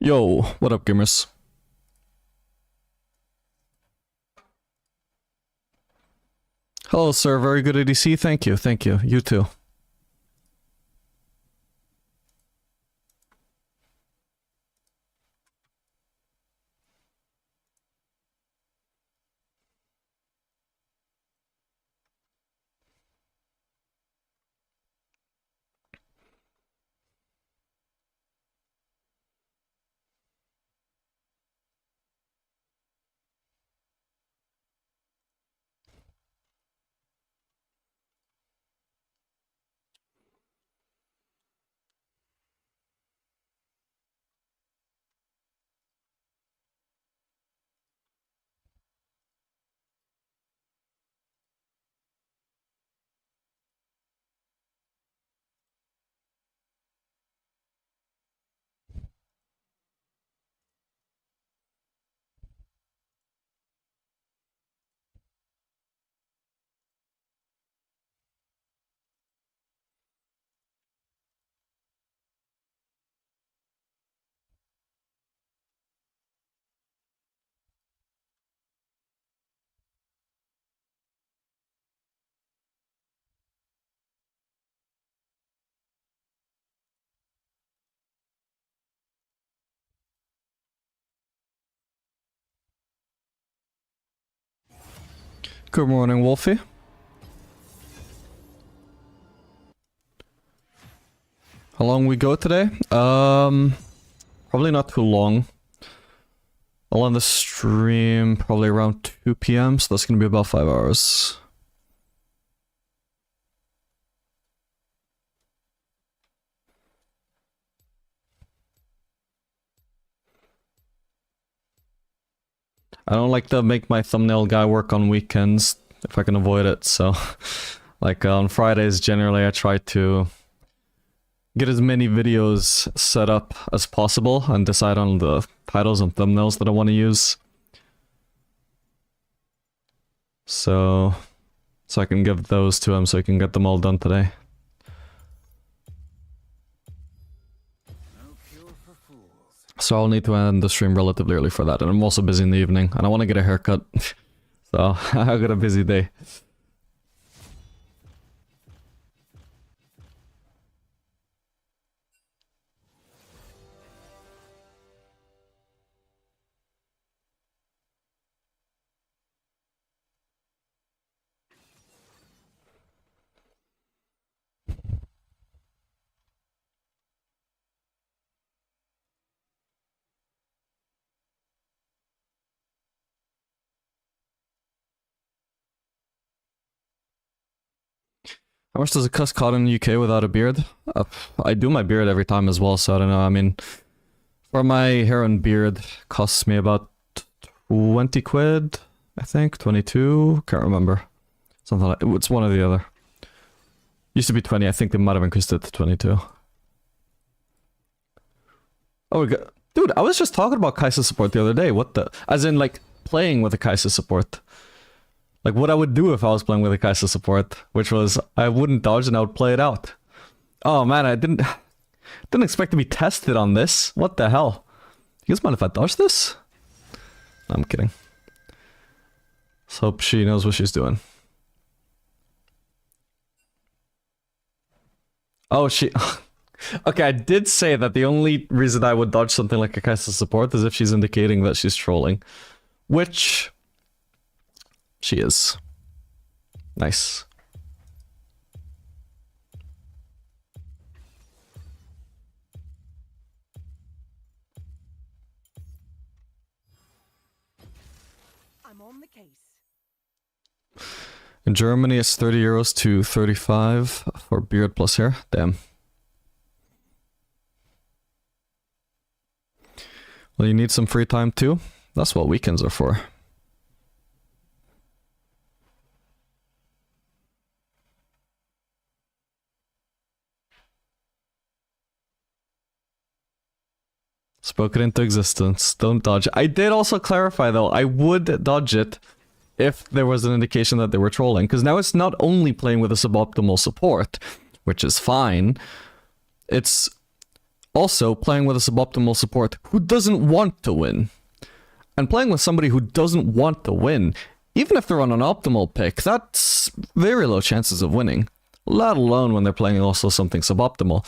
Yo, what up, gamers? Hello, sir. Very good ADC. Thank you. Thank you. You too. Good morning, Wolfie. How long we go today? Probably not too long. I'll end the stream probably around 2 PM, so that's gonna be about 5 hours. I don't like to make my thumbnail guy work on weekends if I can avoid it, so like on Fridays generally I try to get as many videos set up as possible and decide on the titles and thumbnails that I want to use. So I can give those to him so he can get them all done today. So I'll need to end the stream relatively early for that, and I'm also busy in the evening, and I want to get a haircut. So I've got a busy day. How much does it cost caught in the UK without a beard? I do my beard every time as well, so I don't know. I mean, for my hair and beard, costs me about 20 quid, I think. 22? Can't remember. Something like it's one or the other. Used to be 20, I think they might have increased it to 22. Oh, dude, I was just talking about Kai'Sa support the other day. What the? As in, like, playing with a Kai'Sa support. Like, what I would do if I was playing with a Kai'Sa support, which was, I wouldn't dodge and I would play it out. Oh man, I didn't expect to be tested on this. What the hell? You guys mind if I dodge this? No, I'm kidding. Let's hope she knows what she's doing. Oh, she... Okay, I did say that the only reason I would dodge something like a Kai'Sa support is if she's indicating that she's trolling. Which... she is. Nice. I'm on the case. In Germany, it's 30 euros to 35 for beard plus hair. Damn. Well, you need some free time too. That's what weekends are for. Spoke it into existence. Don't dodge. I did also clarify though, I would dodge it if there was an indication that they were trolling. Because now it's not only playing with a suboptimal support, which is fine. It's Also, playing with a suboptimal support who doesn't want to win. And playing with somebody who doesn't want to win, even if they're on an optimal pick, that's very low chances of winning. Let alone when they're playing also something suboptimal.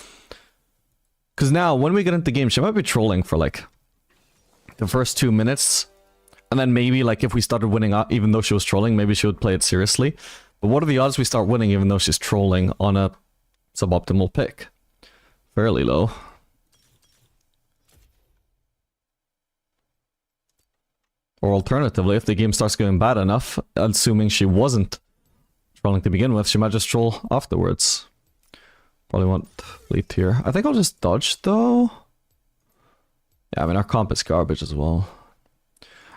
Because now, when we get into the game, she might be trolling for like the first 2 minutes. And then maybe like if we started winning even though she was trolling, maybe she would play it seriously. But what are the odds we start winning even though she's trolling on a suboptimal pick? Fairly low. Or alternatively, if the game starts going bad enough, assuming she wasn't trolling to begin with, she might just troll afterwards. Probably won't lead here. I think I'll just dodge though. Yeah, I mean our comp is garbage as well.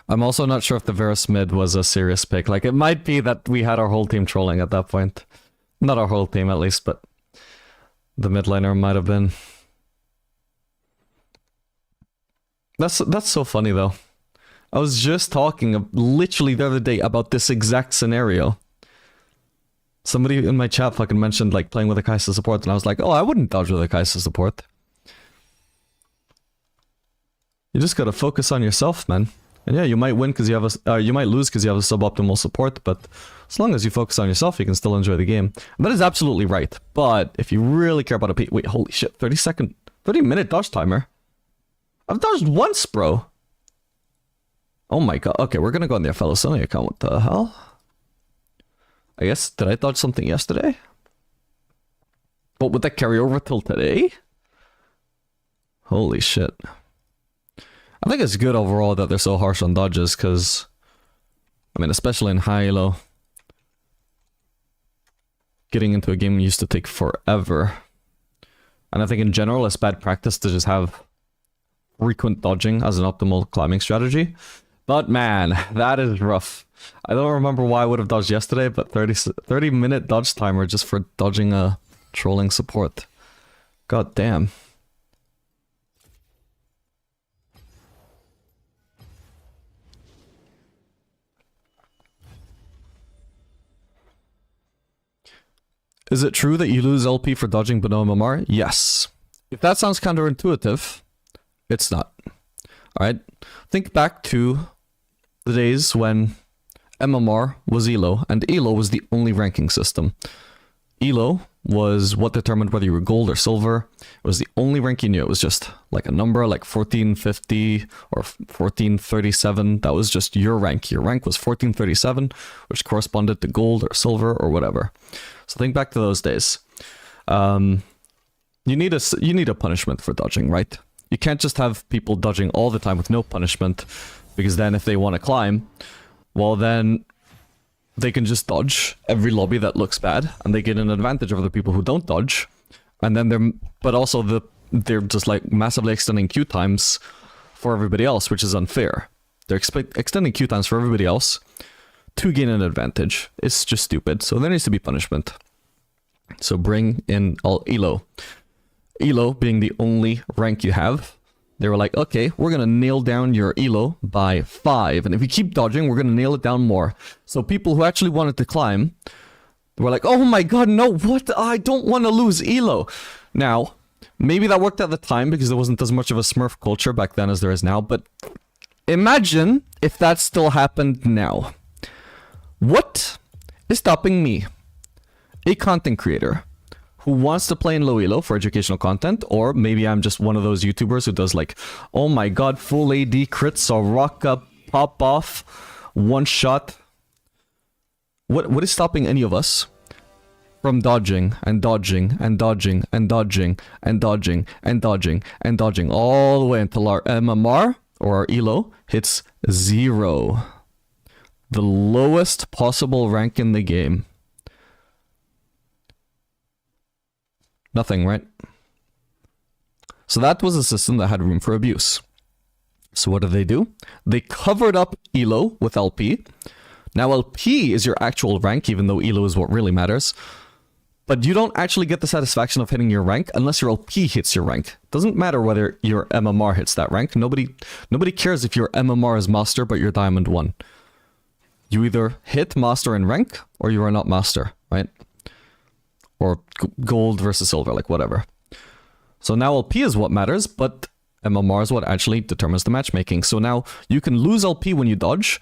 I'm also not sure if the Varus mid was a serious pick. Like, it might be that we had our whole team trolling at that point. Not our whole team, at least, but the mid laner might have been. That's so funny, though. I was just talking literally the other day about this exact scenario. Somebody in my chat fucking mentioned, like, playing with a Kai'Sa support, and I was like, oh, I wouldn't dodge with a Kai'Sa support. You just gotta focus on yourself, man. And yeah, you might win because you have a, you might lose because you have a suboptimal support, but as long as you focus on yourself, you can still enjoy the game. And that is absolutely right. But if you really care about a wait, holy shit, 30-minute dodge timer. I've dodged once, bro. Oh my god. Okay, we're gonna go on the Aphelios account. What the hell? I guess, did I dodge something yesterday? But would that carry over till today? Holy shit. I think it's good overall that they're so harsh on dodges, because, I mean, especially in high elo, getting into a game used to take forever. And I think in general, it's bad practice to just have frequent dodging as an optimal climbing strategy. But man, that is rough. I don't remember why I would have dodged yesterday, but 30-minute dodge timer just for dodging a trolling support. God damn. Is it true that you lose LP for dodging but no MMR? Yes. If that sounds counterintuitive, it's not. Alright? Think back to the days when MMR was ELO, and ELO was the only ranking system. ELO was what determined whether you were gold or silver. It was the only rank you knew. It was just like a number, like 1450 or 1437. That was just your rank. Your rank was 1437, which corresponded to gold or silver or whatever. So think back to those days. You need a punishment for dodging, right? You can't just have people dodging all the time with no punishment, because then if they want to climb, well then they can just dodge every lobby that looks bad, and they get an advantage over the people who don't dodge. And then they're just like massively extending queue times for everybody else, which is unfair. They're extending queue times for everybody else to gain an advantage. It's just stupid. So there needs to be punishment. So bring in all ELO. ELO being the only rank you have, they were like, okay, we're gonna nail down your ELO by 5, and if you keep dodging, we're gonna nail it down more. So people who actually wanted to climb were like, oh my god, no, what? I don't want to lose ELO. Now, maybe that worked at the time because there wasn't as much of a smurf culture back then as there is now, but imagine if that still happened now. What is stopping me, a content creator who wants to play in low elo for educational content, or maybe I'm just one of those YouTubers who does like, oh my god, full AD crits, or rock up, pop off, one shot. What is stopping any of us from dodging and dodging and dodging and dodging and dodging and dodging and dodging all the way until our MMR or our elo hits 0? The lowest possible rank in the game. Nothing, right? So that was a system that had room for abuse. So what do? They covered up ELO with LP. Now LP is your actual rank, even though ELO is what really matters. But you don't actually get the satisfaction of hitting your rank unless your LP hits your rank. Doesn't matter whether your MMR hits that rank. Nobody cares if your MMR is master but you're diamond 1. You either hit master in rank or you are not master, right? Or gold versus silver, like whatever. So now LP is what matters, but MMR is what actually determines the matchmaking. So now you can lose LP when you dodge,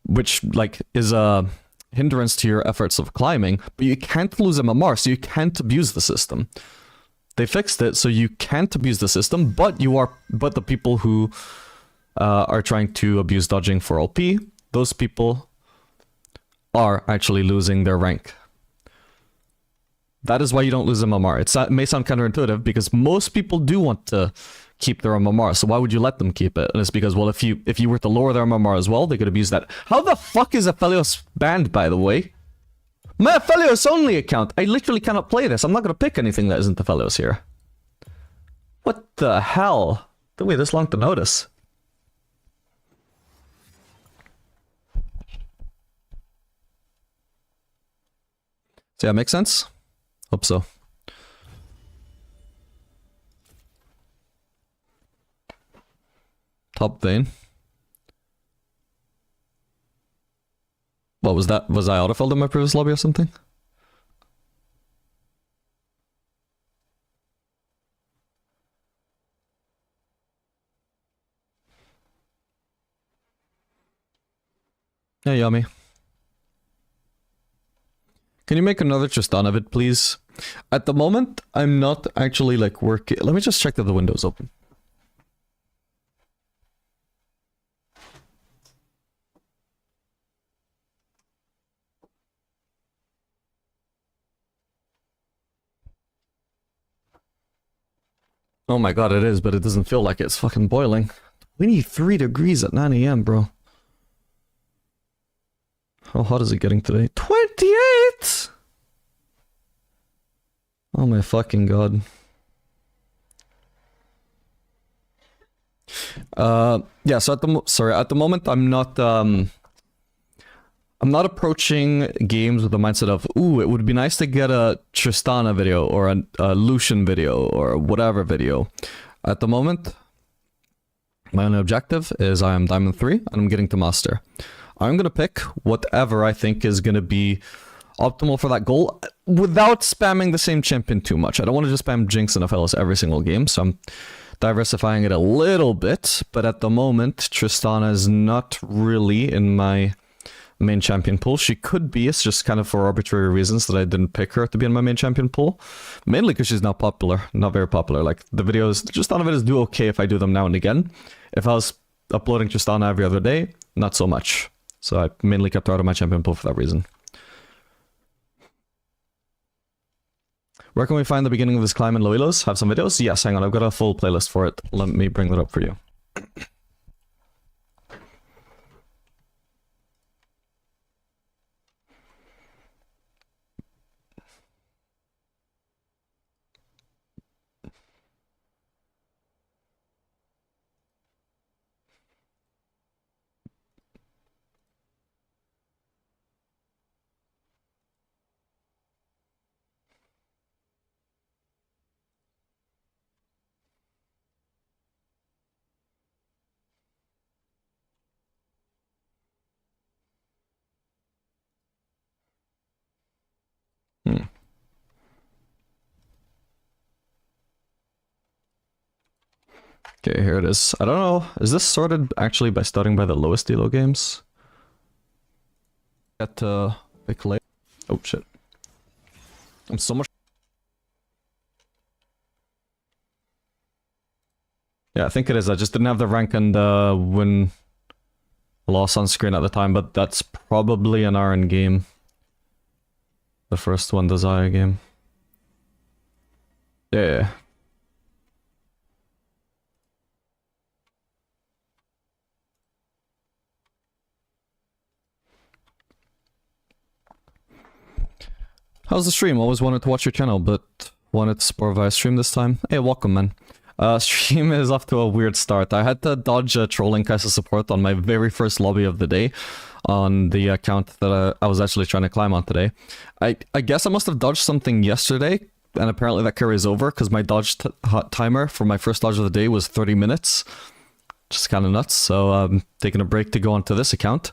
which like is a hindrance to your efforts of climbing, but you can't lose MMR, so you can't abuse the system. They fixed it so you can't abuse the system, but the people who are trying to abuse dodging for LP, those people are actually losing their rank. That is why you don't lose MMR. It may sound counterintuitive because most people do want to keep their MMR, so why would you let them keep it? And it's because, well, if you were to lower their MMR as well, they could abuse that. How the fuck is Aphelios banned, by the way? My Aphelios only account! I literally cannot play this. I'm not gonna pick anything that isn't Aphelios here. What the hell? Took me this long to notice. So yeah, makes sense? Hope so. Top vein. What was that? Was I autofilled in my previous lobby or something? Yeah, yummy. Can you make another Tristan of it, please? At the moment, I'm not actually like working. Let me just check that the window's open. Oh my god, it is, but it doesn't feel like it's fucking boiling. 23 degrees at 9 AM, bro. How hot is it getting today? 28! Oh my fucking god. Yeah, so at the moment I'm not approaching games with the mindset of, ooh, it would be nice to get a Tristana video or a Lucian video or whatever video. At the moment, my only objective is I am Diamond 3 and I'm getting to Master. I'm gonna pick whatever I think is gonna be optimal for that goal without spamming the same champion too much. I don't want to just spam Jinx and Aphelios every single game, so I'm diversifying it a little bit, but at the moment, Tristana is not really in my main champion pool. She could be, it's just kind of for arbitrary reasons that I didn't pick her to be in my main champion pool. Mainly because she's not popular, not very popular. Like, the videos, Tristana videos do okay if I do them now and again. If I was uploading Tristana every other day, not so much. So I mainly kept her out of my champion pool for that reason. Where can we find the beginning of this climb in Loilos? Have some videos? Yes, hang on, I've got a full playlist for it. Let me bring that up for you. Okay, here it is. I don't know, is this sorted actually by starting by the lowest elo games? At pick late. Oh shit. I'm so much. Yeah, I think it is. I just didn't have the rank and win loss on screen at the time, but that's probably an RN game. The first one, the Zaya game. Yeah. How's the stream? Always wanted to watch your channel, but wanted to support via stream this time. Hey, welcome, man. Stream is off to a weird start. I had to dodge a trolling Kai'Sa support on my very first lobby of the day on the account that I was actually trying to climb on today. I guess I must have dodged something yesterday, and apparently that carries over because my dodge timer for my first dodge of the day was 30 minutes. Just kind of nuts, so I'm taking a break to go onto this account.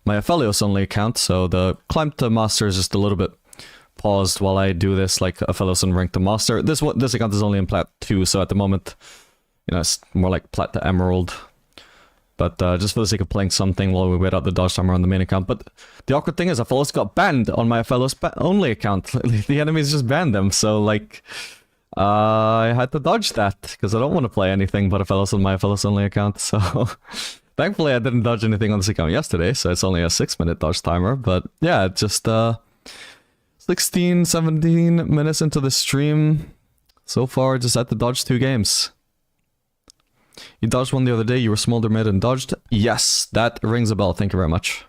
My Aphelios only account, so the climb to Master is just a little bit paused while I do this, like Aphelios and Rank to Master. This account is only in Plat 2, so at the moment, you know, it's more like Plat to Emerald. But just for the sake of playing something while we wait out the dodge timer on the main account. But the awkward thing is Aphelios got banned on my Aphelios only account. The enemies just banned them, so like... I had to dodge that, because I don't want to play anything but Aphelios on my Aphelios only account, so... Thankfully I didn't dodge anything on this account yesterday, so it's only a 6-minute dodge timer, but yeah, just 16, 17 minutes into the stream. So far, just had to dodge 2 games. You dodged one the other day, you were smolder mid and dodged? Yes, that rings a bell, thank you very much.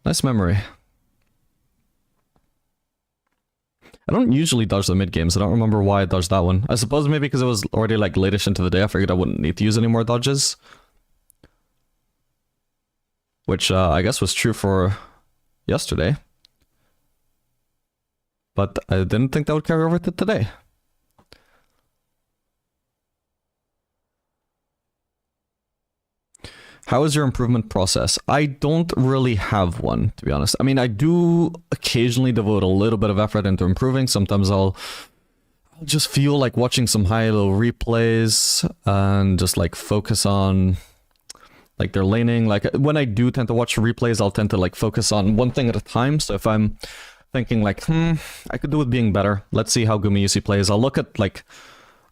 Nice memory. I don't usually dodge the mid games, I don't remember why I dodged that one. I suppose maybe because it was already like late-ish into the day, I figured I wouldn't need to use any more dodges. Which I guess was true for yesterday. But I didn't think that would carry over to today. How is your improvement process? I don't really have one, to be honest. I mean, I do occasionally devote a little bit of effort into improving. Sometimes I'll just feel like watching some high-low replays and just like focus on like their laning. Like when I do tend to watch replays, I'll tend to like focus on one thing at a time. So if I'm thinking like, I could do with being better. Let's see how Gumayusi plays. I'll look at like,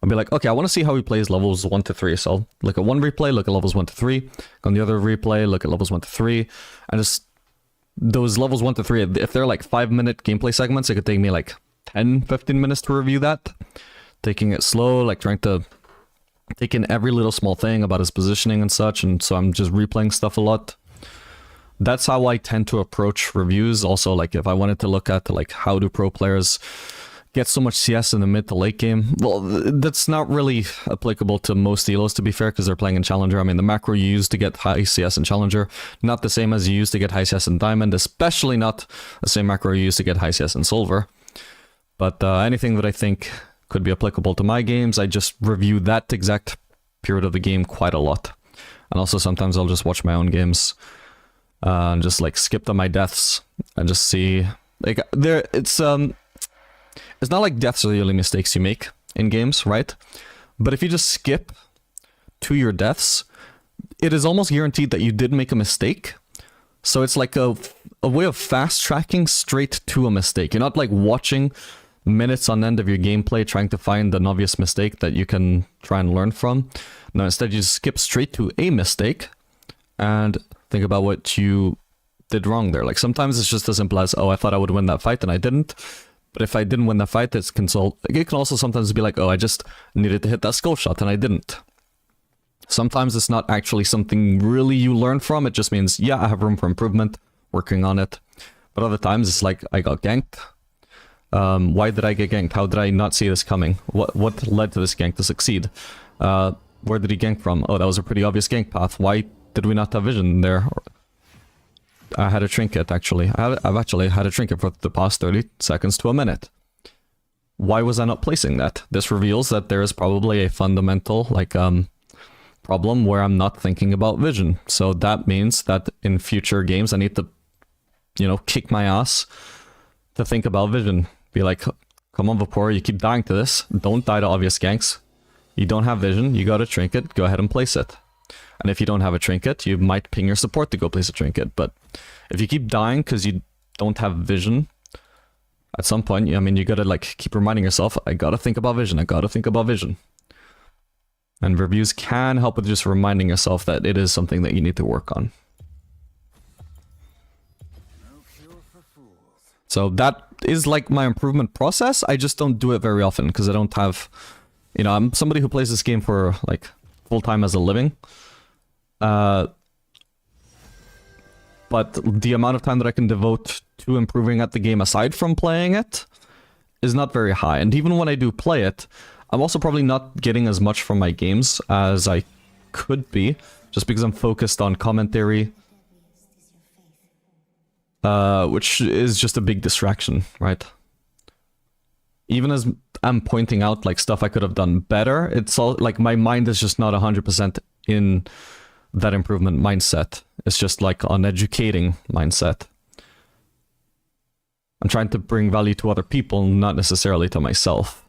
I'll be like, okay, I want to see how he plays levels 1 to 3. So I'll look at one replay, look at levels 1 to 3. On the other replay, look at levels 1 to 3. And just those levels 1 to 3, if they're like 5-minute gameplay segments, it could take me like 10, 15 minutes to review that. Taking it slow, like trying to take in every little small thing about his positioning and such. And so I'm just replaying stuff a lot. That's how I tend to approach reviews. Also, like if I wanted to look at like how do pro players get so much CS in the mid to late game, well, that's not really applicable to most elos, to be fair, because they're playing in Challenger. I mean, the macro you use to get high CS in Challenger, not the same as you use to get high CS in Diamond, especially not the same macro you use to get high CS in Silver. But anything that I think could be applicable to my games, I just review that exact period of the game quite a lot. And also sometimes I'll just watch my own games and just like skip to my deaths and just see, like, it's not like deaths are the only mistakes you make in games, right? But if you just skip to your deaths, it is almost guaranteed that you did make a mistake. So it's like a way of fast tracking straight to a mistake. You're not like watching minutes on end of your gameplay trying to find an obvious mistake that you can try and learn from. No, instead you just skip straight to a mistake and think about what you did wrong there. Like sometimes it's just as simple as, oh, I thought I would win that fight and I didn't. But if I didn't win that fight, it can also sometimes be like, oh, I just needed to hit that skull shot and I didn't. Sometimes it's not actually something really you learn from. It just means, yeah, I have room for improvement, working on it. But other times it's like, I got ganked. Why did I get ganked? How did I not see this coming? What led to this gank to succeed? Where did he gank from? Oh, that was a pretty obvious gank path. Why did we not have vision there? I had a trinket, actually. I've actually had a trinket for the past 30 seconds to a minute. Why was I not placing that? This reveals that there is probably a fundamental, like, problem where I'm not thinking about vision. So that means that in future games, I need to, you know, kick my ass to think about vision. Be like, come on, Vapora, you keep dying to this. Don't die to obvious ganks. You don't have vision, you got a trinket, go ahead and place it. And if you don't have a trinket, you might ping your support to go place a trinket. But if you keep dying because you don't have vision, at some point, I mean, you gotta like keep reminding yourself, I gotta think about vision, I gotta think about vision. And reviews can help with just reminding yourself that it is something that you need to work on. So that is like my improvement process. I just don't do it very often because I don't have, you know, I'm somebody who plays this game for like full time as a living. But the amount of time that I can devote to improving at the game aside from playing it is not very high. And even when I do play it, I'm also probably not getting as much from my games as I could be, just because I'm focused on commentary, which is just a big distraction, right? Even as I'm pointing out like stuff I could have done better, it's all like my mind is just not 100% in that improvement mindset. It's just like on educating mindset. I'm trying to bring value to other people, not necessarily to myself.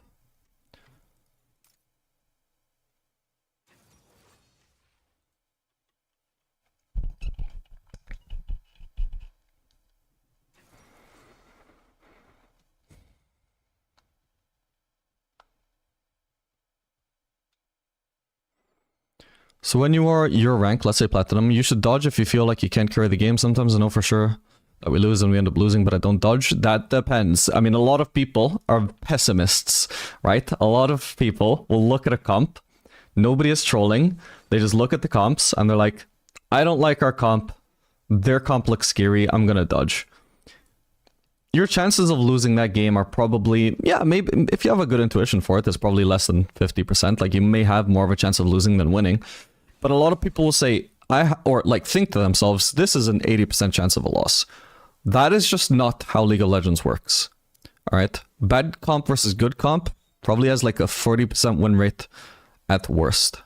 So when you are your rank, let's say platinum, you should dodge if you feel like you can't carry the game. Sometimes I know for sure that we lose and we end up losing, but I don't dodge. That depends. I mean, a lot of people are pessimists, right? A lot of people will look at a comp. Nobody is trolling. They just look at the comps and they're like, I don't like our comp. Their comp looks scary. I'm gonna dodge. Your chances of losing that game are probably, yeah, maybe if you have a good intuition for it, it's probably less than 50%. Like you may have more of a chance of losing than winning. But a lot of people will say, or like think to themselves, this is an 80% chance of a loss. That is just not how League of Legends works. All right. Bad comp versus good comp probably has like a 40% win rate at worst.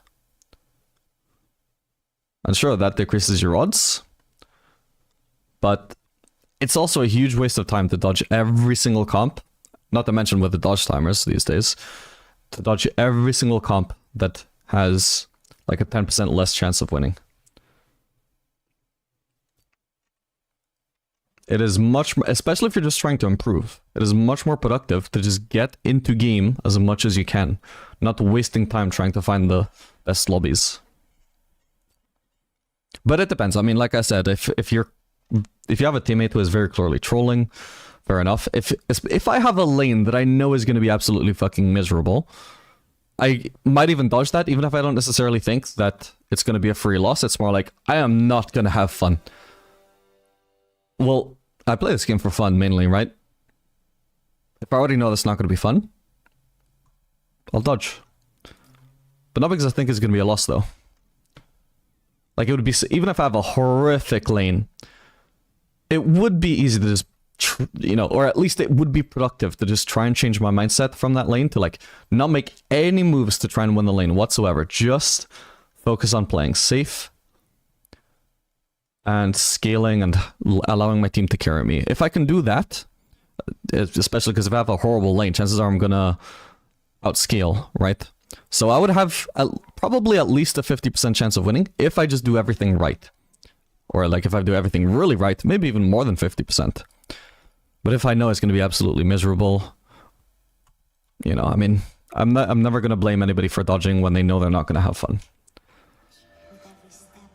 And sure, that decreases your odds. But it's also a huge waste of time to dodge every single comp. Not to mention with the dodge timers these days. To dodge every single comp that has like a 10% less chance of winning. It is much, especially if you're just trying to improve, it is much more productive to just get into game as much as you can, not wasting time trying to find the best lobbies. But it depends. I mean, like I said, if you have a teammate who is very clearly trolling, fair enough. If I have a lane that I know is going to be absolutely fucking miserable, I might even dodge that, even if I don't necessarily think that it's going to be a free loss. It's more like, I am not going to have fun. Well, I play this game for fun, mainly, right? If I already know that's not going to be fun, I'll dodge. But not because I think it's going to be a loss, though. Like, it would be, even if I have a horrific lane, it would be easy to just, you know, or at least it would be productive to just try and change my mindset from that lane to like not make any moves to try and win the lane whatsoever. Just focus on playing safe and scaling and allowing my team to carry me. If I can do that, especially because if I have a horrible lane, chances are I'm gonna outscale, right? So I would have probably at least a 50% chance of winning if I just do everything right. Or like if I do everything really right, maybe even more than 50%. But if I know it's going to be absolutely miserable, you know, I mean, I'm never going to blame anybody for dodging when they know they're not going to have fun.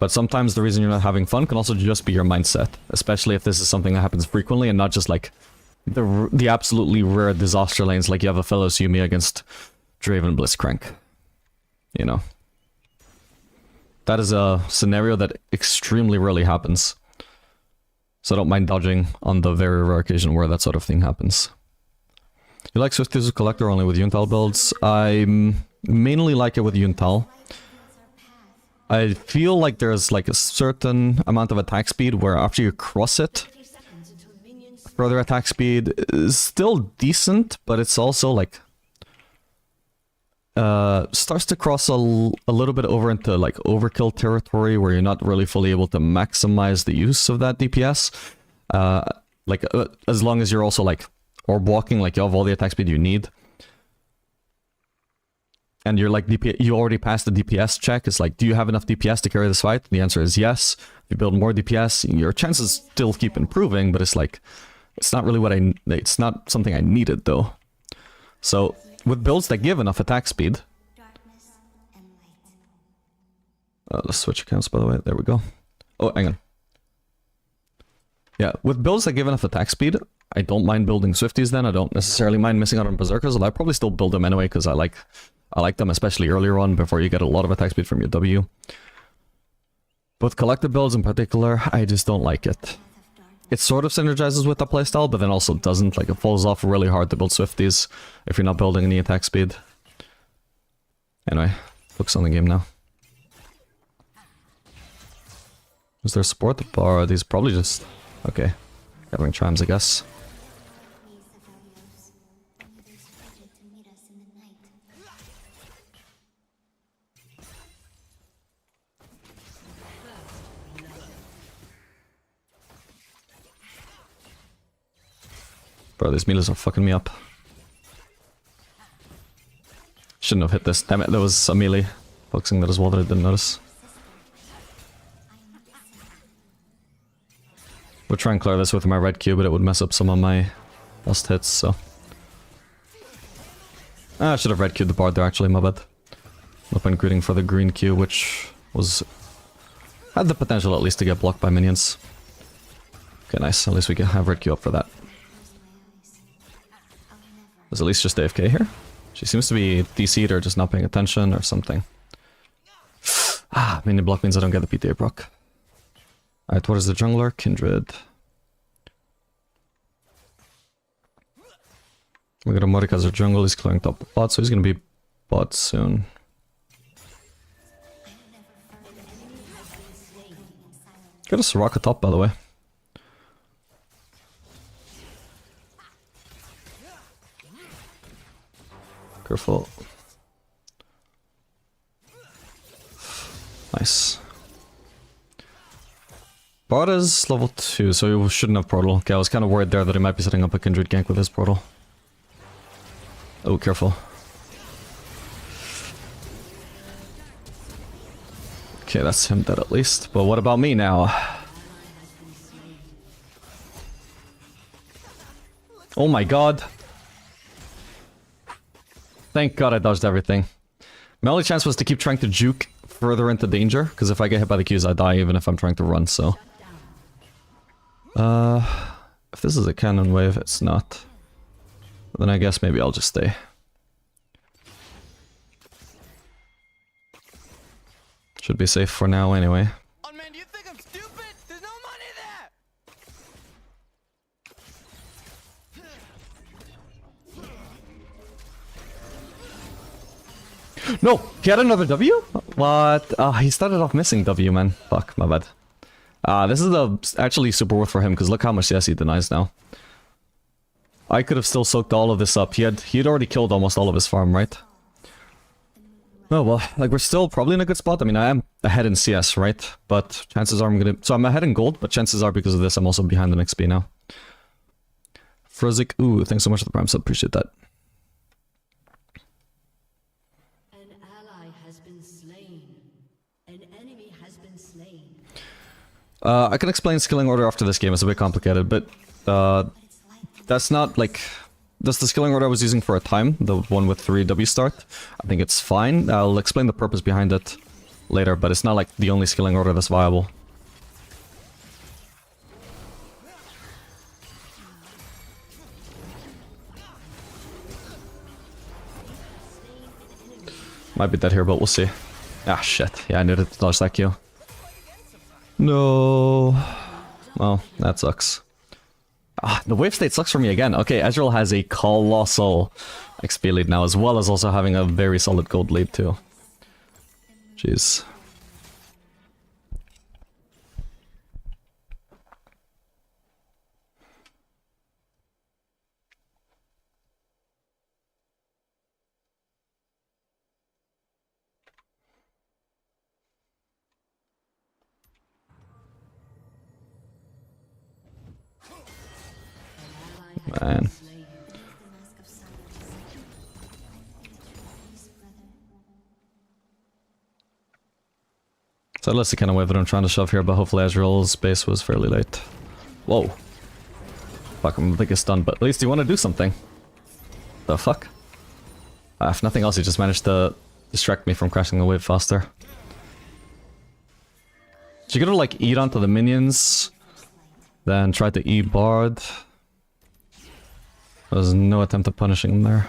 But sometimes the reason you're not having fun can also just be your mindset, especially if this is something that happens frequently and not just like the absolutely rare disaster lanes like you have Aphelios Yumi against Draven Blitzcrank. You know. That is a scenario that extremely rarely happens. So I don't mind dodging on the very rare occasion where that sort of thing happens. You like Swifties with Collector only with Yuntal builds? I mainly like it with Yuntal. I feel like there's like a certain amount of attack speed where after you cross it, further attack speed is still decent, but it's also like starts to cross a little bit over into like overkill territory where you're not really fully able to maximize the use of that DPS. As long as you're also like orb walking, like you have all the attack speed you need. And you're like you already passed the DPS check. It's like, do you have enough DPS to carry this fight? The answer is yes. If you build more DPS, your chances still keep improving, but it's like, it's not really it's not something I needed though. So with builds that give enough attack speed. Let's switch accounts, by the way. There we go. Oh, hang on. Yeah, with builds that give enough attack speed, I don't mind building Swifties then. I don't necessarily mind missing out on Berserkers, although I probably still build them anyway because I like them, especially earlier on before you get a lot of attack speed from your W. But collective builds in particular, I just don't like it. It sort of synergizes with the playstyle, but then also doesn't. Like, it falls off really hard to build Swifties if you're not building any attack speed. Anyway, focus on the game now. Is there support? Or are these probably just... Okay. Gathering chimes, I guess. Bro, these melees are fucking me up. Shouldn't have hit this. Damn it, there was a melee focusing that as well that I didn't notice. We'll try and clear this with my red Q, but it would mess up some of my last hits, so... I should have red Q'd the bard there actually, my bad. No point greeting for the green Q, which was... had the potential at least to get blocked by minions. Okay, nice. At least we can have red Q up for that. Is Elise just AFK here? She seems to be DC'd or just not paying attention or something. Minion block means I don't get the PTA proc. Alright, what is the jungler? Kindred. We got a Morik as our jungle, he's clearing top bot, so he's gonna be bot soon. Got a Soraka top, by the way. Careful. Nice. Bard is level 2, so he shouldn't have portal. Okay, I was kind of worried there that he might be setting up a Kindred gank with his portal. Oh, careful. Okay, that's him dead at least. But what about me now? Oh my god. Thank god I dodged everything. My only chance was to keep trying to juke further into danger, because if I get hit by the Qs I die even if I'm trying to run, so... if this is a cannon wave, it's not. Then I guess maybe I'll just stay. Should be safe for now anyway. Oh man, you think I'm stupid? There's no money there! No! He had another W? What? He started off missing W, man. Fuck, my bad. This is actually super worth for him, because look how much CS he denies now. I could have still soaked all of this up. He'd already killed almost all of his farm, right? Oh well, like we're still probably in a good spot. I mean, I am ahead in CS, right? But chances are I'm gonna... So I'm ahead in gold, but chances are because of this I'm also behind in XP now. Frozik, ooh, thanks so much for the prime sub, appreciate that. An ally has been slain. An enemy has been slain. I can explain skilling order after this game, it's a bit complicated, but that's not like... That's the skilling order I was using for a time, the one with 3 W start. I think it's fine. I'll explain the purpose behind it later, but it's not like the only skilling order that's viable. Might be dead here, but we'll see. Ah, shit. Yeah, I needed to dodge that Q. No. Well, that sucks. The wave state sucks for me again. Okay, Ezreal has a colossal XP lead now, as well as also having a very solid gold lead too. Jeez. Man. So that's the kind of wave that I'm trying to shove here, but hopefully Ezreal's base was fairly late. Whoa. Fuck, I'm think it's done, but at least you want to do something. The fuck? If nothing else, he just managed to distract me from crashing the wave faster. So you gotta like eat onto the minions, then try to E Bard. There's no attempt at punishing him there.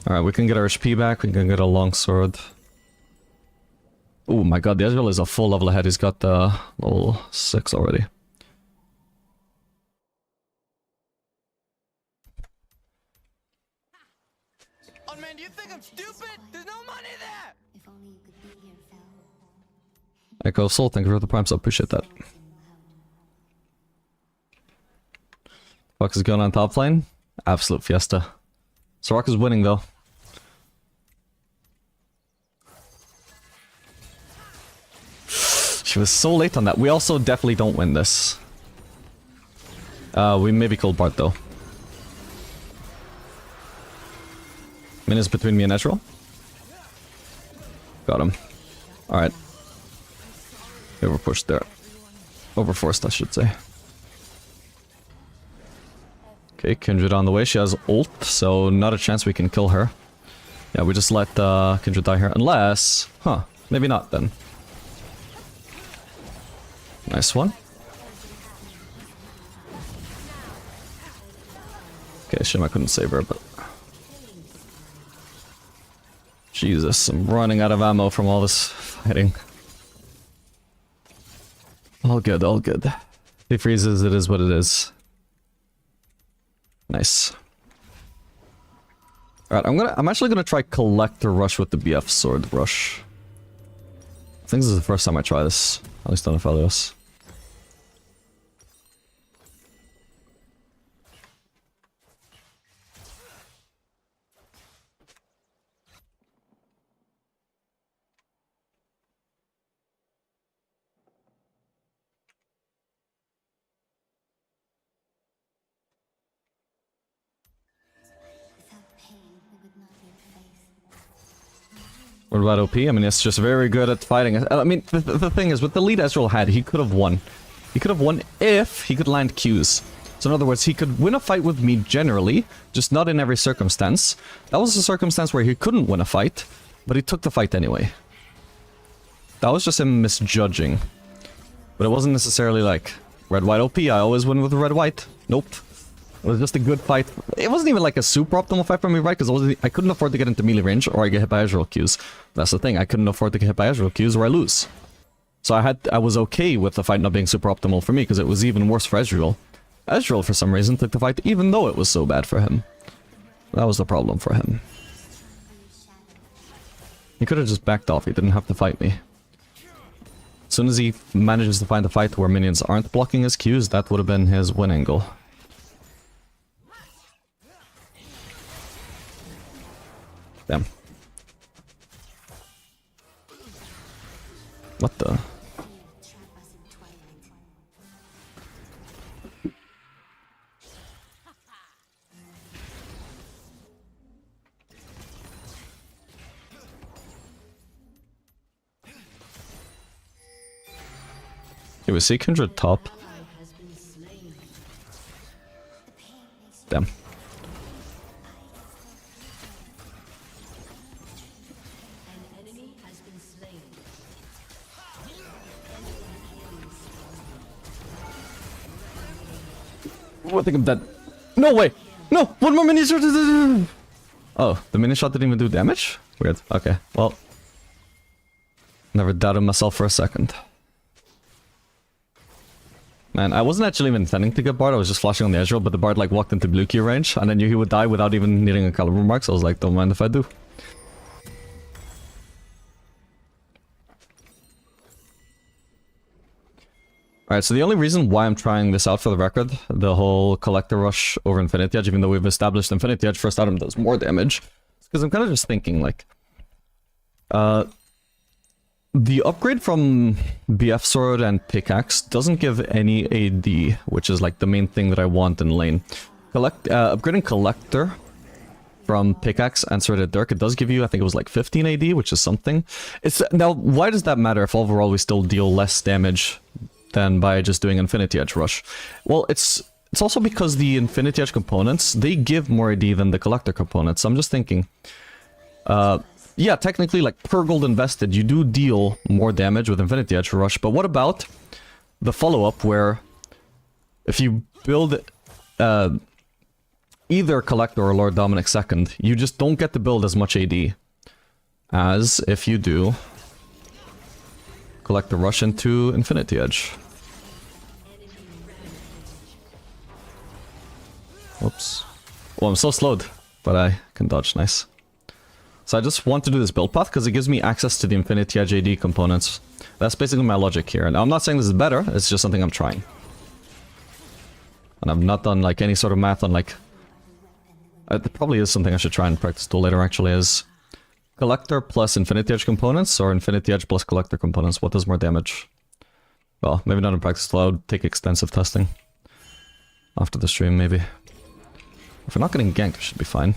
Alright, we can get our HP back, we can get a longsword. Oh my god, the Ezreal is a full level ahead, he's got level 6 already. Oh man, do you think I'm stupid? There's no money there! If only you could be here, Fel. Echo Soul, thank you for the prime sub, appreciate that. Fuck is going on top lane? Absolute fiesta. Soraka's winning though. She was so late on that. We also definitely don't win this. We maybe killed Bart though. Minions between me and Ezreal. Got him. Alright. Over pushed there. Overforced, I should say. Okay, Kindred on the way. She has ult, so not a chance we can kill her. Yeah, we just let Kindred die here. Unless... Huh. Maybe not then. Nice one. Okay, shame I couldn't save her, but... Jesus, I'm running out of ammo from all this fighting. All good, all good. If he freezes, it is what it is. Nice. Alright, I'm actually gonna try Collector Rush with the BF Sword Rush. I think this is the first time I try this, at least on Aphelios. What about OP? I mean, it's just very good at fighting. I mean, the thing is, with the lead Ezreal had, he could have won. He could have won if he could land Qs. So in other words, he could win a fight with me generally, just not in every circumstance. That was a circumstance where he couldn't win a fight, but he took the fight anyway. That was just him misjudging. But it wasn't necessarily like, red-white OP, I always win with red-white. Nope. It was just a good fight. It wasn't even like a super optimal fight for me, right? Because I couldn't afford to get into melee range or I get hit by Ezreal Qs. That's the thing, I couldn't afford to get hit by Ezreal Qs or I lose. So I was okay with the fight not being super optimal for me because it was even worse for Ezreal. Ezreal, for some reason, took the fight even though it was so bad for him. That was the problem for him. He could have just backed off, he didn't have to fight me. As soon as he manages to find a fight where minions aren't blocking his Qs, that would have been his win angle. Damn. What the? Here we see Kindred top. Damn. I think I'm dead. No way! No! One more mini shot! Oh, the mini shot didn't even do damage? Weird. Okay, well. Never doubted myself for a second. Man, I wasn't actually even intending to get Bard, I was just flashing on the Ezreal, but the Bard like walked into blue key range, and I knew he would die without even needing a caliber mark, so I was like, don't mind if I do. Alright, so the only reason why I'm trying this out for the record, the whole Collector Rush over Infinity Edge, even though we've established Infinity Edge first item does more damage, is because I'm kind of just thinking, like, the upgrade from BF Sword and Pickaxe doesn't give any AD, which is like the main thing that I want in lane. Upgrading Collector from Pickaxe and Sword of Dirk, it does give you, I think it was like 15 AD, which is something. Now, why does that matter if overall we still deal less damage than by just doing Infinity Edge Rush? Well, it's also because the Infinity Edge components, they give more AD than the Collector components. So I'm just thinking, yeah, technically, like, per gold invested, you do deal more damage with Infinity Edge Rush, but what about the follow-up where if you build either Collector or Lord Dominic II, you just don't get to build as much AD as if you do Collector Rush into Infinity Edge. Whoops. Well, I'm so slowed, but I can dodge, nice. So I just want to do this build path because it gives me access to the Infinity Edge AD components. That's basically my logic here. Now, I'm not saying this is better, it's just something I'm trying. And I've not done like any sort of math on like... It probably is something I should try and practice till later actually, is Collector plus Infinity Edge components or Infinity Edge plus Collector components? What does more damage? Well, maybe not in practice till I would take extensive testing. After the stream, maybe. If we're not getting ganked, we should be fine.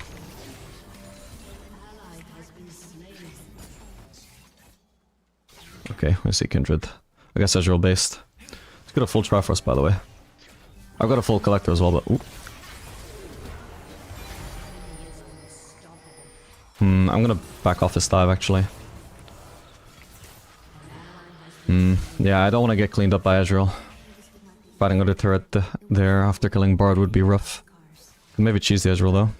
Okay, I see Kindred. I guess Ezreal based. Let's get a full Triforce, by the way. I've got a full Collector as well, but... Ooh. I'm gonna back off this dive, actually. Yeah, I don't want to get cleaned up by Ezreal. Fighting with a turret there after killing Bard would be rough. Maybe cheese the Ezreal, though.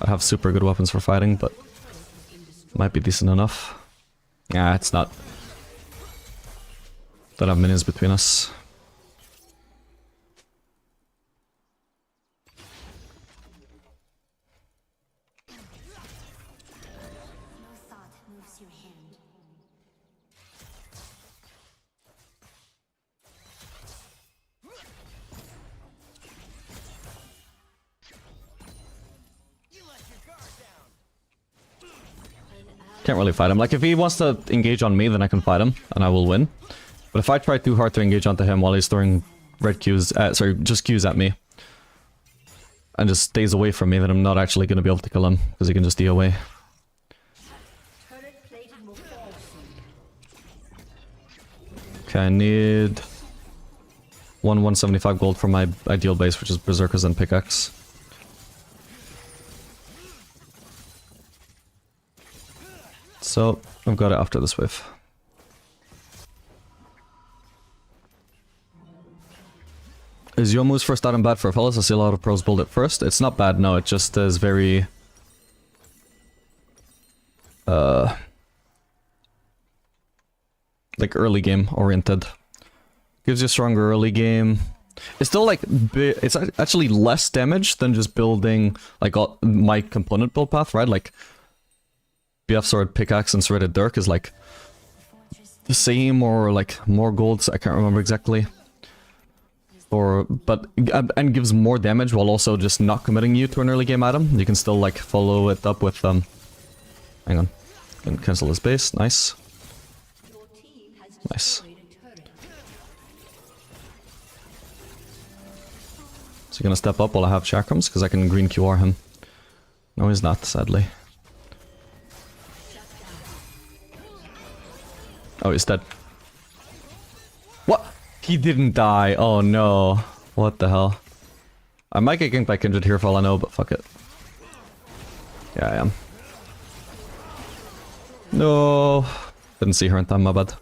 I have super good weapons for fighting, but... might be decent enough. Yeah, it's not. Don't have minions between us. Can't really fight him. Like, if he wants to engage on me, then I can fight him, and I will win. But if I try too hard to engage onto him while he's throwing red Qs, sorry, just Qs at me, and just stays away from me, then I'm not actually going to be able to kill him, because he can just DOA. Okay, I need 175 gold for my ideal base, which is Berserkers and Pickaxe. So, I've got it after this wave. Is Youmuu's first item bad for Aphelios? I see a lot of pros build it first. It's not bad, no, it just is very... like early game oriented. Gives you a stronger early game. It's still like, it's actually less damage than just building like my component build path, right? Like, BF Sword, Pickaxe, and Serrated Dirk is like the same or like more golds, I can't remember exactly. But and gives more damage while also just not committing you to an early game item. You can still like follow it up with hang on. Can cancel his base, nice. Nice. So you're gonna step up while I have chakrams, because I can green QR him. No, he's not, sadly. Oh, he's dead. What? He didn't die. Oh no. What the hell? I might get ganked by Kindred here for all I know, but fuck it. Yeah, I am. No. Didn't see her in time, my bad.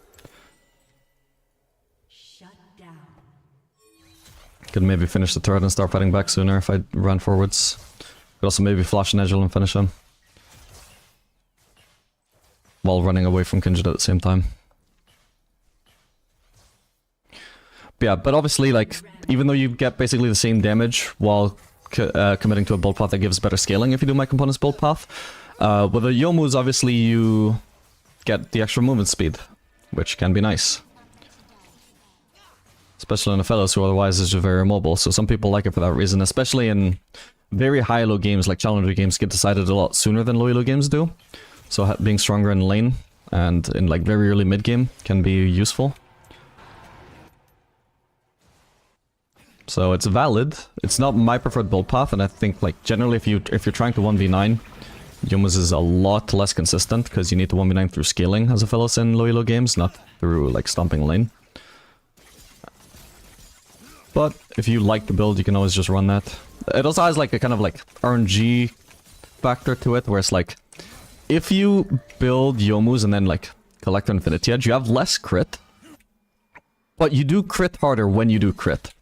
Could maybe finish the turret and start fighting back sooner if I ran forwards. Could also maybe flash an Egil and finish him. While running away from Kindred at the same time. But yeah, but obviously, like, even though you get basically the same damage while committing to a build path that gives better scaling if you do my components build path, with the Youmuu's obviously you get the extra movement speed, which can be nice. Especially in Aphelios, who otherwise is just very mobile, so some people like it for that reason, especially in very high-elo games, like challenger games get decided a lot sooner than low-elo games do. So being stronger in lane and in like very early mid-game can be useful. So it's valid. It's not my preferred build path, and I think like generally if you're trying to 1v9, Youmuu's is a lot less consistent because you need to 1v9 through scaling as Aphelios in low elo games, not through like stomping lane. But if you like the build, you can always just run that. It also has like a kind of like RNG factor to it, where it's like if you build Youmuu's and then like Collector Infinity Edge, you have less crit, but you do crit harder when you do crit.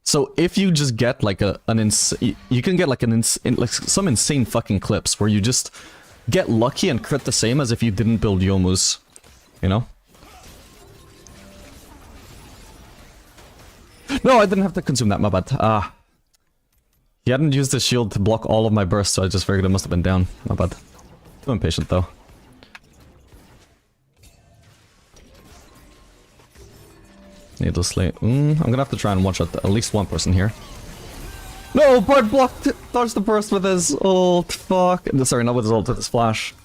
So if you just get like you can get like like some insane fucking clips where you just get lucky and crit the same as if you didn't build Youmuu's, you know? No, I didn't have to consume that, my bad. He hadn't used his shield to block all of my bursts, so I just figured it must have been down. My bad. Too impatient though. Needlessly. I'm gonna have to try and one-shot at least one person here. No! Bard blocked! Dodged the burst with his ult. Fuck. Sorry, not with his ult, with his flash.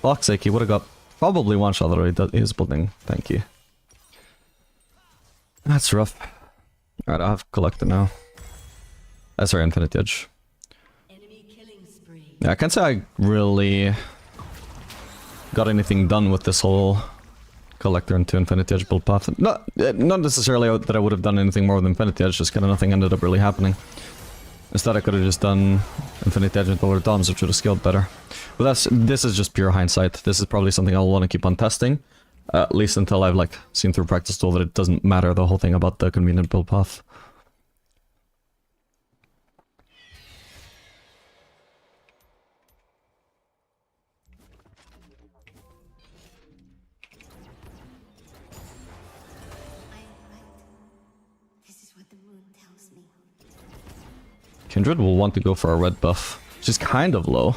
Fuck's sake, he would've got probably one-shot already. He was building. Thank you. That's rough. Alright, I have Collector now. Sorry, Infinity Edge. Enemy killing spree. Yeah, I can't say I really got anything done with this whole Collector into Infinity Edge build path. Not necessarily that I would have done anything more with Infinity Edge, just kind of nothing ended up really happening. Instead, I could have just done Infinity Edge into Lord Doms, which would have scaled better. But this is just pure hindsight. This is probably something I'll want to keep on testing. At least until I've like seen through practice tool that it doesn't matter the whole thing about the convenient build path. Kindred will want to go for a red buff, which is kind of low.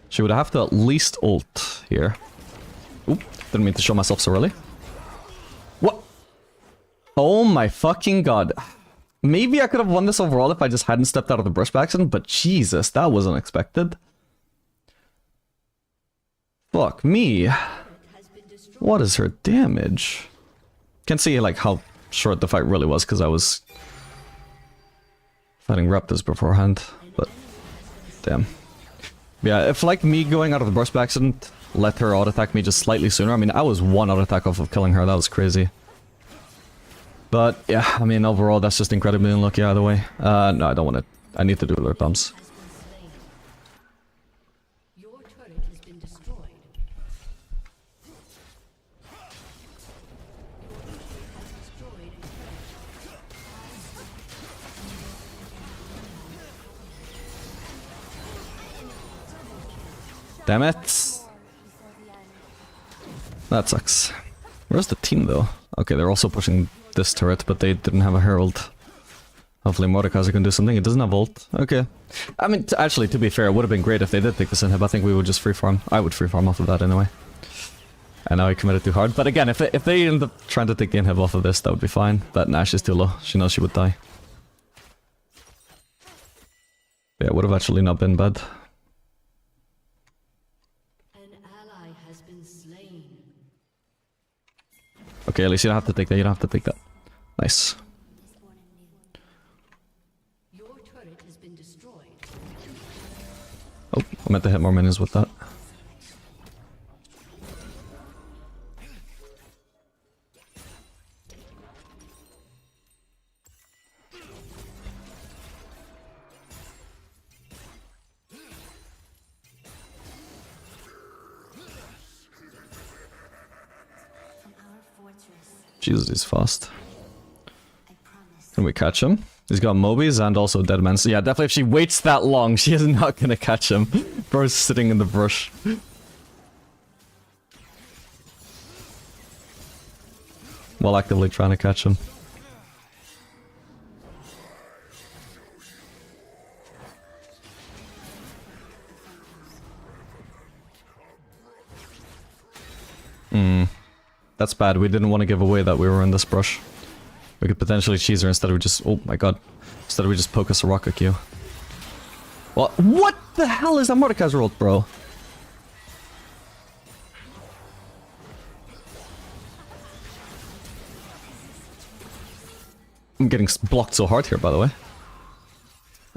She would have to at least ult here. Oop, didn't mean to show myself so early. What? Oh my fucking god. Maybe I could have won this overall if I just hadn't stepped out of the brush by accident, but Jesus, that was unexpected. Fuck me. What is her damage? Can't see like how short the fight really was because I was fighting Raptors beforehand, but damn. Yeah, if like me going out of the burst by accident let her auto-attack me just slightly sooner, I mean, I was one auto-attack off of killing her, that was crazy. But yeah, I mean, overall, that's just incredibly unlucky either way. No, I don't want it. I need to do alert bombs. Your turret has been destroyed. Damn it! That sucks. Where's the team though? Okay, they're also pushing this turret, but they didn't have a herald. Hopefully Mordekaiser can do something. It doesn't have ult. Okay. I mean, actually, to be fair, it would have been great if they did take this inhib. I think we would just free farm. I would free farm off of that anyway. And now I committed too hard. But again, if they end up trying to take the inhib off of this, that would be fine. But nah, she's too low. She knows she would die. Yeah, it would have actually not been bad. Okay, at least you don't have to take that. You don't have to take that. Nice. Your turret has been destroyed. Oh, I meant to hit more minions with that. Jesus, he's fast. Can we catch him? He's got Mobies and also Dead Men. So yeah, definitely if she waits that long, she is not gonna catch him. Bro's sitting in the brush. While actively trying to catch him. That's bad. We didn't want to give away that we were in this brush. We could potentially cheese her instead of we just... Oh my god. Instead of we just poke a Soraka Q. Well, what the hell is that Mordekaiser ult, bro? I'm getting blocked so hard here, by the way.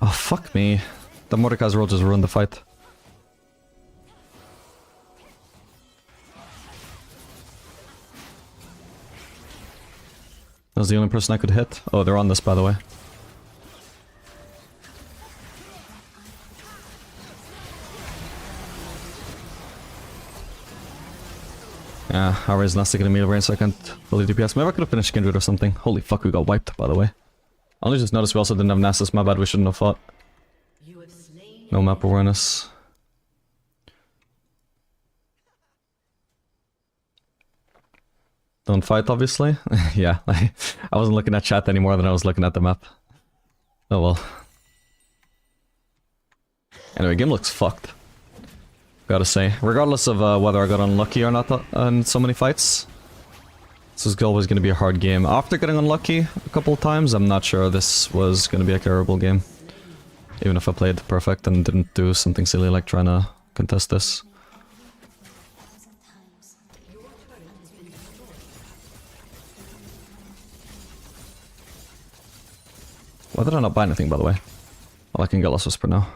Oh, fuck me. The Mordekaiser ult just ruined the fight. That was the only person I could hit. Oh, they're on this, by the way. Yeah, Ari's not sticking to melee range, so I can't fully DPS. Maybe I could have finished Kindred or something. Holy fuck, we got wiped, by the way. I only just noticed we also didn't have Nasus. My bad, we shouldn't have fought. No map awareness. Don't fight, obviously. Yeah, I wasn't looking at chat any more than I was looking at the map. Oh well. Anyway, game looks fucked. Gotta say. Regardless of whether I got unlucky or not in so many fights. This is always going to be a hard game. After getting unlucky a couple of times, I'm not sure this was going to be a terrible game. Even if I played perfect and didn't do something silly like trying to contest this. Why did I not buy anything, by the way? Well, I can get Lost Whisper now.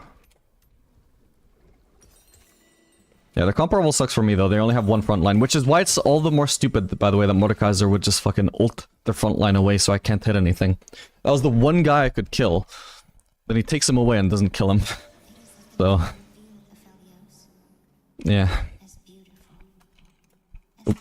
Yeah, the comparable sucks for me, though. They only have one front line, which is why it's all the more stupid, by the way, that Mordekaiser would just fucking ult their front line away so I can't hit anything. That was the one guy I could kill. Then he takes him away and doesn't kill him. So... yeah. Oop.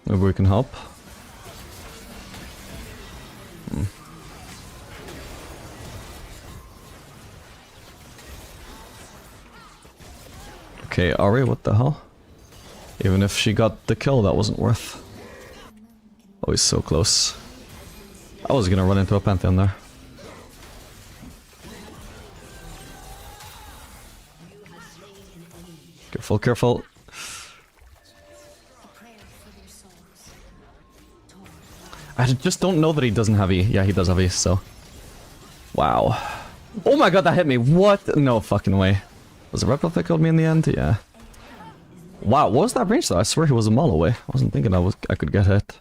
Maybe we can help. Okay, Ari, what the hell? Even if she got the kill, that wasn't worth. Oh, he's so close. I was gonna run into a Pantheon there. Careful, careful. I just don't know that he doesn't have E. Yeah, he does have E, so... wow. Oh my god, that hit me! What? No fucking way. Was it Red Buff that killed me in the end? Yeah. Wow, what was that range though? I swear he was a mile away. I wasn't thinking I could get hit.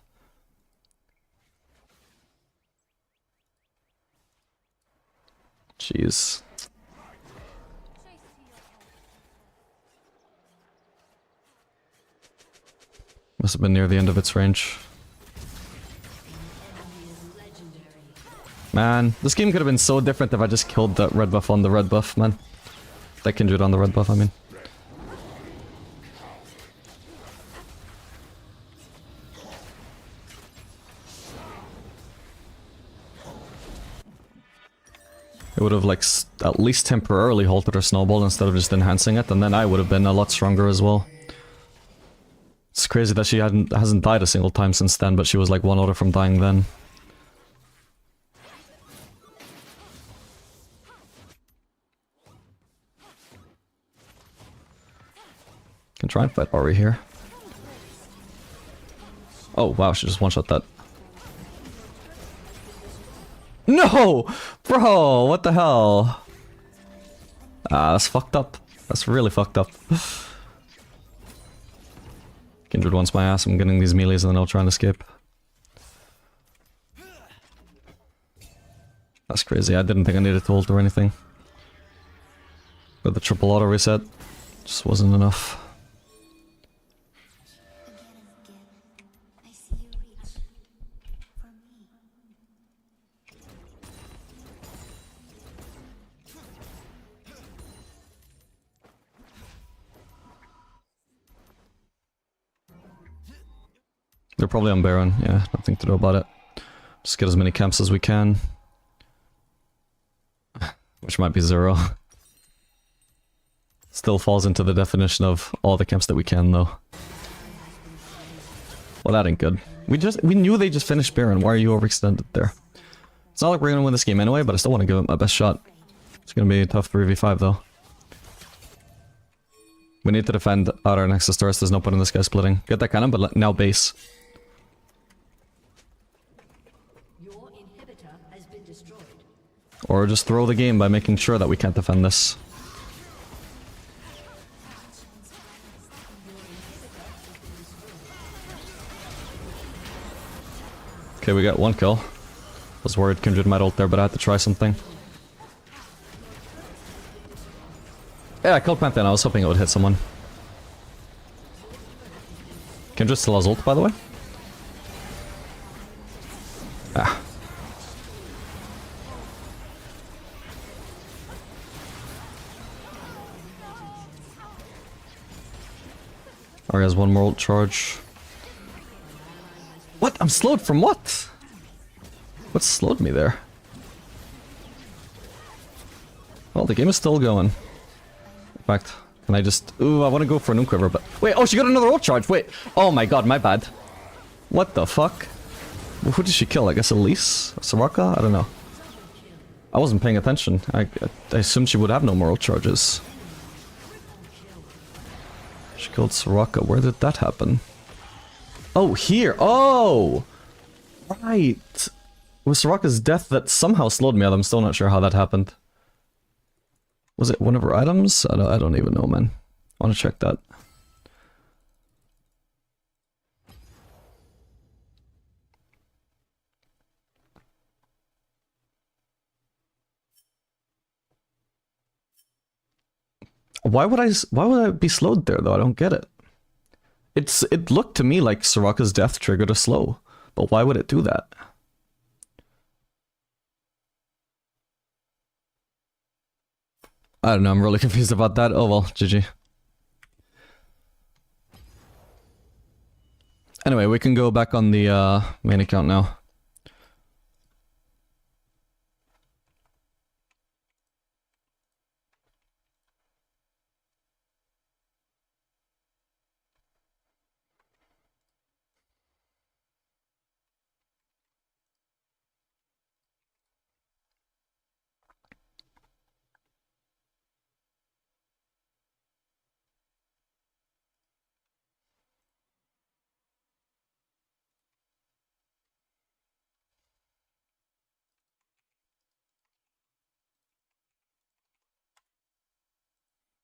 Jeez. Must have been near the end of its range. Man, this game could have been so different if I just killed that red buff on the red buff, man. That Kindred on the red buff, I mean. It would have, like, at least temporarily halted her snowball instead of just enhancing it, and then I would have been a lot stronger as well. It's crazy that she hasn't died a single time since then, but she was like one order from dying then. Can try and fight Ori here. Oh wow, she just one-shot that. No! Bro, what the hell? Ah, that's fucked up. That's really fucked up. Kindred wants my ass, I'm getting these melees and then I'll try and escape. That's crazy, I didn't think I needed to ult or anything. But the triple auto reset just wasn't enough. They're probably on Baron, yeah, nothing to do about it. Just get as many camps as we can. Which might be 0. Still falls into the definition of all the camps that we can, though. Well, that ain't good. We knew they just finished Baron, why are you overextended there? It's not like we're gonna win this game anyway, but I still want to give it my best shot. It's gonna be a tough 3v5, though. We need to defend out our Nexus turrets, there's no point in this guy splitting. Get that cannon, but now base. Or just throw the game by making sure that we can't defend this. Okay, we got 1 kill. Was worried Kindred might ult there, but I had to try something. Yeah, I killed Pantheon, I was hoping it would hit someone. Kindred still has ult, by the way. Ah. Ari has 1 more ult charge. What? I'm slowed from what? What slowed me there? Well, the game is still going. In fact, can I just... Ooh, I want to go for an Unquiver, but... Wait, oh, she got another ult charge! Wait! Oh my god, my bad. What the fuck? Who did she kill? I guess Elise? Soraka? I don't know. I wasn't paying attention. I assumed she would have no more ult charges. She killed Soraka. Where did that happen? Oh, here! Oh! right. With Soraka's death, that somehow slowed me out. I'm still not sure how that happened. Was it one of her items? I don't even know, man. I want to check that. Why would I be slowed there though? I don't get it. It looked to me like Soraka's death triggered a slow, but why would it do that? I don't know, I'm really confused about that. Oh well, GG. Anyway, we can go back on the main account now.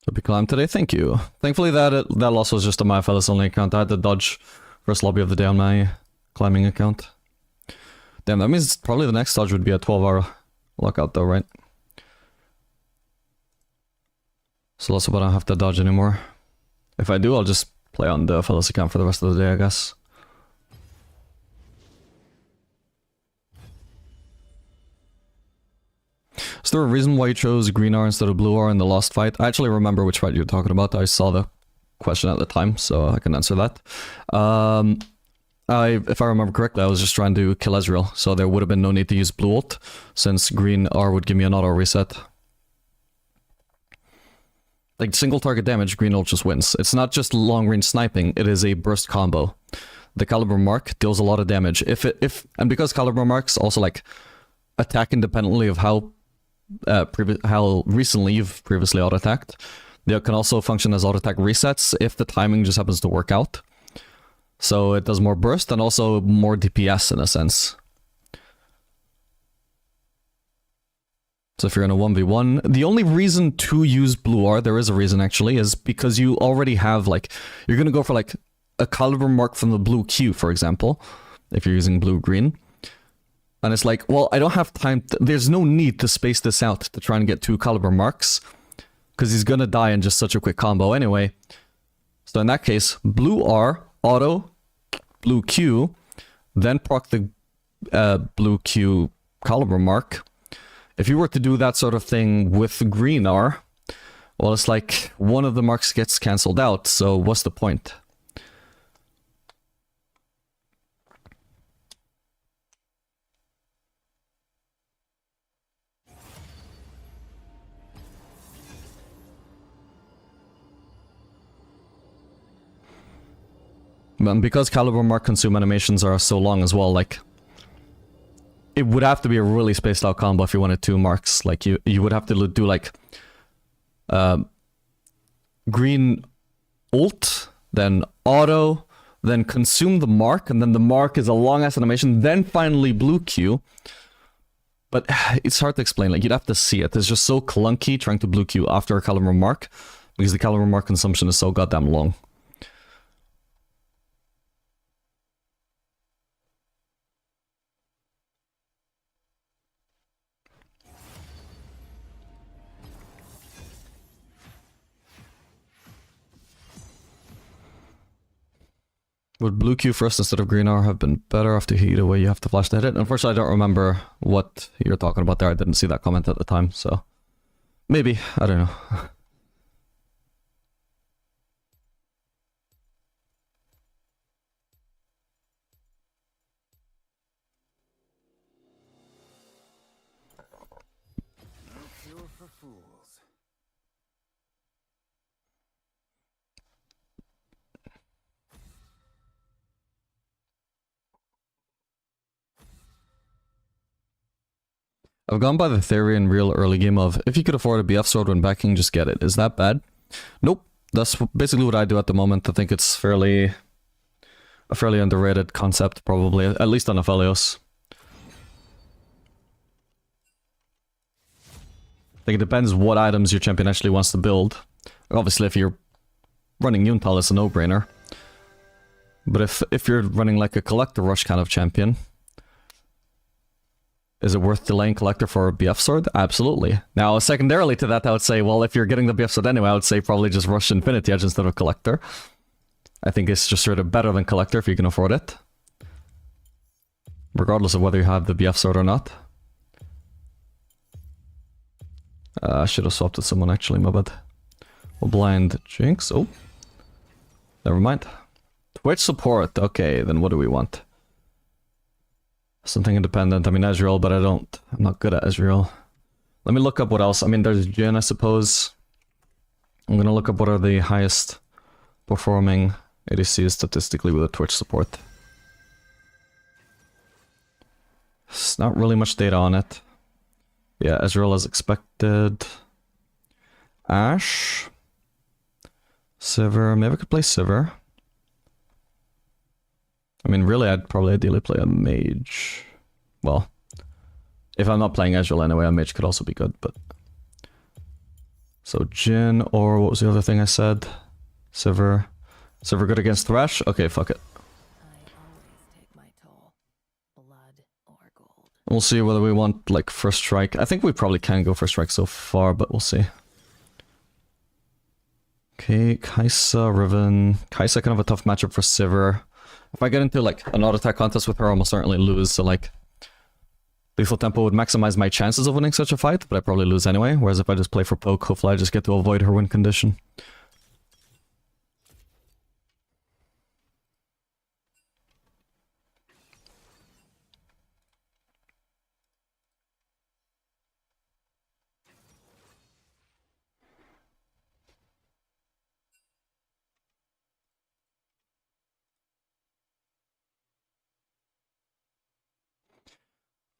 Hope you climbed today, thank you. Thankfully that loss was just on my Aphelios only account. I had to dodge first lobby of the day on my climbing account. Damn, that means probably the next dodge would be a 12-hour lockout though, right? So that's what I don't have to dodge anymore. If I do, I'll just play on the Aphelios account for the rest of the day, I guess. Is there a reason why you chose green R instead of blue R in the last fight? I actually remember which fight you were talking about. I saw the question at the time, so I can answer that. If I remember correctly, I was just trying to kill Ezreal, so there would have been no need to use blue ult, since green R would give me an auto reset. Like, single target damage, green ult just wins. It's not just long range sniping, it is a burst combo. The Caliber Mark deals a lot of damage. And because Caliber Marks also, like, attack independently of how recently you've previously auto-attacked. They can also function as auto-attack resets if the timing just happens to work out. So it does more burst and also more DPS in a sense. So if you're in a 1v1, the only reason to use blue R, there is a reason actually, is because you already have like, you're gonna go for like a Caliber Mark from the blue Q, for example, if you're using blue-green. And it's like, well, I don't have time, there's no need to space this out to try and get 2 Caliber Marks, because he's gonna die in just such a quick combo anyway. So in that case, blue R, auto, blue Q, then proc the blue Q Caliber Mark. If you were to do that sort of thing with green R, well, it's like one of the marks gets cancelled out, so what's the point? And because Caliber Mark consume animations are so long as well, like, it would have to be a really spaced out combo if you wanted 2 marks. Like, you would have to do, like, green ult, then auto, then consume the mark, and then the mark is a long-ass animation, then finally blue Q. But it's hard to explain, like, you'd have to see it. It's just so clunky trying to blue Q after a Caliber Mark, because the Caliber Mark consumption is so goddamn long. Would blue Q first instead of green R have been better after either way you have to flash to hit it? Unfortunately, I don't remember what you're talking about there. I didn't see that comment at the time, so... maybe. I don't know. I've gone by the theory in real early game of, if you could afford a BF sword when backing, just get it. Is that bad? Nope. That's basically what I do at the moment. I think it's fairly a fairly underrated concept, probably, at least on Aphelios. I think it depends what items your champion actually wants to build. Obviously, if you're running Yuntal, it's a no-brainer. But if you're running like a Collector Rush kind of champion, is it worth delaying Collector for a BF Sword? Absolutely. Now, secondarily to that, I would say, well, if you're getting the BF Sword anyway, I would say probably just rush Infinity Edge instead of Collector. I think it's just sort of better than Collector if you can afford it. Regardless of whether you have the BF Sword or not. I should have swapped with someone actually, my bad. We'll blind Jinx. Oh. Never mind. Twitch support. Okay, then what do we want? Something independent. I mean, Ezreal, but I'm not good at Ezreal. Let me look up what else. I mean, there's Jhin, I suppose. I'm gonna look up what are the highest performing ADCs statistically with a Twitch support. There's not really much data on it. Yeah, Ezreal as expected. Ashe. Sivir. Maybe I could play Sivir. I mean, really, I'd probably ideally play a mage. Well, if I'm not playing Ezreal anyway, a mage could also be good, but... So, Jhin, or what was the other thing I said? Sivir. Sivir good against Thresh? Okay, fuck it. We'll see whether we want, like, first strike. I think we probably can go first strike so far, but we'll see. Okay, Kai'Sa, Riven. Kai'Sa kind of a tough matchup for Sivir. If I get into, like, an auto-attack contest with her, I'll certainly lose, so, like... Lethal Tempo would maximize my chances of winning such a fight, but I probably lose anyway, whereas if I just play for poke, hopefully I just get to avoid her win condition.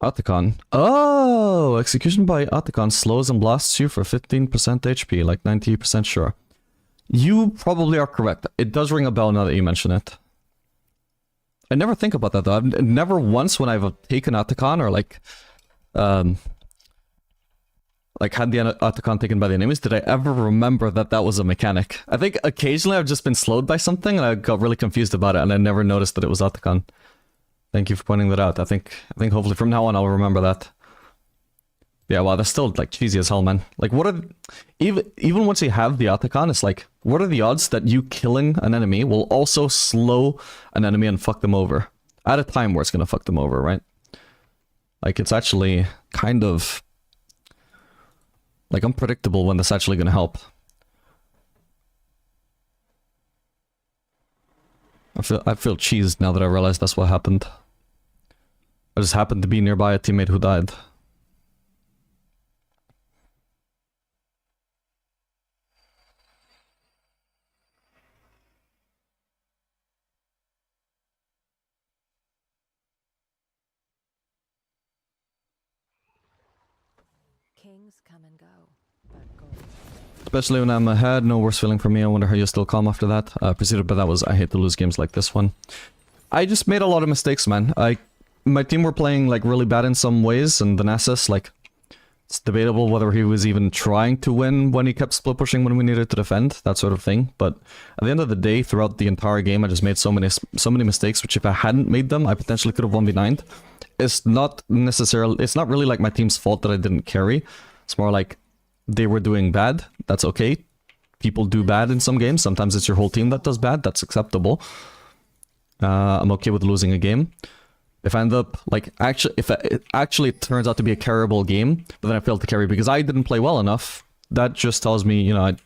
Atacon. Oh! Execution by Atacon slows and blasts you for 15% HP, like 90% sure. You probably are correct. It does ring a bell now that you mention it. I never think about that though. I've never once when I've taken Atacon or like had the Atacon taken by the enemies, did I ever remember that that was a mechanic. I think occasionally I've just been slowed by something and I got really confused about it and I never noticed that it was Atacon. Thank you for pointing that out. I think hopefully from now on I'll remember that. Yeah, wow, that's still like cheesy as hell, man. Like, what are even once you have the Atacon, it's like, what are the odds that you killing an enemy will also slow an enemy and fuck them over at a time where it's gonna fuck them over, right? Like, it's actually kind of like unpredictable when that's actually gonna help. I feel cheesed now that I realize that's what happened. I just happened to be nearby a teammate who died. Kings come and go, but gold. Especially when I'm ahead, no worse feeling for me. I wonder how you're still calm after that. Preceded by that was, I hate to lose games like this one. I just made a lot of mistakes, man. My team were playing like really bad in some ways, and the Nasus, like, it's debatable whether he was even trying to win when he kept split pushing when we needed to defend, that sort of thing. But at the end of the day, throughout the entire game, I just made so many mistakes, which if I hadn't made them, I potentially could have 1v9'd. It's not really like my team's fault that I didn't carry. It's more like they were doing bad. That's okay. People do bad in some games. Sometimes it's your whole team that does bad. That's acceptable. I'm okay with losing a game. If I end up, like, if it actually turns out to be a carryable game, but then I failed to carry because I didn't play well enough, that just tells me, you know,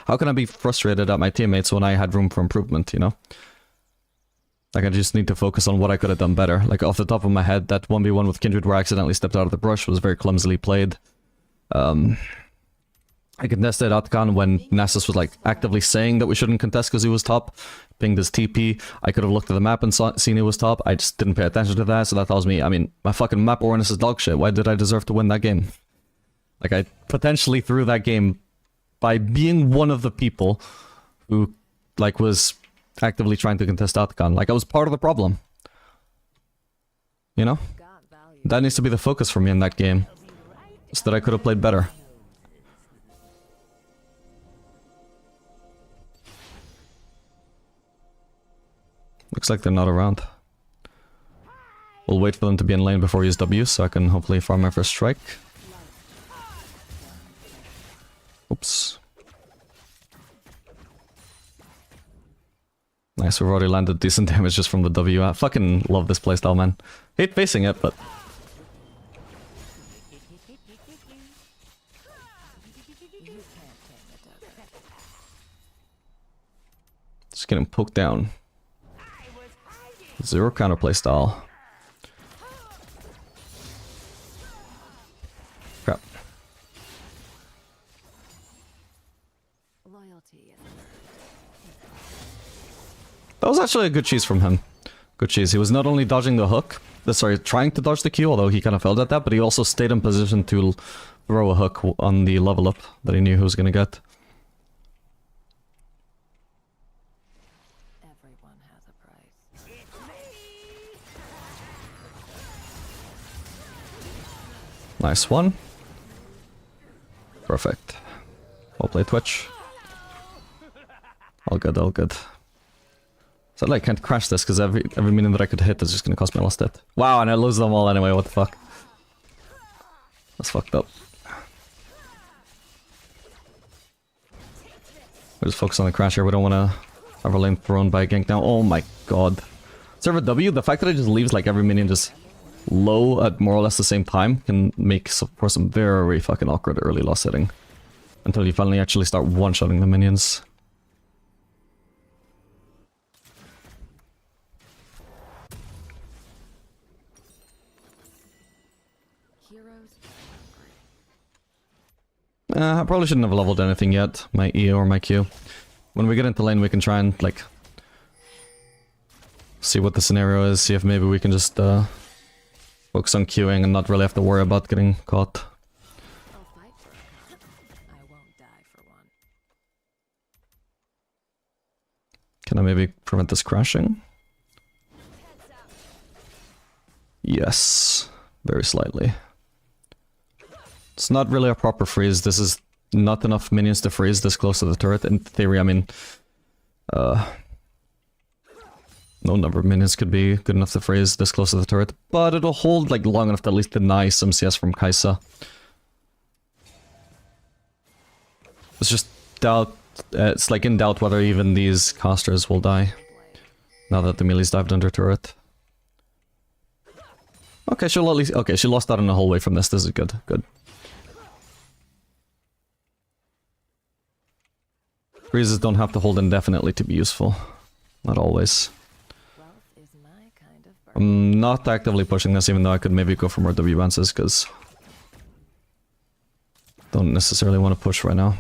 how can I be frustrated at my teammates when I had room for improvement, you know? Like, I just need to focus on what I could have done better. Like, off the top of my head, that 1v1 with Kindred where I accidentally stepped out of the brush was very clumsily played. I contested Atacon when Nasus was like actively saying that we shouldn't contest because he was top. Pinged his TP. I could have looked at the map and seen he was top. I just didn't pay attention to that, so that tells me, I mean, my fucking map awareness is dog shit. Why did I deserve to win that game? Like, I potentially threw that game by being one of the people who, like, was actively trying to contest outgun. Like, I was part of the problem. You know? Got value. That needs to be the focus for me in that game. So that I could have played better. Looks like they're not around. We'll wait for them to be in lane before we use W, so I can hopefully farm my first strike. Oops. Nice, we've already landed decent damage just from the W. I fucking love this playstyle, man. Hate facing it, but... Just getting poked down. Zero counterplay style. Crap. Loyalty. That was actually a good cheese from him. Good cheese. He was not only dodging the hook, sorry, trying to dodge the Q, although he kind of failed at that, but he also stayed in position to throw a hook on the level up that he knew he was going to get. Everyone has a price. Nice one. Perfect. Well played, Twitch. All good, all good. Sadly, I can't crash this because every minion that I could hit is just gonna cost me a last hit. Wow, and I lose them all anyway, what the fuck? That's fucked up. We just focus on the crash here, we don't wanna have our lane thrown by a gank now. Oh my god. Server W, the fact that it just leaves like every minion just low at more or less the same time can make for some very fucking awkward early loss setting. Until you finally actually start one-shotting the minions. I probably shouldn't have leveled anything yet, my E or my Q. When we get into lane we can try and, like, see what the scenario is, see if maybe we can just focus on queuing and not really have to worry about getting caught. I'll fight for a cause. I won't die for one. Can I maybe prevent this crashing? Yes, very slightly. It's not really a proper freeze. This is not enough minions to freeze this close to the turret. In theory, I mean, no number of minions could be good enough to freeze this close to the turret, but it'll hold like long enough to at least deny some CS from Kai'Sa. It's just doubt. It's like in doubt whether even these casters will die now that the melee's dived under turret. Okay, she'll at least. Okay, she lost out in the whole way from this. This is good. Good. Freezes don't have to hold indefinitely to be useful. Not always. Wealth is my kind of bird. I'm not actively pushing this, even though I could maybe go for more W bounces, because don't necessarily want to push right now.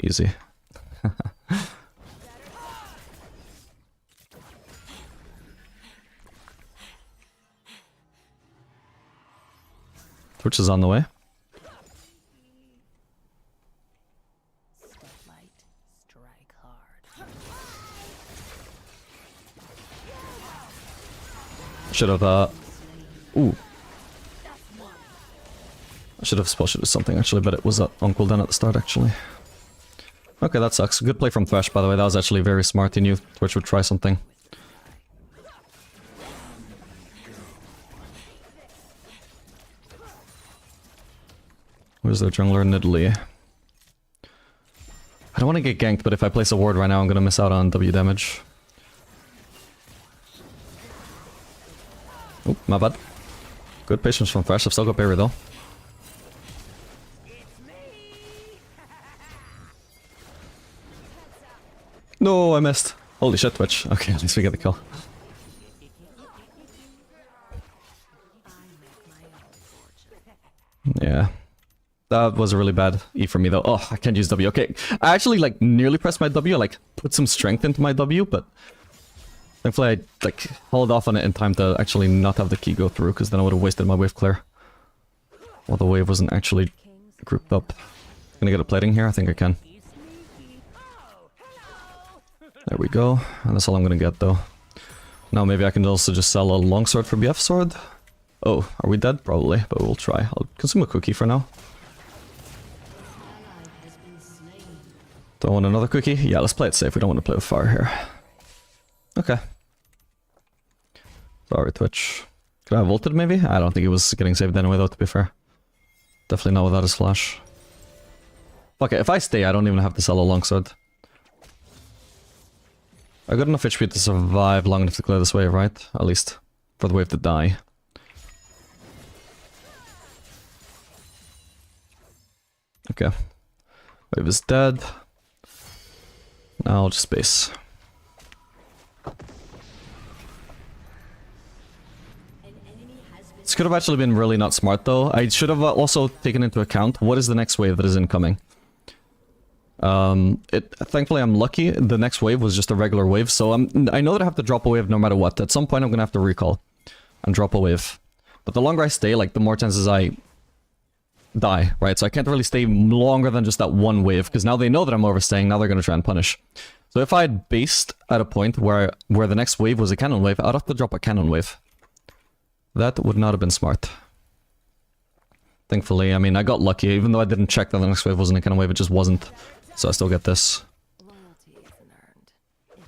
Easy. Twitch is on the way. Light, strike hard. Should have, ooh. I should have spotted something, actually, but it was on cooldown at the start, actually. Okay, that sucks. Good play from Thresh, by the way. That was actually very smart. He knew Twitch would try something. Where's their jungler? Nidalee. I don't want to get ganked, but if I place a ward right now, I'm going to miss out on W damage. Oh, my bad. Good patience from Thresh. I've still got parry though. No, I missed. Holy shit, Twitch. Okay, at least we get the kill. Yeah. That was a really bad E for me though. Oh, I can't use W. Okay, I actually like nearly pressed my W. I like put some strength into my W, but thankfully I like held off on it in time to actually not have the key go through, because then I would have wasted my wave clear. Well, the wave wasn't actually grouped up. Gonna get a plating here? I think I can. There we go. And that's all I'm gonna get though. Now maybe I can also just sell a longsword for BF sword. Oh, are we dead? Probably, but we'll try. I'll consume a cookie for now. Don't want another cookie? Yeah, let's play it safe. We don't want to play with fire here. Okay. Sorry, Twitch. Could I have ulted maybe? I don't think he was getting saved anyway though, to be fair. Definitely not without his flash. Okay, if I stay, I don't even have to sell a longsword. I got enough HP to survive long enough to clear this wave, right? At least for the wave to die. Okay. Wave is dead. Now I'll just base. This could have actually been really not smart though. I should have also taken into account what is the next wave that is incoming. Thankfully I'm lucky. The next wave was just a regular wave, so I know that I have to drop a wave no matter what. At some point I'm gonna have to recall and drop a wave. But the longer I stay, like the more chances I die, right? So I can't really stay longer than just that one wave, because now they know that I'm overstaying, now they're gonna try and punish. So if I had based at a point where the next wave was a cannon wave, I'd have to drop a cannon wave. That would not have been smart. Thankfully, I mean, I got lucky, even though I didn't check that the next wave wasn't a cannon wave, it just wasn't. So I still get this. Loyalty isn't earned. It's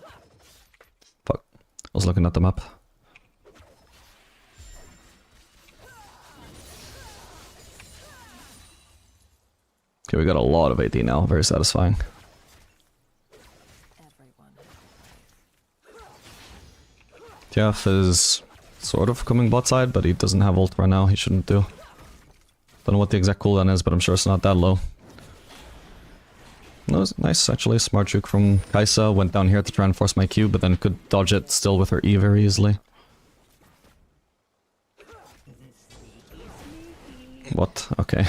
not. Fuck. I was looking at the map. Okay, we got a lot of AD now. Very satisfying. Everyone. Jeff is sort of coming bot side, but he doesn't have ult right now. He shouldn't do. Don't know what the exact cooldown is, but I'm sure it's not that low. That was nice, actually. Smart juke from Kaisa. Went down here to try and force my Q, but then could dodge it still with her E very easily. What? Okay.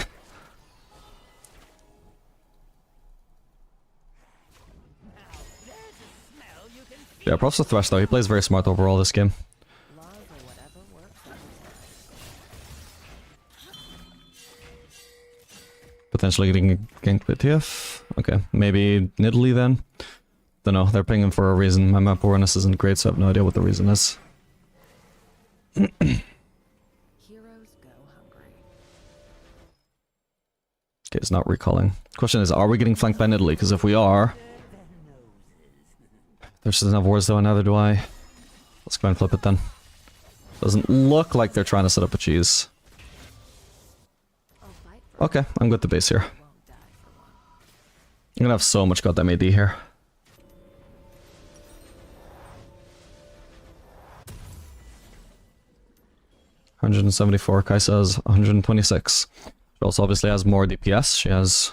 Yeah, props to Thresh though. He plays very smart overall this game. Love or whatever works for you. Potentially getting ganked by TF. Okay, maybe Nidalee then. Don't know, they're pinging for a reason. My map awareness isn't great, so I have no idea what the reason is. Heroes go hungry. Okay, it's not recalling. Question is, are we getting flanked by Nidalee? Because if we are... There's just enough wards though, and neither do I. Let's go and flip it then. Doesn't look like they're trying to set up a cheese. I'll fight for Okay, I'm good to base here. won't die for one. I'm gonna have so much goddamn AD here. $174, Kaisa has 126. She also obviously has more DPS. She has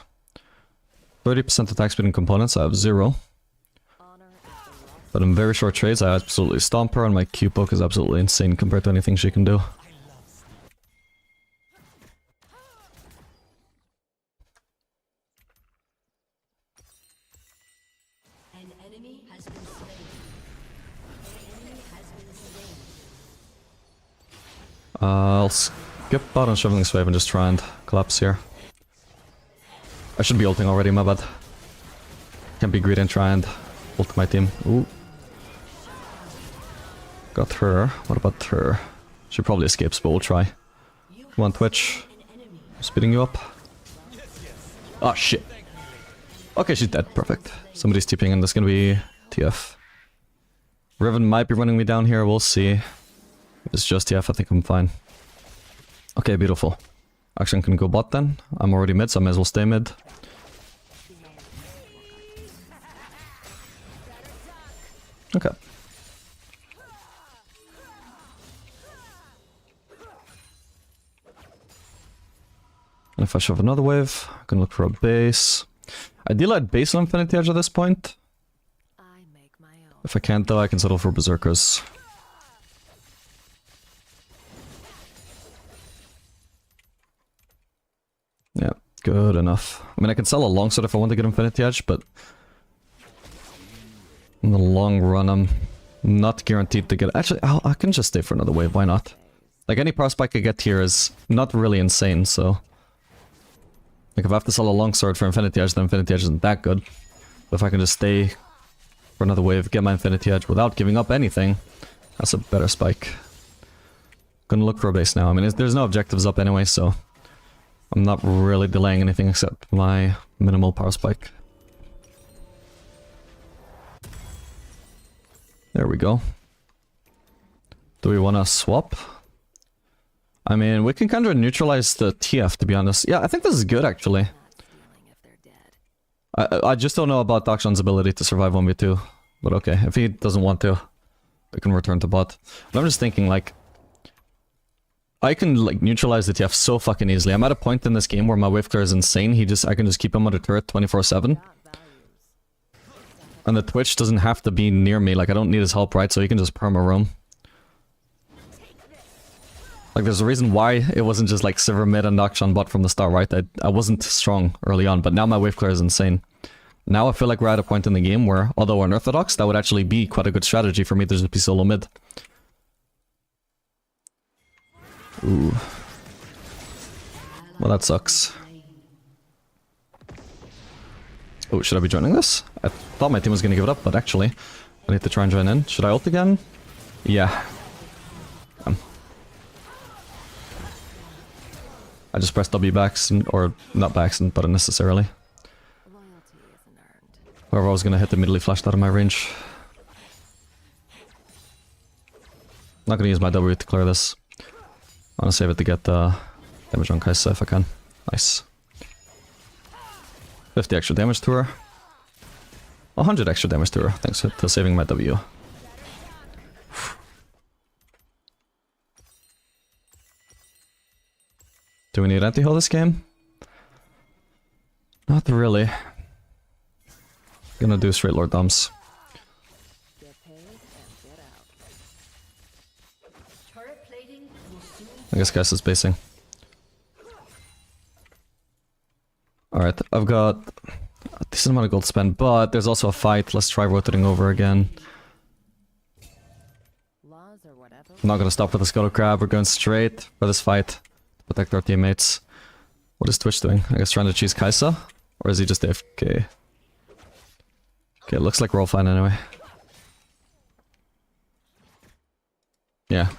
30% attack speed and components. I have 0. Honor is the lost. But in very short trades, I absolutely stomp her, and my Q poke is absolutely insane compared to anything she can do. An enemy has been slain. An enemy has been slain. I'll skip out on Shoveling Wave and just try and collapse here. I should be ulting already, my bad. Can't be greedy and try and ult my team. Ooh. Got her. What about her? She probably escapes, but we'll try. Come on, Twitch. I'm speeding you up. Oh, shit. Okay, she's dead. Perfect. Somebody's TPing and that's gonna be TF. Riven might be running me down here. We'll see. If it's just TF, I think I'm fine. Okay, beautiful. Action can go bot then. I'm already mid, so I may as well stay mid. Okay. And if I shove another wave, I can look for a base. Ideally, I'd base on Infinity Edge at this point. I make my own. If I can't, though, I can settle for Berserkers. Yeah, good enough. I mean, I can sell a longsword if I want to get Infinity Edge, but in the long run, I'm not guaranteed to get... Actually, I can just stay for another wave, why not? Like, any power spike I get here is not really insane, so... Like, if I have to sell a longsword for Infinity Edge, then Infinity Edge isn't that good. If I can just stay for another wave, get my Infinity Edge without giving up anything, that's a better spike. Gonna look for a base now. I mean, there's no objectives up anyway, so I'm not really delaying anything except my minimal power spike. There we go. Do we want to swap? I mean, we can kind of neutralize the TF, to be honest. Yeah, I think this is good, actually. I just don't know about Dakshan's ability to survive 1v2. But okay, if he doesn't want to, we can return to bot. But I'm just thinking, like, I can, like, neutralize the TF so fucking easily. I'm at a point in this game where my wave clear is insane. I can just keep him on the turret 24/7. And the Twitch doesn't have to be near me, like I don't need his help, right? So he can just perma roam. Like there's a reason why it wasn't just like Sivir mid and Dakshan bot from the start, right? I wasn't strong early on, but now my wave clear is insane. Now I feel like we're at a point in the game where, although unorthodox, that would actually be quite a good strategy for me to just be solo mid. Ooh. Well, that sucks. Oh, should I be joining this? I thought my team was gonna give it up, but actually, I need to try and join in. Should I ult again? Yeah. I just pressed W by accident, or not by accident, but unnecessarily. Whoever I was gonna hit immediately flashed out of my range. Not gonna use my W to clear this. I wanna save it to get damage on Kai'Sa if I can. Nice. 50 extra damage to her. 100 extra damage to her, thanks to saving my W. Do we need anti-heal this game? Not really. Gonna do straight Lord Doms. I guess Kai'Sa's basing. Alright, I've got a decent amount of gold to spend, but there's also a fight. Let's try rotating over again. I'm not gonna stop for the Scuttle Crab, we're going straight for this fight. Protect our teammates. What is Twitch doing? I guess trying to cheese Kai'Sa? Or is he just AFK? Okay, it looks like we're all fine anyway. Yeah,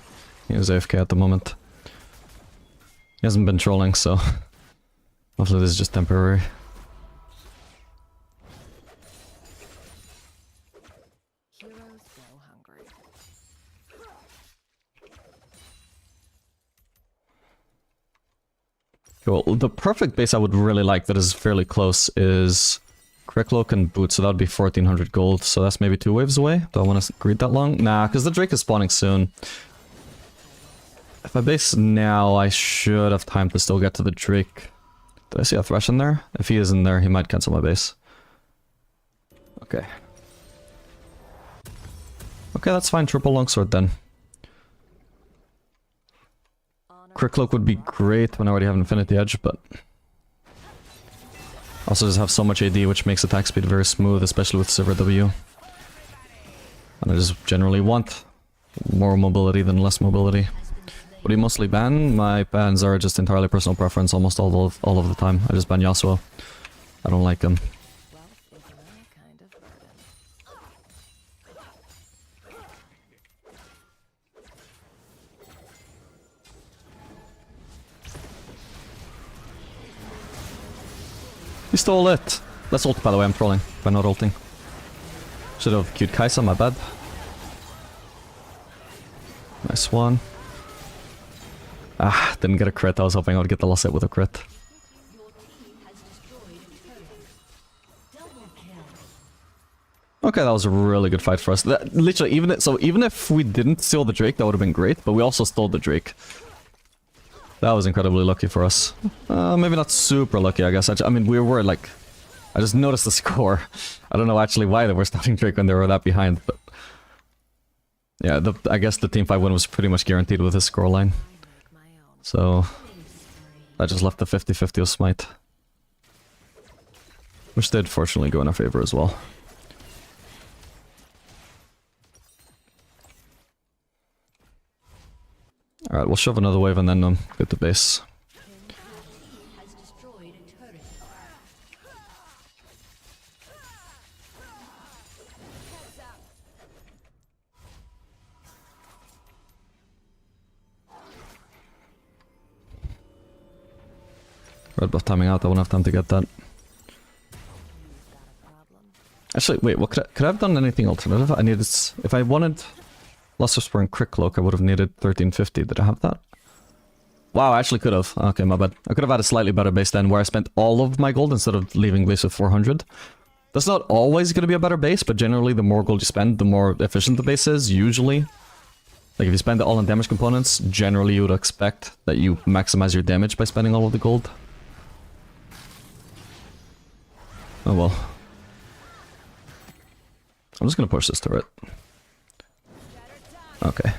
he is AFK at the moment. He hasn't been trolling, so hopefully this is just temporary. Heroes go hungry. Cool. The perfect base I would really like that is fairly close is Crickloak and Boot, so that would be 1400 gold, so that's maybe 2 waves away. Do I want to greed that long? Nah, because the Drake is spawning soon. If I base now, I should have time to still get to the Drake. Did I see a Thresh in there? If he is in there, he might cancel my base. Okay. Okay, that's fine. Triple longsword then. Crickloak would be great when I already have Infinity Edge, but also just have so much AD, which makes attack speed very smooth, especially with Sivir W. And I just generally want more mobility than less mobility. What do you mostly ban? My bans are just entirely personal preference almost all of the time. I just ban Yasuo. I don't like him. He stole it! Let's ult, by the way, I'm trolling by not ulting. Should have queued Kai'Sa, my bad. Nice one. Ah, didn't get a crit. I was hoping I would get the last hit with a crit. Okay, that was a really good fight for us. Literally, even if we didn't steal the Drake, that would have been great, but we also stole the Drake. That was incredibly lucky for us. Maybe not super lucky, I guess. I mean, we were like... I just noticed the score. I don't know actually why they were starting Drake when they were that behind, but... Yeah, I guess the team fight win was pretty much guaranteed with his scoreline. So... I just left the 50-50 of Smite. Which did fortunately go in our favor as well. Alright, we'll shove another wave and then get to base. Red buff timing out, I won't have time to get that. Actually, wait, what could I have done anything alternative? I needed... If I wanted Luster Spur and Crit Cloak, I would have needed 1350. Did I have that? Wow, I actually could have. Okay, my bad. I could have had a slightly better base then, where I spent all of my gold instead of leaving base with 400. That's not always going to be a better base, but generally the more gold you spend, the more efficient the base is, usually. Like if you spend it all on damage components, generally you would expect that you maximize your damage by spending all of the gold. Oh well. I'm just gonna push this turret. Okay.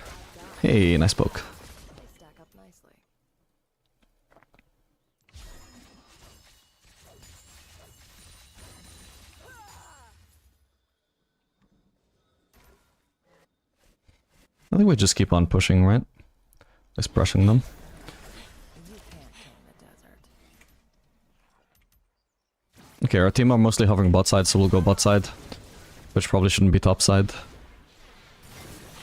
Hey, nice poke. They stack up nicely. I think we just keep on pushing, right? Just brushing them. You can't tame the desert. Okay, our team are mostly hovering bot side, so we'll go bot side. Which probably shouldn't be top side.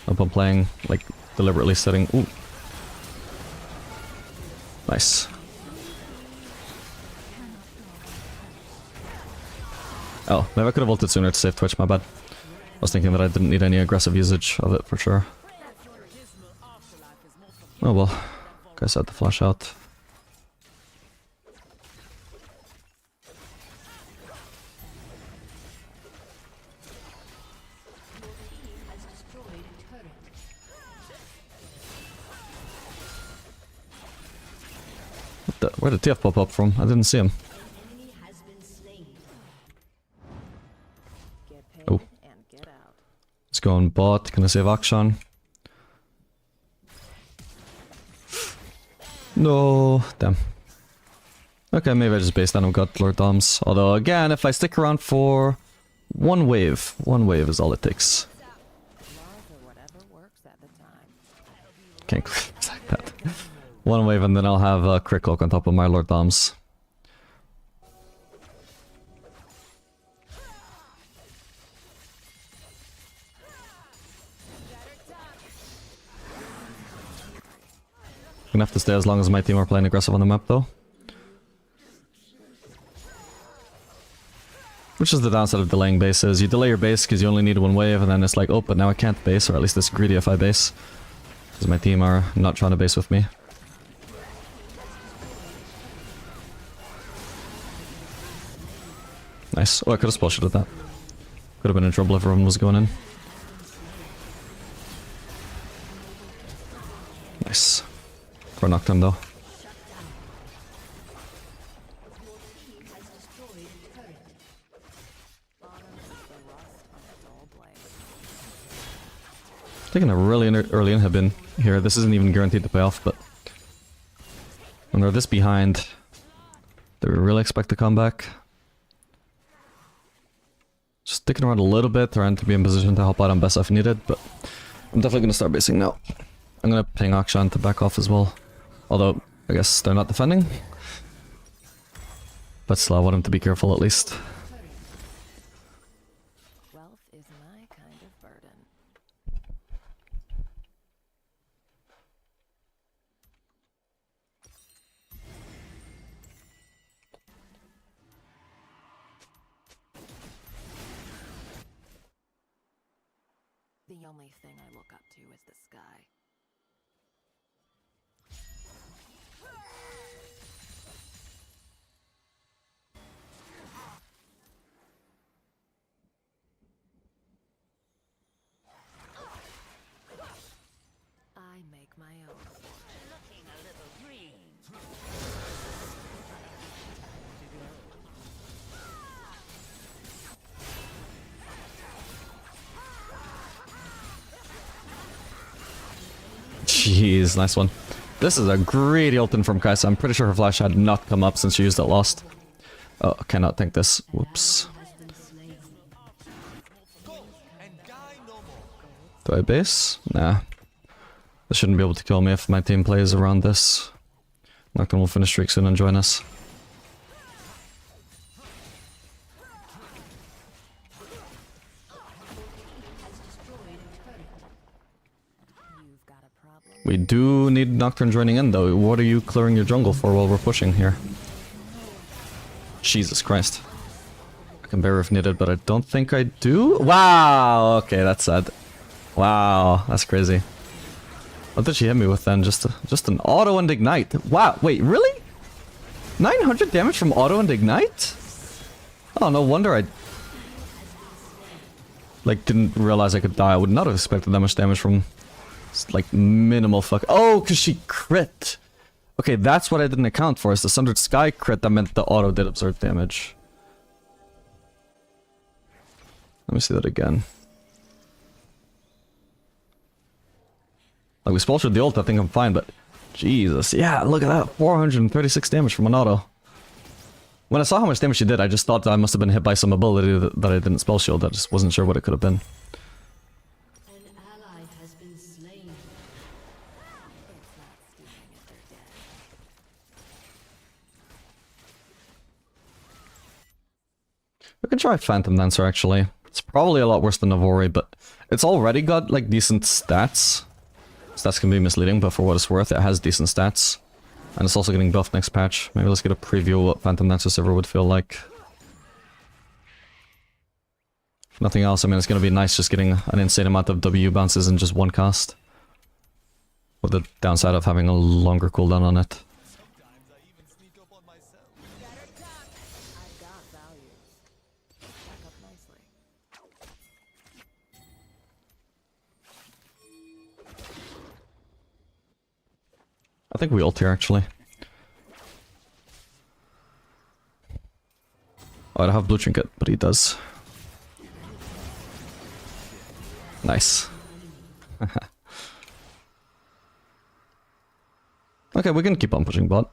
I'm playing, like, deliberately setting... Ooh. Nice. Oh, maybe I could have ulted sooner to save Twitch, my bad. I was thinking that I didn't need any aggressive usage of it, for sure. Oh well. Guess I had to flash out. Where did TF pop up from? I didn't see him. Get paid Oh. and get out. Let's go on bot. Can I save Akshan? No. Damn. Okay, maybe I just based on got Lord Doms. Although, again, if I stick around for one wave is all it takes. Laws or whatever works at the time. Can't like that. One wave and then I'll have a Crit Cloak on top of my Lord Doms. Gonna have to stay as long as my team are playing aggressive on the map though. Which is the downside of delaying bases. You delay your base because you only need one wave and then it's like, oh, but now I can't base, or at least it's greedy if I base. Because my team are not trying to base with me. Nice. Oh, I could have spell shooted that. Could have been in trouble if everyone was going in. Nice. For a knockdown though. Taking a really early inhib in here. This isn't even guaranteed to pay off, but when they're this behind, do we really expect to come back? Just sticking around a little bit, trying to be in position to help out on best if needed, but I'm definitely going to start basing now. I'm going to ping Akshan to back off as well. Although, I guess they're not defending. But still, I want him to be careful at least. Wealth is my kind of burden. The only thing I look up to is the sky. I make my own. Looking a little green. Jeez, nice one. This is a great ultimate from Kai'Sa. I'm pretty sure her flash had not come up since she used it last. Oh, I cannot think this. Whoops. Do I base? Nah. This shouldn't be able to kill me if my team plays around this. Nocturne will finish streak soon and join us. You've got a problem. We do need Nocturne joining in though. What are you clearing your jungle for while we're pushing here? Jesus Christ. I can bear if needed, but I don't think I do. Wow! Okay, that's sad. Wow, that's crazy. What did she hit me with then? Just an auto and ignite. Wow, wait, really? 900 damage from auto and ignite? Oh, no wonder I... like, didn't realize I could die. I would not have expected that much damage from... like, minimal fuck... Oh, because she crit! Okay, that's what I didn't account for. Is the Sundered Sky crit that meant the auto did absorb damage. Let me see that again. Like, we spellshored the ult, I think I'm fine, but... Jesus, yeah, look at that. 436 damage from an auto. When I saw how much damage she did, I just thought that I must have been hit by some ability that I didn't spell shield. I just wasn't sure what it could have been. An ally has been slain. We can try Phantom Dancer, actually. It's probably a lot worse than Navori, but it's already got, like, decent stats. Stats can be misleading, but for what it's worth, it has decent stats. And it's also getting buffed next patch. Maybe let's get a preview of what Phantom Dancer Sivir would feel like. If nothing else, I mean, it's gonna be nice just getting an insane amount of W bounces in just one cast. With the downside of having a longer cooldown on it. I've got values. Back up nicely. I think we ult here, actually. Oh, I don't have blue trinket, but he does. Nice. Okay, we can keep on pushing bot.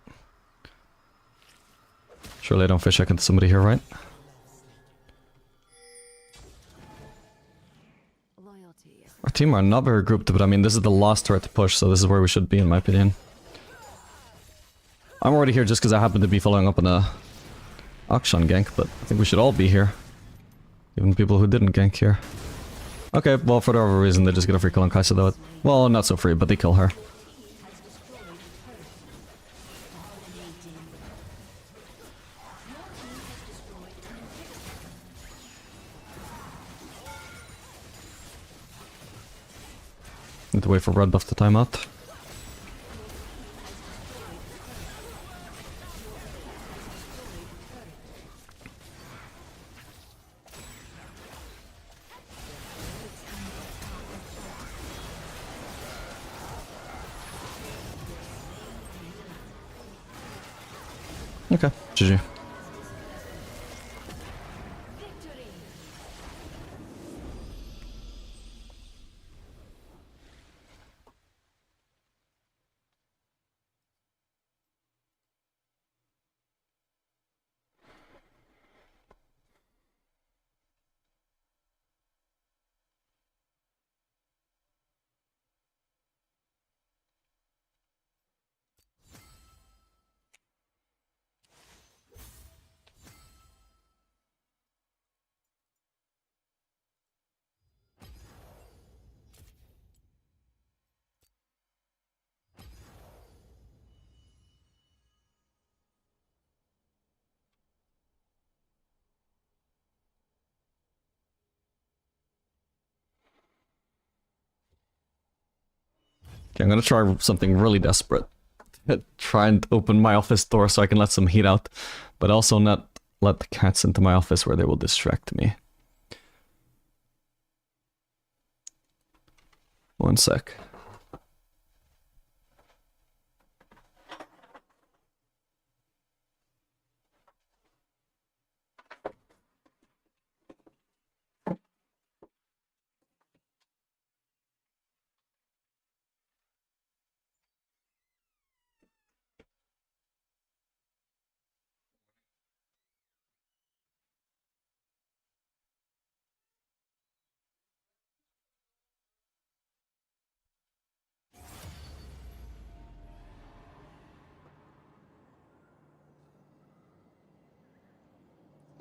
Surely I don't fish check into somebody here, right? Loyalty. Our team are not very grouped, but I mean, this is the last turret to push, so this is where we should be, in my opinion. I'm already here just because I happen to be following up on a Akshan gank, but I think we should all be here. Even people who didn't gank here. Okay, well, for whatever reason, they just get a free kill on Kai'Sa, though. Well, not so free, but they kill her. Need to wait for red buff to time out. Okay, GG. Okay, I'm gonna try something really desperate. Try and open my office door so I can let some heat out, but also not let the cats into my office where they will distract me. One sec.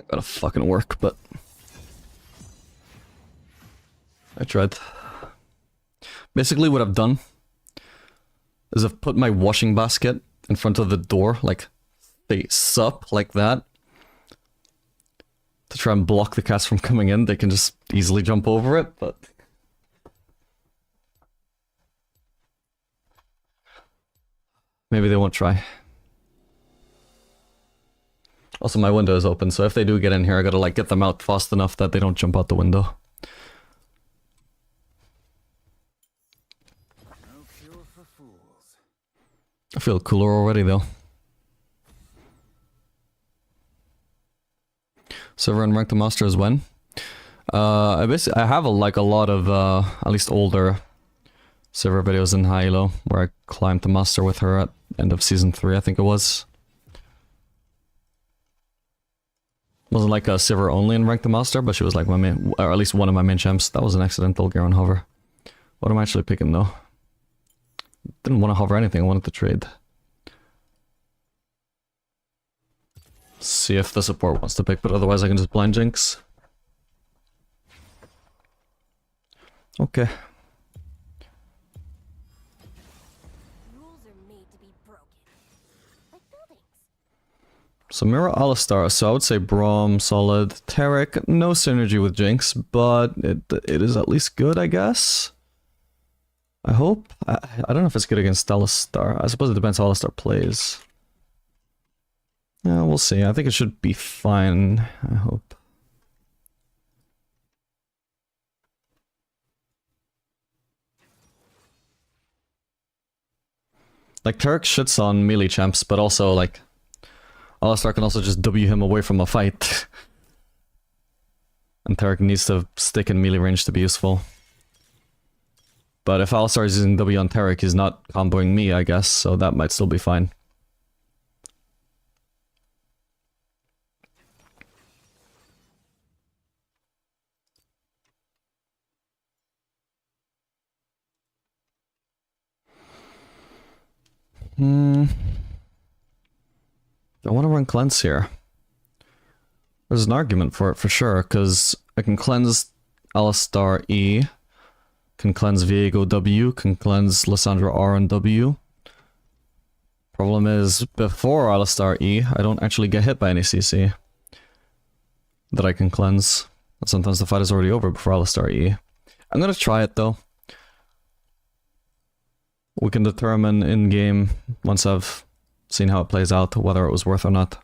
Gotta fucking work, but I tried. Basically what I've done is I've put my washing basket in front of the door, like face up, like that. to try and block the cast from coming in. They can just easily jump over it, but... maybe they won't try. Also, my window is open, so if they do get in here, I gotta like get them out fast enough that they don't jump out the window. I feel cooler already, though. Sivir and Rank the Master is when? I have a lot of at least older Sivir videos in Hilo where I climbed the Master with her at end of season 3, I think it was. Wasn't like a Sivir only in Rank the Master, but she was like my main, or at least one of my main champs. That was an accidental Garen hover. What am I actually picking though? Didn't want to hover anything, I wanted to trade. See if the support wants to pick, but otherwise I can just blind Jinx. Okay. Rules are made to be broken. Like buildings. Samira Alistar, so I would say Braum, solid. Taric, no synergy with Jinx, but it is at least good, I guess. I hope. I don't know if it's good against Alistar. I suppose it depends how Alistar plays. Yeah, we'll see. I think it should be fine, I hope. Like, Taric shits on melee champs, but also, like, Alistar can also just W him away from a fight. And Taric needs to stick in melee range to be useful. But if Alistar is using W on Taric, he's not comboing me, I guess, so that might still be fine. I want to run cleanse here. There's an argument for it for sure, because I can cleanse Alistar E, can cleanse Viego W, can cleanse Lissandra R and W. Problem is, before Alistar E, I don't actually get hit by any CC that I can cleanse. And sometimes the fight is already over before Alistar E. I'm gonna try it though. We can determine in-game, once I've seen how it plays out, whether it was worth or not.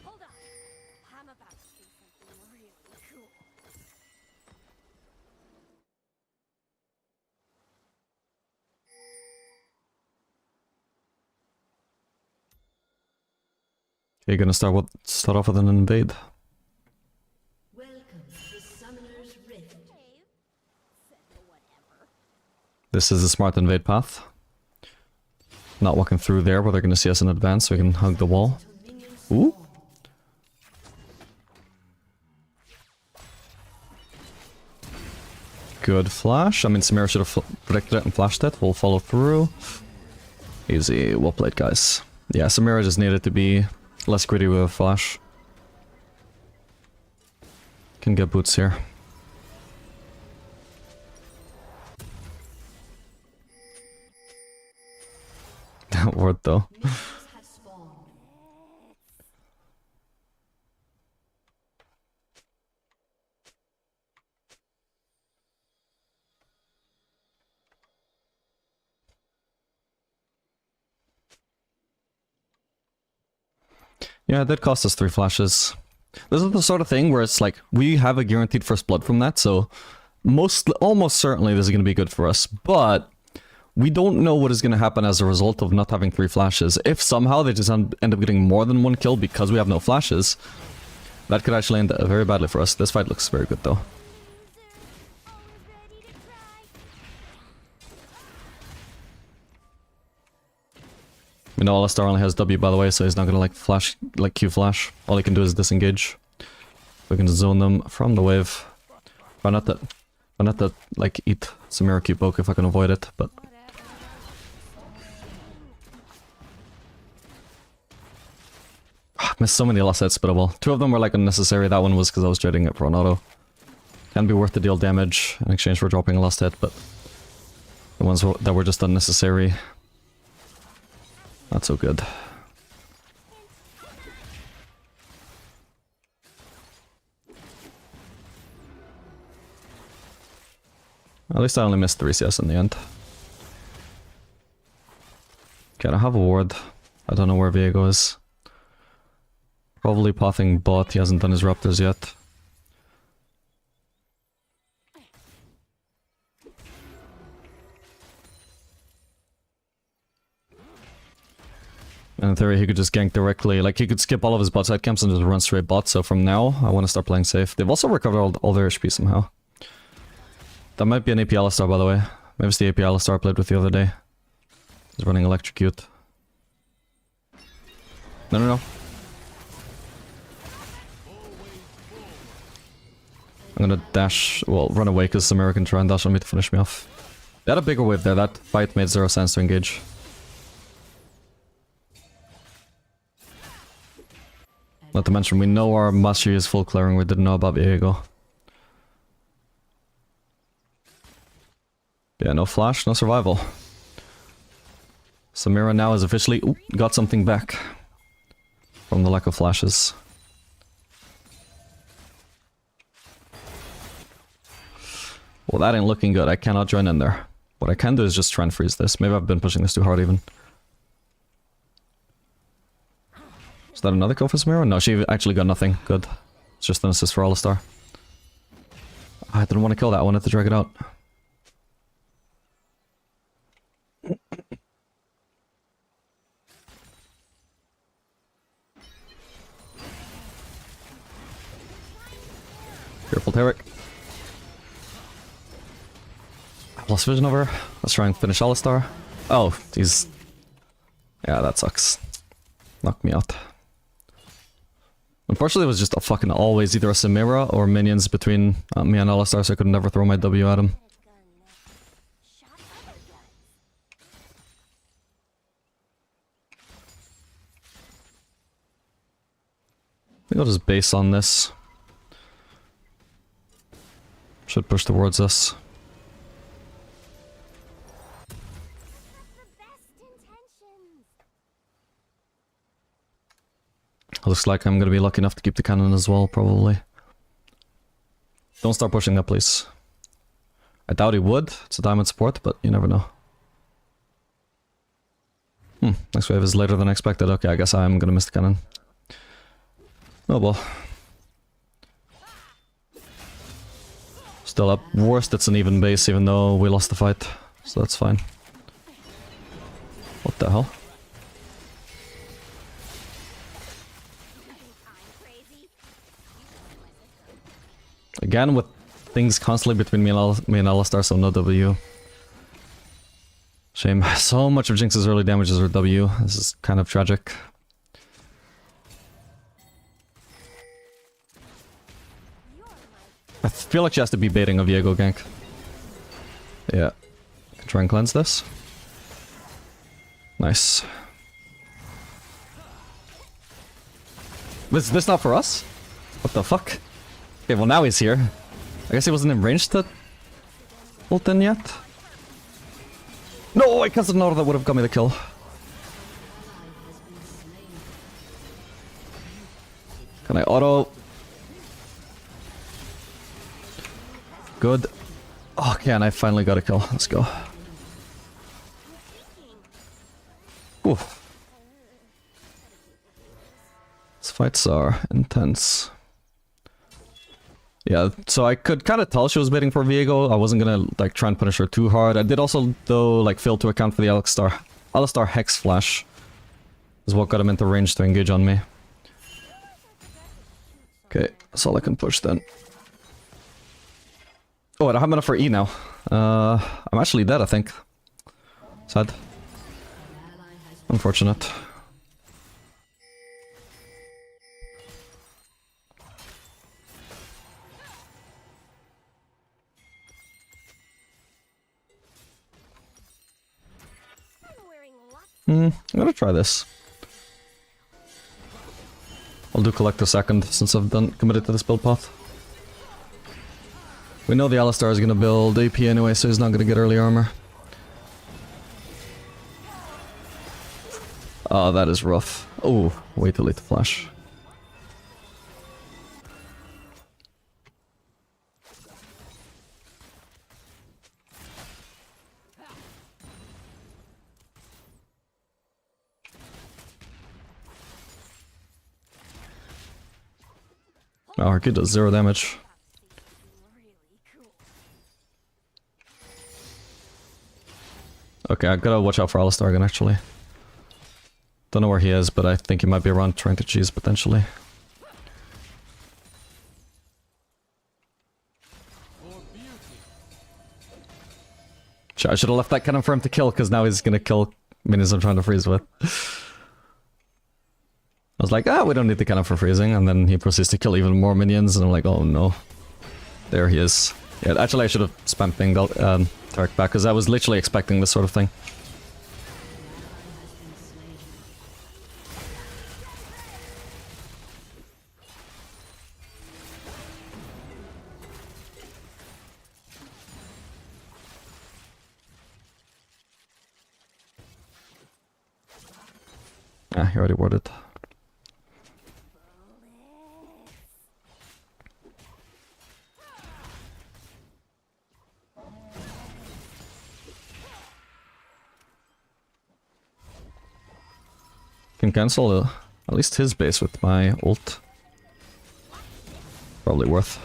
Hold on. I'm about to see something really cool. You're gonna start off with an invade. Welcome to Summoner's Rift. This is the smart invade path. Not walking through there, but they're gonna see us in advance so we can hug the wall. Ooh. Good flash. I mean, Samira should have predicted it and flashed it. We'll follow through. Easy. Well played, guys. Yeah, Samira just needed to be less greedy with a flash. Can get boots here. That word though. Minions have spawned. Yeah, that cost us 3 flashes. This is the sort of thing where it's like, we have a guaranteed first blood from that, so almost certainly this is going to be good for us, but we don't know what is going to happen as a result of not having 3 flashes. If somehow they just end up getting more than 1 kill because we have no flashes, that could actually end very badly for us. This fight looks very good though. We know Alistar only has W, by the way, so he's not gonna like flash, like Q flash. All he can do is disengage. We can zone them from the wave. Try not to like eat Sivir Q poke if I can avoid it, but missed so many last hits, but well. 2 of them were like unnecessary. That one was because I was trading it for an auto. Can be worth to deal damage in exchange for dropping a last hit, but the ones that were just unnecessary, not so good. At least I only missed 3 CS in the end. Okay, I have a ward. I don't know where Viego is. Probably pathing bot. He hasn't done his raptors yet. And in theory, he could just gank directly. Like, he could skip all of his bot side camps and just run straight bot. So from now, I want to start playing safe. They've also recovered all their HP somehow. That might be an AP Alistar, by the way. Maybe it's the AP Alistar I played with the other day. He's running Electrocute. No. I'm gonna dash, well, run away because Sivir can try and dash on me to finish me off. They had a bigger wave there. That fight made 0 sense to engage. Not to mention, we know our mastery is full clearing. We didn't know about Viego. Yeah, no flash, no survival. Samira now has officially got something back from the lack of flashes. Well, that ain't looking good. I cannot join in there. What I can do is just try and freeze this. Maybe I've been pushing this too hard even. Is that another kill for Samira? No, she actually got nothing. Good. It's just an assist for Alistar. I didn't want to kill that. I wanted to drag it out. Careful, Tarek. I've lost vision over. Let's try and finish Alistar. Oh, he's... Yeah, that sucks. Knocked me out. Unfortunately, it was just a fucking always either a Samira or minions between me and Alistar, so I could never throw my W at him. I think I'll just base on this. Should push towards us. Looks like I'm gonna be lucky enough to keep the cannon as well, probably. Don't start pushing that, please. I doubt he would. It's a diamond support, but you never know. Next wave is later than expected. Okay, I guess I'm gonna miss the cannon. Oh well. Still up. Worst, it's an even base, even though we lost the fight. So that's fine. What the hell? Again, with things constantly between me and Alistar, so no W. Shame. So much of Jinx's early damages are W. This is kind of tragic. I feel like she has to be baiting a Viego gank. Yeah. Try and cleanse this. Nice. Is this not for us? What the fuck? Okay, well now he's here. I guess he wasn't in range to ult in yet? No, I cast an auto that would have got me the kill. Can I auto? Good. Okay, and I finally got a kill. Let's go. Oof. Fights are intense. Yeah, so I could kind of tell she was waiting for Viego. I wasn't gonna like try and punish her too hard. I did also though like fail to account for the Alistar Hex Flash. Is what got him into range to engage on me. Okay, that's all I can push then. Oh, I don't have enough for E now. I'm actually dead, I think. Sad. Unfortunate. I'm gonna try this. I'll do Collector second, since I've committed to this build path. We know the Alistar is gonna build AP anyway, so he's not gonna get early armor. Oh, that is rough. Oh, way too late to flash. Oh, our kid does 0 damage. Okay, I gotta watch out for Alistar again, actually. Don't know where he is, but I think he might be around trying to cheese, potentially. I should have left that cannon for him to kill, because now he's gonna kill minions I'm trying to freeze with. I was like, ah, we don't need the cannon for freezing, and then he proceeds to kill even more minions, and I'm like, oh no. There he is. Yeah, actually I should have spammed Tarek back, because I was literally expecting this sort of thing. Ah, he already warded. Can cancel at least his base with my ult. Probably worth.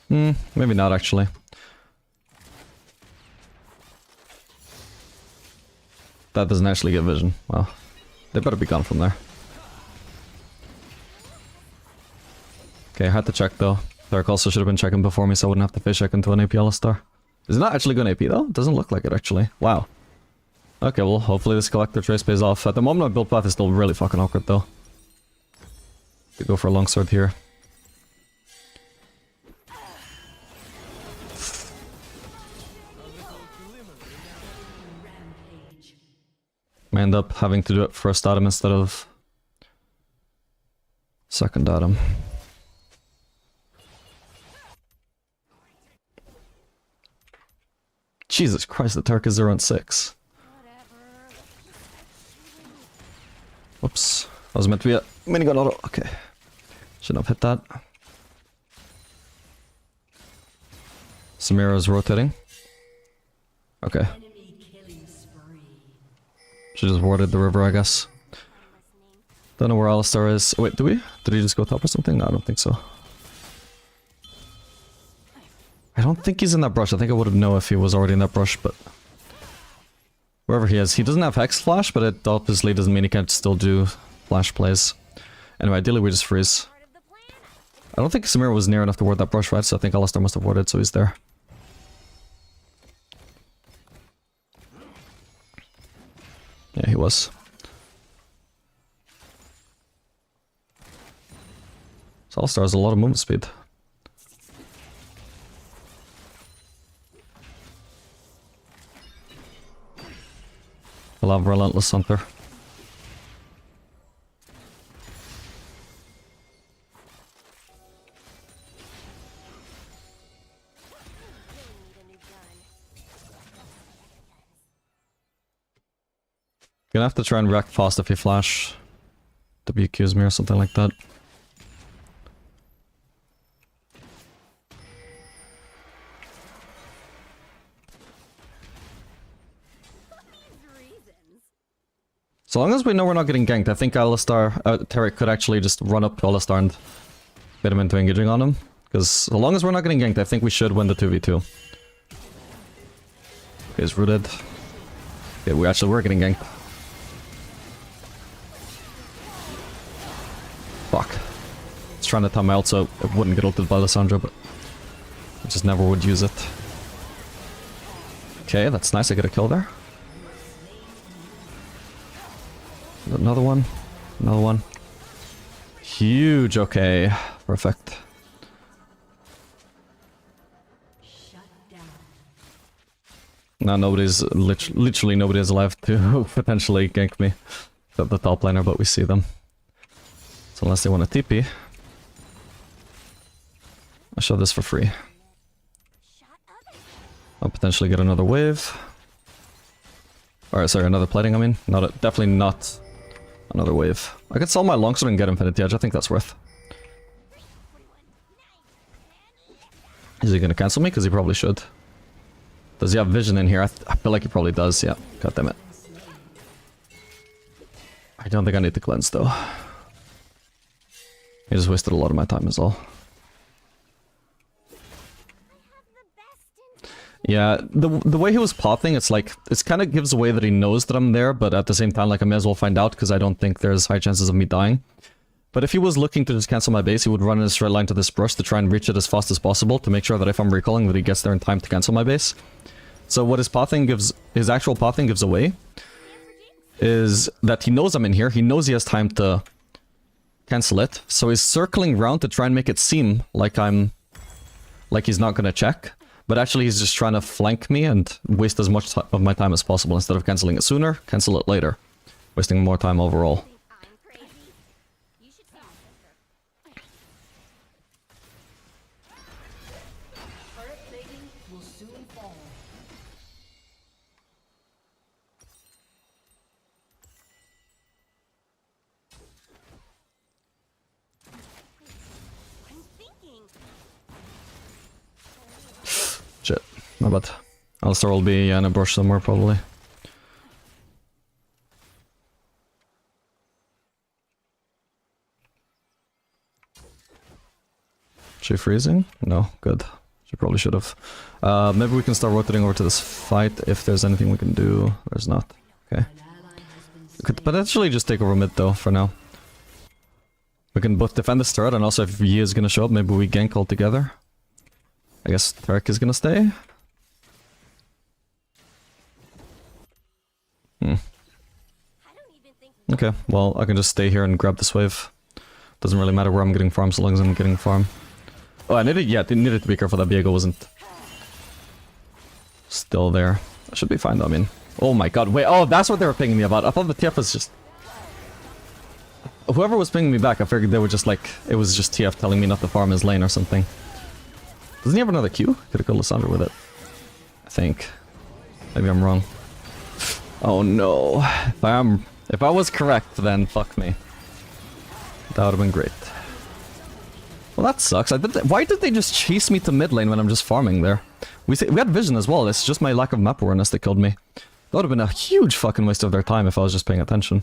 Maybe not actually. That doesn't actually get vision. Well, they better be gone from there. Okay, I had to check though. Dark also should have been checking before me so I wouldn't have to fish check into an AP Alistar. Is it not actually going AP though? It doesn't look like it actually. Wow. Okay, well, hopefully this Collector Trace pays off. At the moment, my build path is still really fucking awkward, though. Could go for a longsword here. May end up having to do it first item instead of second item. Jesus Christ, the Turk is 0 and 6. Whoops. That was meant to be a minigun auto. Okay. Shouldn't have hit that. Samira is rotating. Okay. She just warded the river, I guess. Don't know where Alistar is. Wait, do we? Did he just go top or something? No, I don't think so. I don't think he's in that brush. I think I would have known if he was already in that brush, but... Wherever he is. He doesn't have Hex Flash, but it obviously doesn't mean he can't still do flash plays. Anyway, ideally we just freeze. I don't think Samira was near enough to ward that brush, right? So I think Alistar must have warded, so he's there. Yeah, he was. So Alistar has a lot of movement speed. I love Relentless Hunter. Gonna have to try and react fast if you flash. WQs me or something like that. So long as we know we're not getting ganked, I think Alistar, Taric could actually just run up to Alistar and bait him into engaging on him. Because so long as we're not getting ganked, I think we should win the 2v2. Okay, he's rooted. Okay, we actually were getting ganked. Fuck. It's trying to time my ult so it wouldn't get ulted by Lissandra, but I just never would use it. Okay, that's nice, I get a kill there. Another one. Another one. Huge, okay. Perfect. Now nobody's, literally nobody is alive to potentially gank me. Except the top laner, but we see them. So unless they want to TP, I'll show this for free. I'll potentially get another wave. Alright, sorry, another plating, I mean. Definitely not another wave. I could sell my longsword and get Infinity Edge, I think that's worth. Is he gonna cancel me? Because he probably should. Does he have vision in here? I feel like he probably does, yeah. God damn it. I don't think I need to cleanse though. He just wasted a lot of my time as well. Yeah, the way he was popping, it's like, it kind of gives away that he knows that I'm there, but at the same time, like, I may as well find out, because I don't think there's high chances of me dying. But if he was looking to just cancel my base, he would run in a straight line to this brush to try and reach it as fast as possible, to make sure that if I'm recalling, that he gets there in time to cancel my base. So what his pathing gives, his actual pathing gives away, is that he knows I'm in here, he knows he has time to cancel it, so he's circling around to try and make it seem like he's not gonna check. But actually he's just trying to flank me and waste as much of my time as possible. Instead of cancelling it sooner, cancel it later. Wasting more time overall. Shit, my bad. Alistar will be in a brush somewhere, probably. She freezing? No, good. She probably should have. Maybe we can start rotating over to this fight if there's anything we can do. There's not. Okay. We could potentially just take over mid though, for now. We can both defend this turret, and also if Yi is gonna show up, maybe we gank all together. I guess Taric is gonna stay. Okay, well, I can just stay here and grab this wave. Doesn't really matter where I'm getting farm, so long as I'm getting farm. Oh, I needed to be careful that Viego wasn't still there. I should be fine though, I mean. Oh my god, wait, oh, that's what they were pinging me about. I thought the TF was just... Whoever was pinging me back, I figured they were just like... It was just TF telling me not to farm his lane or something. Doesn't he have another Q? Could've killed Lissandra with it. I think. Maybe I'm wrong. Oh no. If I was correct, then fuck me. That would've been great. Well, that sucks. Why did they just chase me to mid lane when I'm just farming there? We had vision as well, it's just my lack of map awareness that killed me. That would've been a huge fucking waste of their time if I was just paying attention.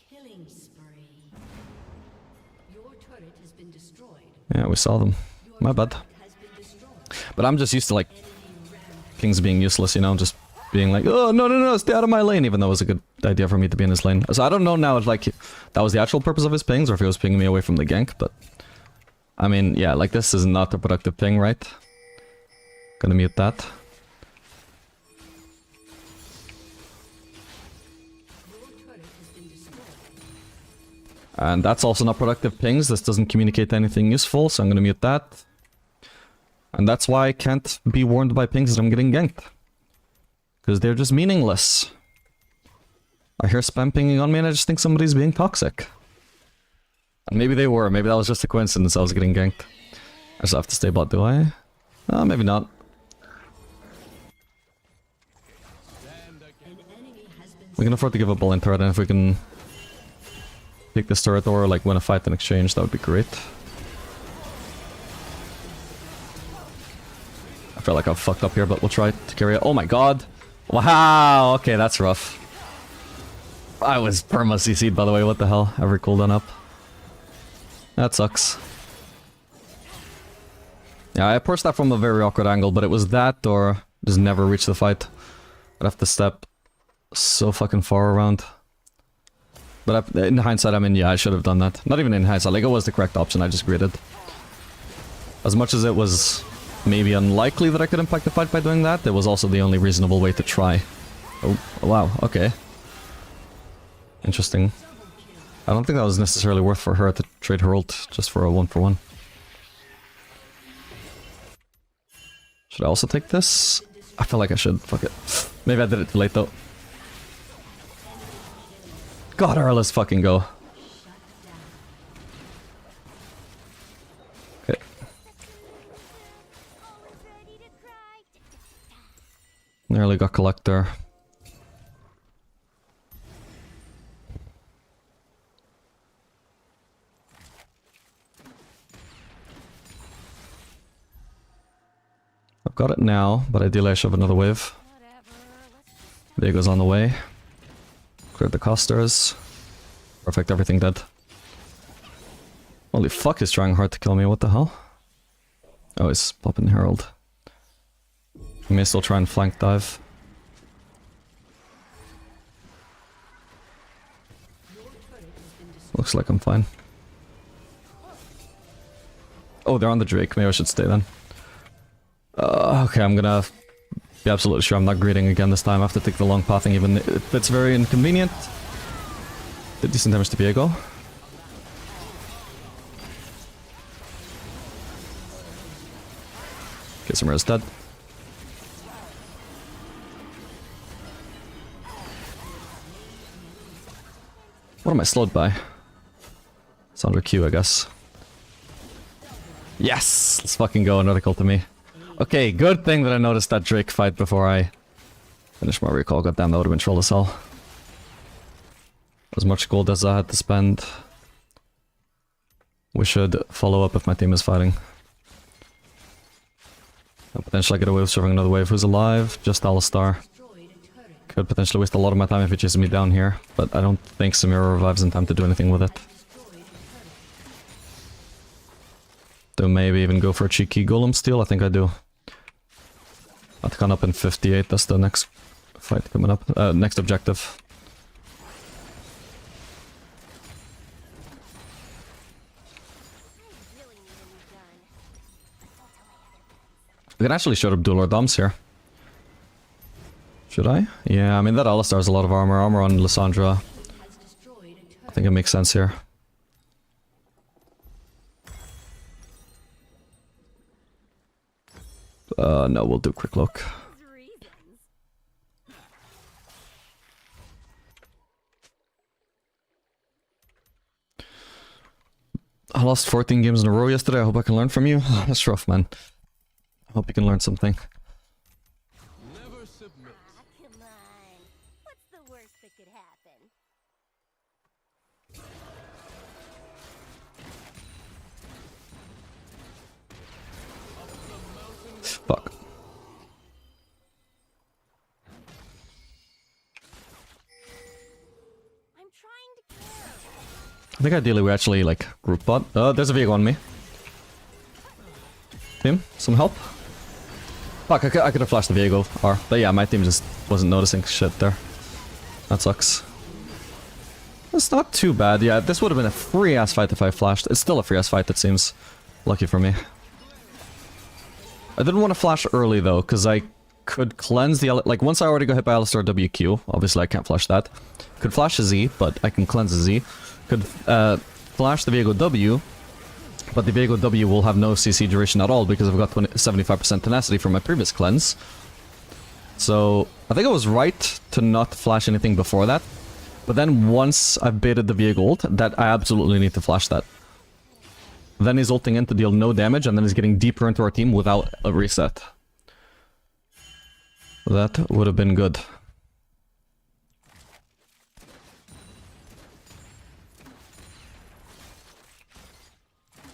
Killing spree. Your turret has been destroyed. Yeah, we saw them. My bad. But I'm just used to like kings being useless, you know, just being like, oh no, stay out of my lane, even though it was a good idea for me to be in his lane. So I don't know now if like that was the actual purpose of his pings or if he was pinging me away from the gank, but I mean, yeah, like this is not a productive ping, right? Gonna mute that. And that's also not productive pings. This doesn't communicate anything useful, so I'm gonna mute that. And that's why I can't be warned by pings that I'm getting ganked. Because they're just meaningless. I hear spam pinging on me and I just think somebody's being toxic. And maybe they were, maybe that was just a coincidence I was getting ganked. I just have to stay bot, do I? Maybe not. We can afford to give a bull in turret, and if we can take this turret or like win a fight in exchange, that would be great. I feel like I've fucked up here, but we'll try to carry it. Oh my god! Wow, okay, that's rough. I was perma CC'd, by the way, what the hell? Every cooldown up. That sucks. Yeah, I approached that from a very awkward angle, but it was that or just never reach the fight. I'd have to step so fucking far around. But in hindsight, I mean, yeah, I should have done that. Not even in hindsight, like it was the correct option, I just greeted. As much as it was maybe unlikely that I could impact the fight by doing that, it was also the only reasonable way to try. Oh, wow, okay. Interesting. I don't think that was necessarily worth for her to trade her ult just for a 1-for-1. Should I also take this? I feel like I should. Fuck it. Maybe I did it too late though. God, alright, let's fucking go. Okay. Nearly got collector. I've got it now, but ideally I should have another wave. Viego's on the way. Cleared the costers. Perfect, everything dead. Holy fuck, he's trying hard to kill me, what the hell? Oh, he's popping Herald. He may still try and flank dive. Looks like I'm fine. Oh, they're on the Drake, maybe I should stay then. Okay, I'm gonna be absolutely sure I'm not greeting again this time. I have to take the long pathing even if it's very inconvenient. Did decent damage to Viego. Okay, Samira's dead. What am I slowed by? It's under Q, I guess. Yes! Let's fucking go, another kill to me. Okay, good thing that I noticed that Drake fight before I finished my recall. Goddamn, that would have been troll as hell. As much gold as I had to spend. We should follow up if my team is fighting. I'll potentially get away with serving another wave. Who's alive? Just Alistar. Could potentially waste a lot of my time if he chases me down here, but I don't think Sivir revives in time to do anything with it. Do maybe even go for a cheeky golem steal? I think I do. I've gone up in 58, that's the next fight coming up. Next objective. We can actually show up dual or doms here. Should I? Yeah, I mean that Alistar has a lot of armor. Armor on Lissandra. I think it makes sense here. No, we'll do quick look. I lost 14 games in a row yesterday. I hope I can learn from you. That's rough, man. I hope you can learn something. Never submit. Come on. What's the worst that could happen? Fuck. I'm trying to care. I think ideally we actually like group bot. There's a Viego on me. Team, some help? Fuck, I could have flashed the Viego. But yeah, my team just wasn't noticing shit there. That sucks. It's not too bad. Yeah, this would have been a free ass fight if I flashed. It's still a free ass fight, it seems. Lucky for me. I didn't want to flash early though, because I could cleanse the... Like, once I already got hit by Alistar WQ, obviously I can't flash that. Could flash a Z, but I can cleanse a Z. Could flash the Viego W, but the Viego W will have no CC duration at all because I've got 75% tenacity from my previous cleanse. So, I think I was right to not flash anything before that. But then once I've baited the Viego ult, that I absolutely need to flash that. Then he's ulting in to deal no damage, and then he's getting deeper into our team without a reset. That would have been good.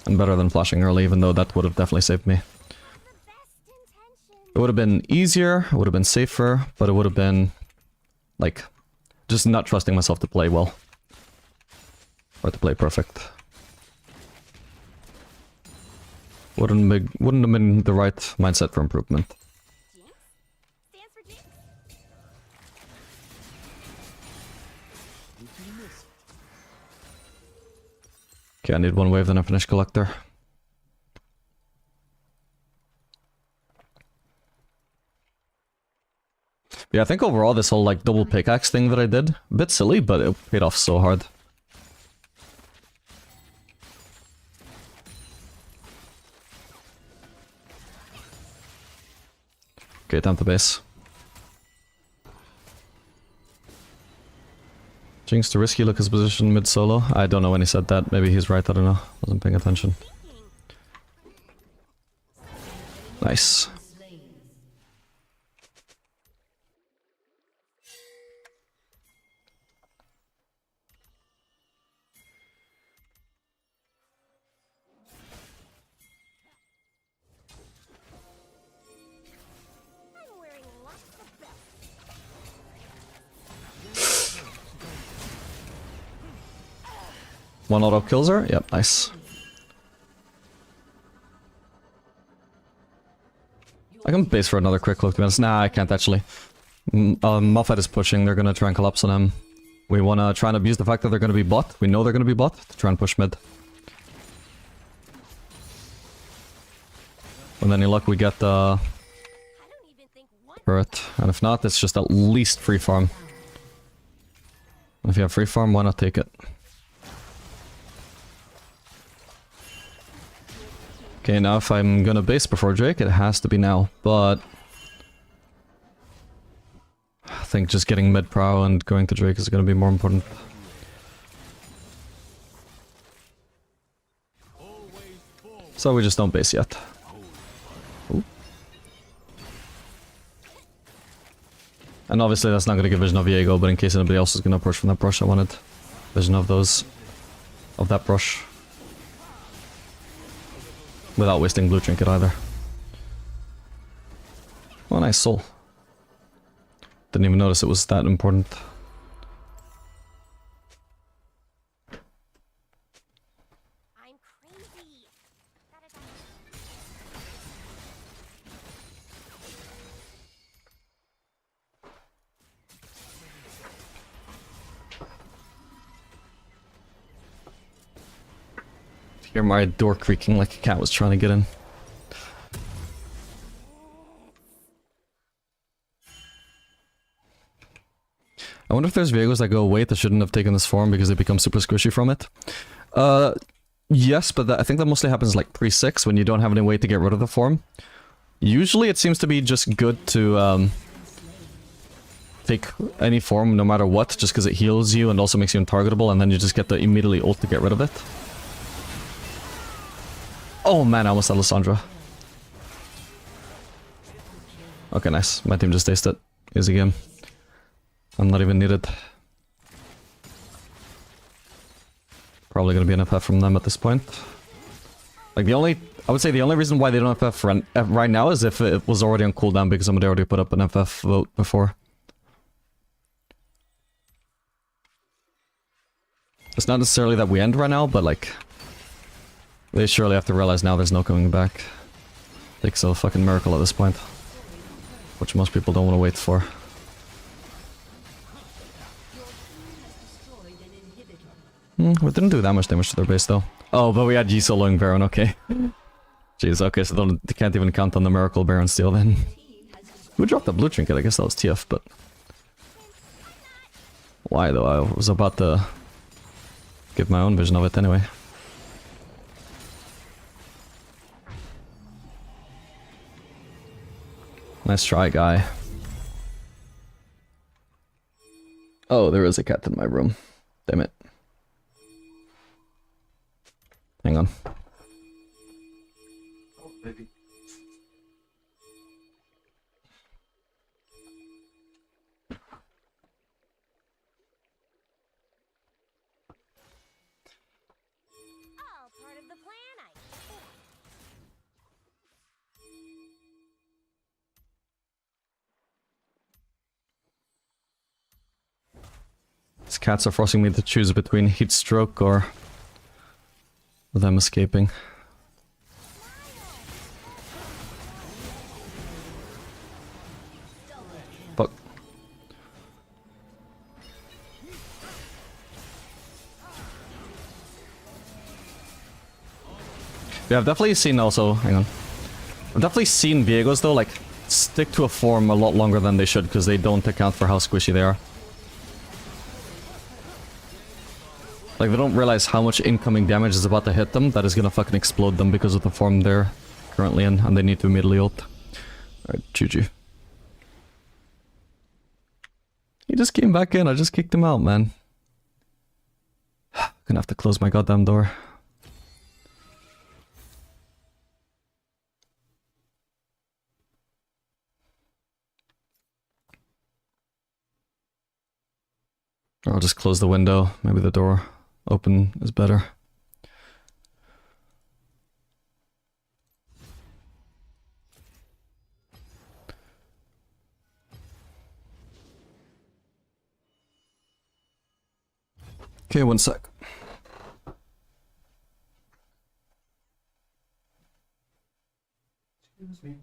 And better than flashing early, even though that would have definitely saved me. The best intentions. It would have been easier, it would have been safer, but it would have been, like, just not trusting myself to play well. Or to play perfect. Wouldn't have been the right mindset for improvement. Jinx? Stands for Jinx? Okay, I need one wave, then I finish Collector. Yeah, I think overall this whole like double pickaxe thing that I did, a bit silly, but it paid off so hard. Okay, time to base. Jinx to risky, look his position mid solo. I don't know when he said that. Maybe he's right, I don't know. Wasn't paying attention. Nice. I'm wearing lots of belts. One auto kills her? Yep, nice. I can base for another quick look to be honest. Nah, I can't actually. Malphite is pushing, they're gonna try and collapse on him. We wanna try and abuse the fact that they're gonna be bot. We know they're gonna be bot to try and push mid. With any luck we get the I don't even think one turret. And if not, it's just at least free farm. If you have free farm, why not take it? Okay, now if I'm gonna base before Drake, it has to be now, but I think just getting mid prow and going to Drake is gonna be more important. So we just don't base yet. Ooh. And obviously that's not gonna give vision of Viego, but in case anybody else is gonna approach from that brush, I wanted vision of those, of that brush. Without wasting blue trinket either. Oh, nice soul. Didn't even notice it was that important. I'm crazy. That is Hear my door creaking like a cat was trying to get in. I wonder if there's Viegos that go, wait, that shouldn't have taken this form because they become super squishy from it. Yes, but I think that mostly happens like pre-6 when you don't have any way to get rid of the form. Usually it seems to be just good to take any form no matter what, just because it heals you and also makes you untargetable, and then you just get the immediately ult to get rid of it. Oh man, I almost had Lissandra. Okay, nice. My team just aced it. Easy game. I'm not even needed. Probably gonna be an FF from them at this point. Like I would say the only reason why they don't FF right now is if it was already on cooldown because somebody already put up an FF vote before. It's not necessarily that we end right now, but like, they surely have to realize now there's no coming back. Takes a fucking miracle at this point. Which most people don't want to wait for. We didn't do that much damage to their base though. Oh, but we had Yi soloing Baron, okay. Jeez, okay, so they can't even count on the miracle Baron steal then. Who dropped the blue trinket? I guess that was TF, but... Why though? I was about to give my own vision of it anyway. Nice try, guy. Oh, there is a cat in my room. Damn it. Hang on. Oh, baby. all part of the plan, I cats are forcing me to choose between heat stroke or them escaping. Fuck. Yeah, I've definitely seen also, hang on. I've definitely seen Viegos though, like, stick to a form a lot longer than they should because they don't account for how squishy they are. Like, they don't realize how much incoming damage is about to hit them that is gonna fucking explode them because of the form they're currently in, and they need to immediately ult. Alright, GG. He just came back in, I just kicked him out, man. Gonna have to close my goddamn door. Or I'll just close the window. Maybe the door open is better. Okay, one sec. Excuse me.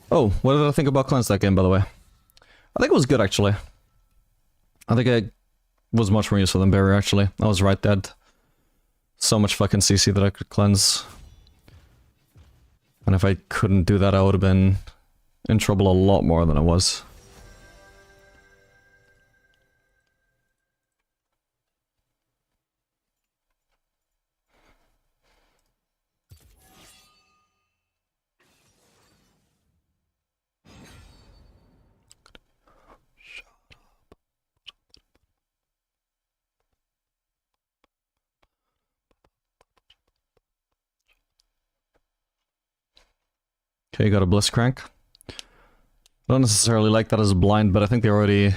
Oh, what did I think about Cleanse that game, by the way? I think it was good, actually. I think it was much more useful than Barrier, actually. I was right, Dad. So much fucking CC that I could cleanse. And if I couldn't do that, I would have been in trouble a lot more than I was. Okay, got a Bliss Crank. I don't necessarily like that as blind, but I think they already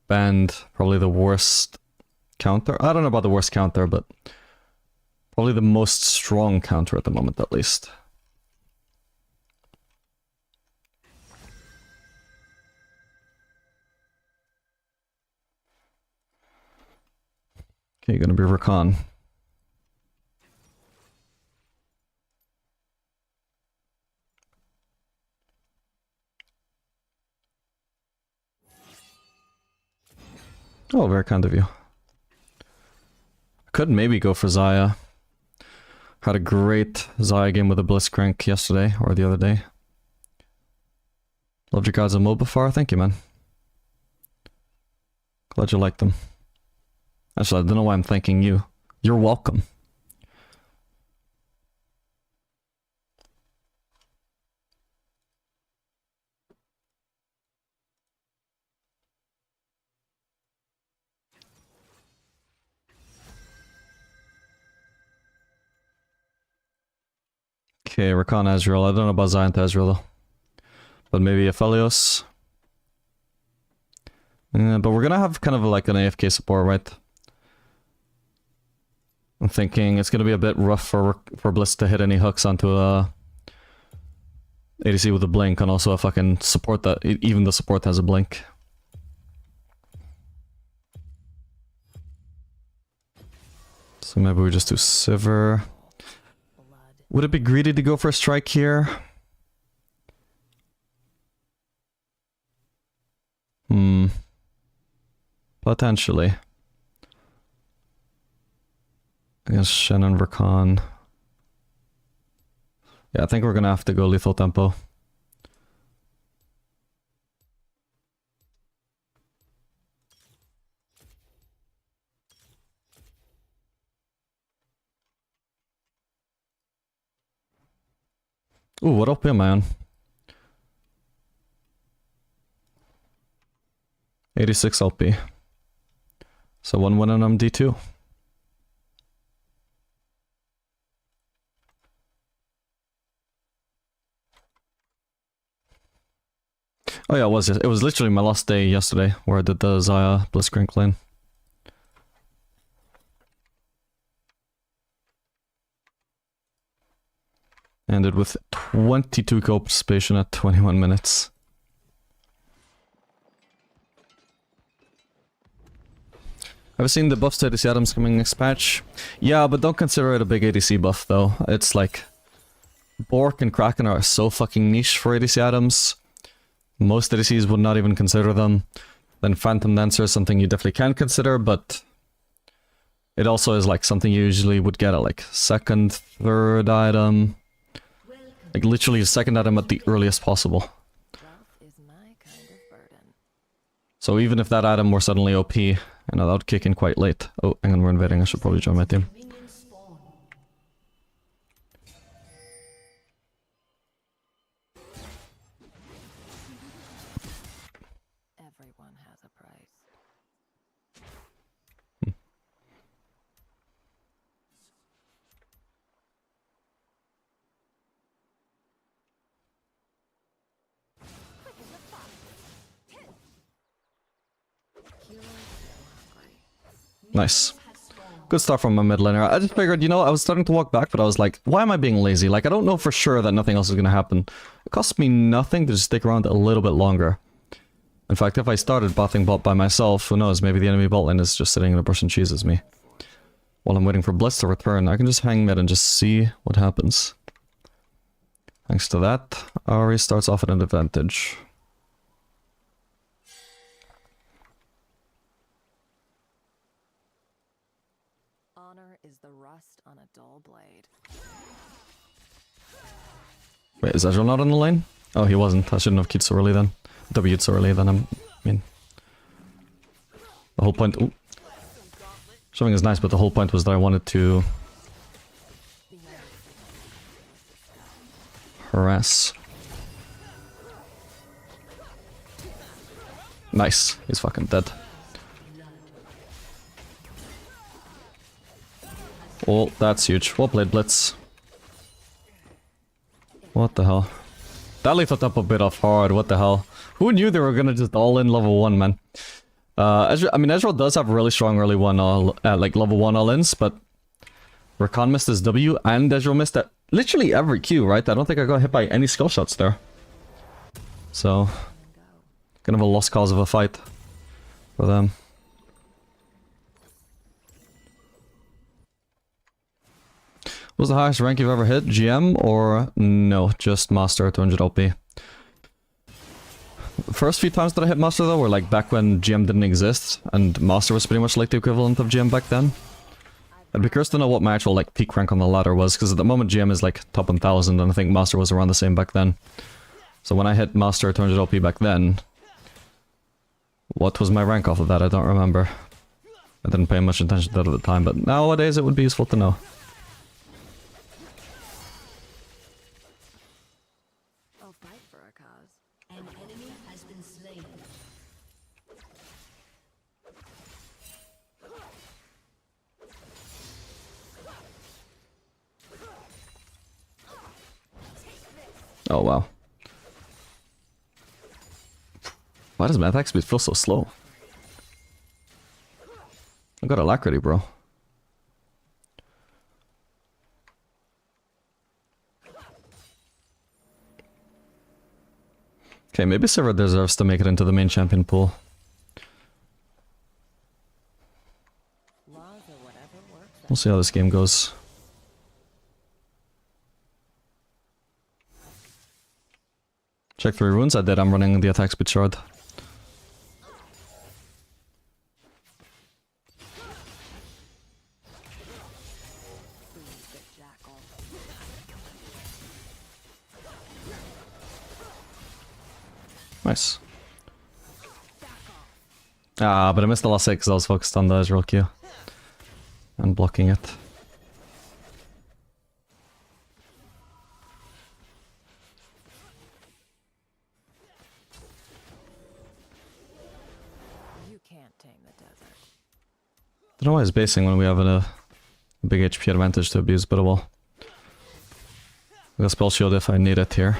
banned probably the worst counter. I don't know about the worst counter, but probably the most strong counter at the moment, at least. Okay, gonna be Rakan. Oh, very kind of you. Could maybe go for Xayah. Had a great Xayah game with a Blitzcrank yesterday, or the other day. Loved your guys on Vapora, thank you, man. Glad you liked them. Actually, I don't know why I'm thanking you. You're welcome. Okay, Rakan Ezreal. I don't know about Xayah Ezreal though. But maybe Aphelios. Yeah, but we're gonna have kind of like an AFK support, right? I'm thinking it's gonna be a bit rough for Blitz to hit any hooks onto a ADC with a blink, and also a fucking support that even the support has a blink. So maybe we just do Sivir. Would it be greedy to go for a strike here? Potentially. Against Shen and Rakan. Yeah, I think we're gonna have to go lethal tempo. Ooh, what up here, man? 86 LP. So 1 win on D2. Oh yeah, it was literally my last day yesterday where I did the Xayah Blitzcrank lane. Ended with 22 co-participation at 21 minutes. I've seen the buffs to ADC items coming next patch. Yeah, but don't consider it a big ADC buff though. It's like Bork and Kraken are so fucking niche for ADC items. Most ADCs would not even consider them. Then Phantom Dancer is something you definitely can consider, but it also is like something you usually would get at like second, third item. Like literally a second item at the earliest possible. So even if that item were suddenly OP, you know, that would kick in quite late. Oh, hang on, we're invading. I should probably join my team. Everyone has a price. Nice. Good start from my mid laner. I just figured, you know, I was starting to walk back, but I was like, why am I being lazy? Like, I don't know for sure that nothing else is gonna happen. It costs me nothing to just stick around a little bit longer. In fact, if I started bothing bot by myself, who knows, maybe the enemy bot lane is just sitting in a bush and cheeses me. While I'm waiting for Blitz to return, I can just hang mid and just see what happens. Thanks to that, Ahri starts off at an advantage. Honor is the rust on a dull blade. Wait, is Ezreal not on the lane? Oh, he wasn't. I shouldn't have keyed so early then. W'd so early then, I mean... The whole point... Ooh. Shoving is nice, but the whole point was that I wanted to... harass. Nice. He's fucking dead. Oh, that's huge. Well played, Blitz. What the hell? That lethal up a bit off hard, what the hell? Who knew they were gonna just all in level 1, man? Ezreal does have really strong early one like level 1 all-ins, but Rakan missed his W and Ezreal missed at literally every Q, right? I don't think I got hit by any skill shots there. So, kind of a lost cause of a fight for them. Was the highest rank you've ever hit GM or no, just Master 200 LP? First few times that I hit Master though were like back when GM didn't exist, and Master was pretty much like the equivalent of GM back then. I'd be curious to know what my actual like peak rank on the ladder was, because at the moment GM is like top 1000 and I think Master was around the same back then. So when I hit Master 200 LP back then, what was my rank off of that? I don't remember. I didn't pay much attention to that at the time, but nowadays it would be useful to know. I'll fight for a cause. An enemy has been slain. Oh wow. Why does my attack speed feel so slow? I got alacrity, bro. Okay, maybe Sivir deserves to make it into the main champion pool. Laws or whatever works. We'll see how this game goes. Check 3 runes, I did. I'm running the attack speed shard. Nice. Ah, but I missed the last 6 because I was focused on the Ezreal Q. And blocking it. You can't tame the desert. Don't know why he's basing when we have a big HP advantage to abuse, but well. I got spell shield if I need it here.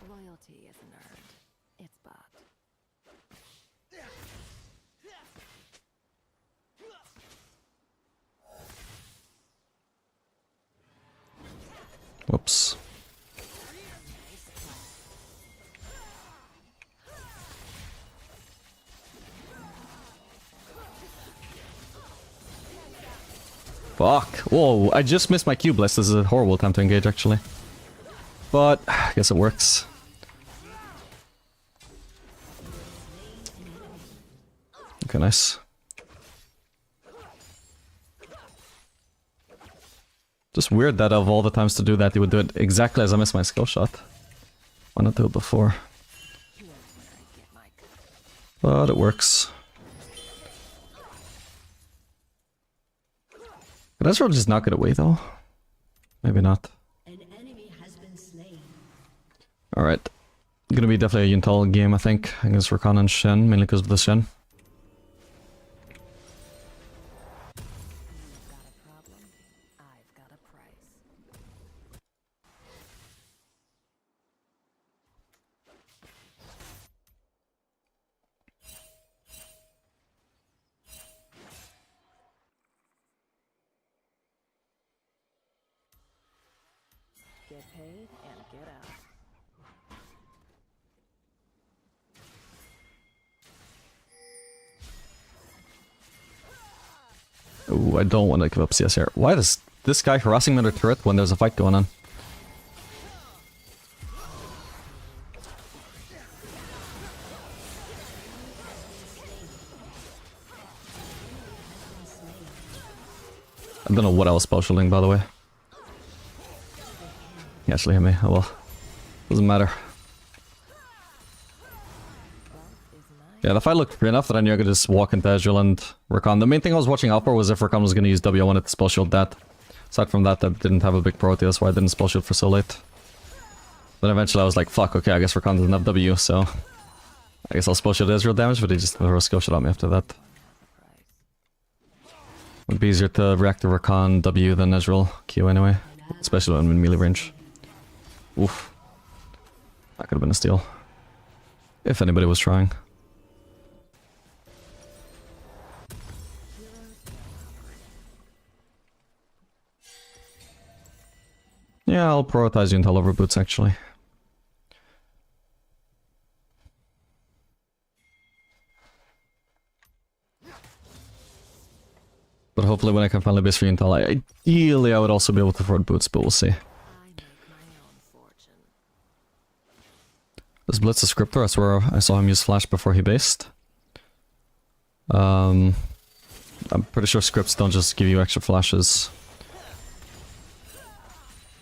Loyalty isn't earned. It's bought. Whoops. Fuck. Whoa, I just missed my Q blast. This is a horrible time to engage, actually. But, I guess it works. Okay, nice. Just weird that of all the times to do that, you would do it exactly as I missed my skill shot. Why not do it before? But it works. Could Ezreal just knock it away though? Maybe not. An enemy has been slain. Alright. Gonna be definitely a Yuntal game, I think. Against Rakan and Shen, mainly because of the Shen. You've got a problem. I've got a price. Get paid and get out. Ooh, I don't want to give up CS here. Why is this guy harassing another turret when there's a fight going on? I don't know what I was specialing, by the way. He actually hit me. Oh well. Doesn't matter. Yeah, the fight looked free enough that I knew I could just walk into Ezreal and Rakan. The main thing I was watching out for was if Rakan was going to use W, I wanted to spell shield that. Aside from that, that didn't have a big priority, that's why I didn't spell shield for so late. Then eventually I was like, fuck, okay, I guess Rakan doesn't have W, so... I guess I'll spell shield Ezreal damage, but he just threw a skill shot at me after that. Would be easier to react to Rakan W than Ezreal Q anyway. Especially when I'm in melee range. Oof. That could have been a steal. If anybody was trying. Yeah, I'll prioritize Yuntal over boots actually. But hopefully when I can finally base for Intel, ideally I would also be able to afford boots, but we'll see. I make my own fortune. This Blitz is scripter, I swear I saw him use flash before he based. I'm pretty sure scripts don't just give you extra flashes.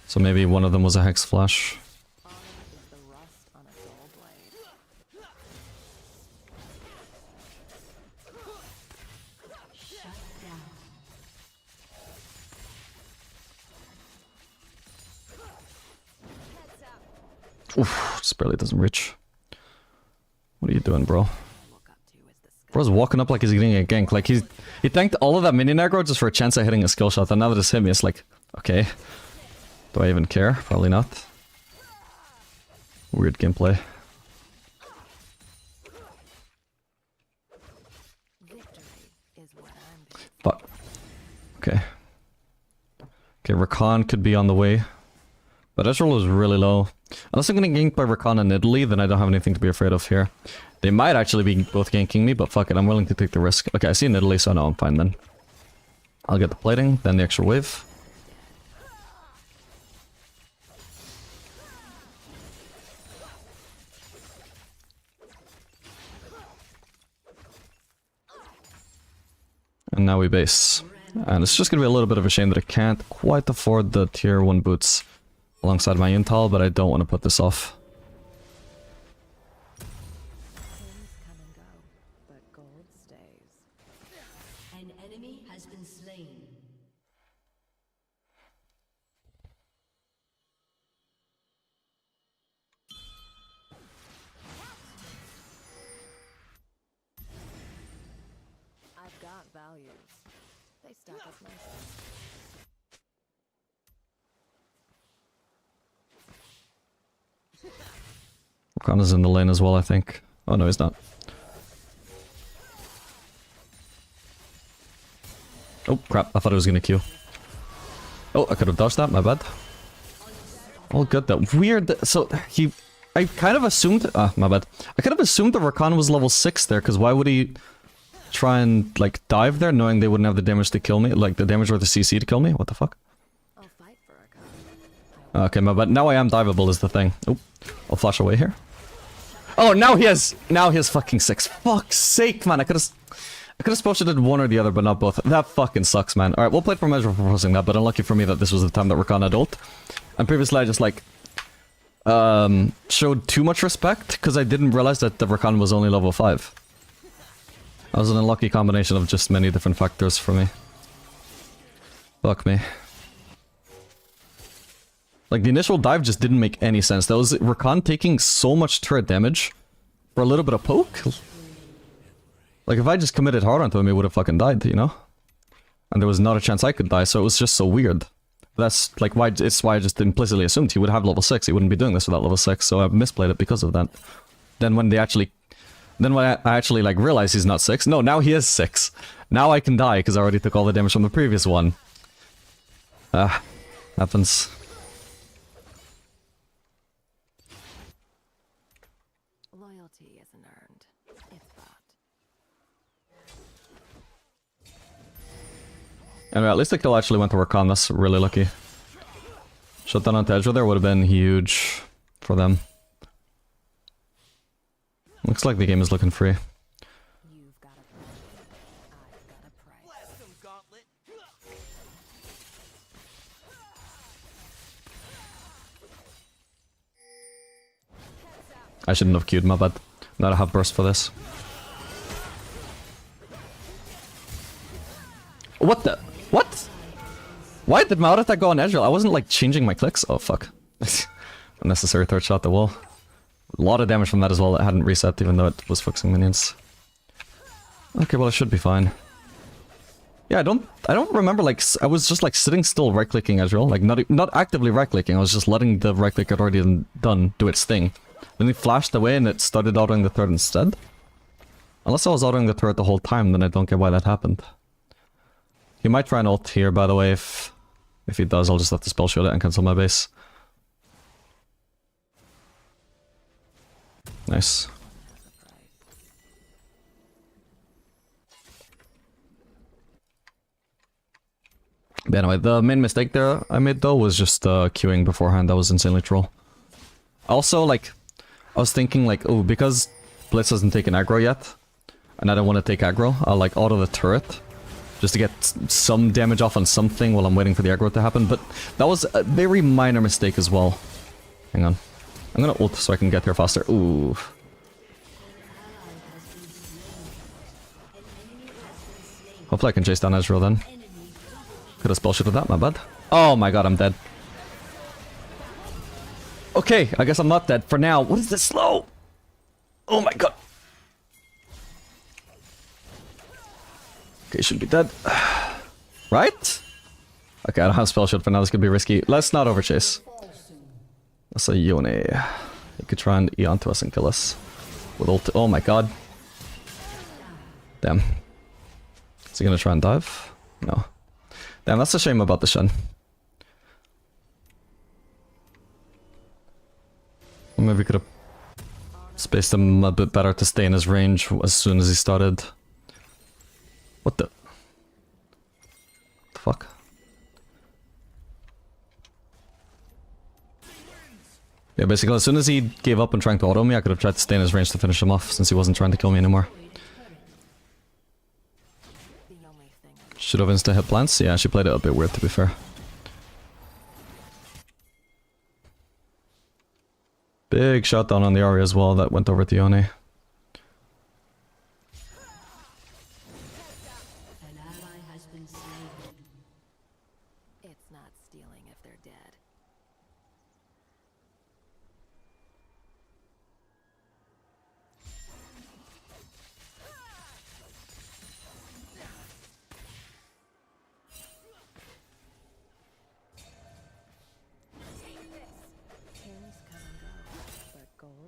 So maybe one of them was a hex flash. Honor is the rust on a dull blade. Shut down. Heads up. Oof, just barely doesn't reach. What are you doing, bro? Look up to is the sky. Bro's walking up like he's getting a gank. Like he tanked all of that minion aggro just for a chance at hitting a skill shot. And now that it's hit me, it's like, okay. Do I even care? Probably not. Weird gameplay. Victory is what I'm doing. But okay. Okay, Rakan could be on the way. But Ezreal is really low. Unless I'm getting ganked by Rakan in Italy, then I don't have anything to be afraid of here. They might actually be both ganking me, but fuck it, I'm willing to take the risk. Okay, I see in Italy, so no, I'm fine then. I'll get the plating, then the extra wave. And now we base. And it's just gonna be a little bit of a shame that I can't quite afford the tier 1 boots alongside my intel, but I don't want to put this off. Things come and go, but gold stays. An enemy has been slain. I've got values. They stack up nicely. Rakan is in the lane as well, I think. Oh no, he's not. Oh crap, I thought it was gonna Q. Oh, I could have dodged that, my bad. All good though. Weird, so I kind of assumed, my bad. I kind of assumed that Rakan was level 6 there, because why would he try and, like, dive there, knowing they wouldn't have the damage to kill me? Like, the damage or the CC to kill me? What the fuck? I'll fight for a cause. Okay, my bad. Now I am diveable is the thing. Oh, I'll flash away here. Oh, now he has fucking 6. Fuck's sake, man. I could have supposed one or the other, but not both. That fucking sucks, man. Alright, we'll play it for measure for proposing that, but unlucky for me that this was the time that Rakan had ult. And previously I just, like, showed too much respect, because I didn't realize that the Rakan was only level 5. That was an unlucky combination of just many different factors for me. Fuck me. Like, the initial dive just didn't make any sense. That was Rakan taking so much turret damage for a little bit of poke. Like, if I just committed hard onto him, he would have fucking died, you know? And there was not a chance I could die, so it was just so weird. That's, like, why it's why I just implicitly assumed he would have level 6. He wouldn't be doing this without level 6, so I misplayed it because of that. Then when they actually... Then when I actually, like, realized he's not 6... No, now he is 6. Now I can die, because I already took all the damage from the previous one. Happens. Loyalty isn't earned. It's bought. Anyway, at least the kill actually went to Rakan. That's really lucky. Shut down onto Ezreal there would have been huge for them. Looks like the game is looking free. You've got a price. I've got a price. Blast him, Gauntlet. I shouldn't have queued, my bad. Now I have burst for this. What the? What? Why did my auto attack go on Ezreal? I wasn't, like, changing my clicks. Oh, fuck. Unnecessary third shot the wall. A lot of damage from that as well. It hadn't reset even though it was focusing minions. Okay, well, I should be fine. Yeah, I don't remember, like, I was just, like, sitting still right-clicking Ezreal. Like, not actively right-clicking. I was just letting the right-click I'd already done do its thing. Then he flashed away and it started autoing the turret instead. Unless I was autoing the turret the whole time, then I don't get why that happened. He might try an ult here, by the way. If he does, I'll just have to spell shield it and cancel my base. Nice. But anyway, the main mistake there I made though was just queuing beforehand. That was insanely troll. Also, like, I was thinking like, oh, because Blitz hasn't taken aggro yet, and I don't want to take aggro, I'll like auto the turret just to get some damage off on something while I'm waiting for the aggro to happen. But that was a very minor mistake as well. Hang on. I'm gonna ult so I can get here faster. Ooh. Hopefully I can chase down Ezreal then. Could have spell shifted that, my bad. Oh my god, I'm dead. Okay, I guess I'm not dead for now. What is this slow? Oh my god. Okay, should be dead. Right? Okay, I don't have spell shield for now. This could be risky. Let's not overchase. That's a Yone. He could try and E onto us and kill us. With ult. Oh my god. Damn. Is he gonna try and dive? No. Damn, that's a shame about the Shen. Maybe we could have spaced him a bit better to stay in his range as soon as he started. What the fuck? Yeah, basically as soon as he gave up on trying to auto me, I could have tried to stay in his range to finish him off since he wasn't trying to kill me anymore. Should have insta hit plants? Yeah, she played it a bit weird to be fair. Big shutdown on the Ahri as well that went over to Yone. An ally has been slain. It's not stealing if they're dead.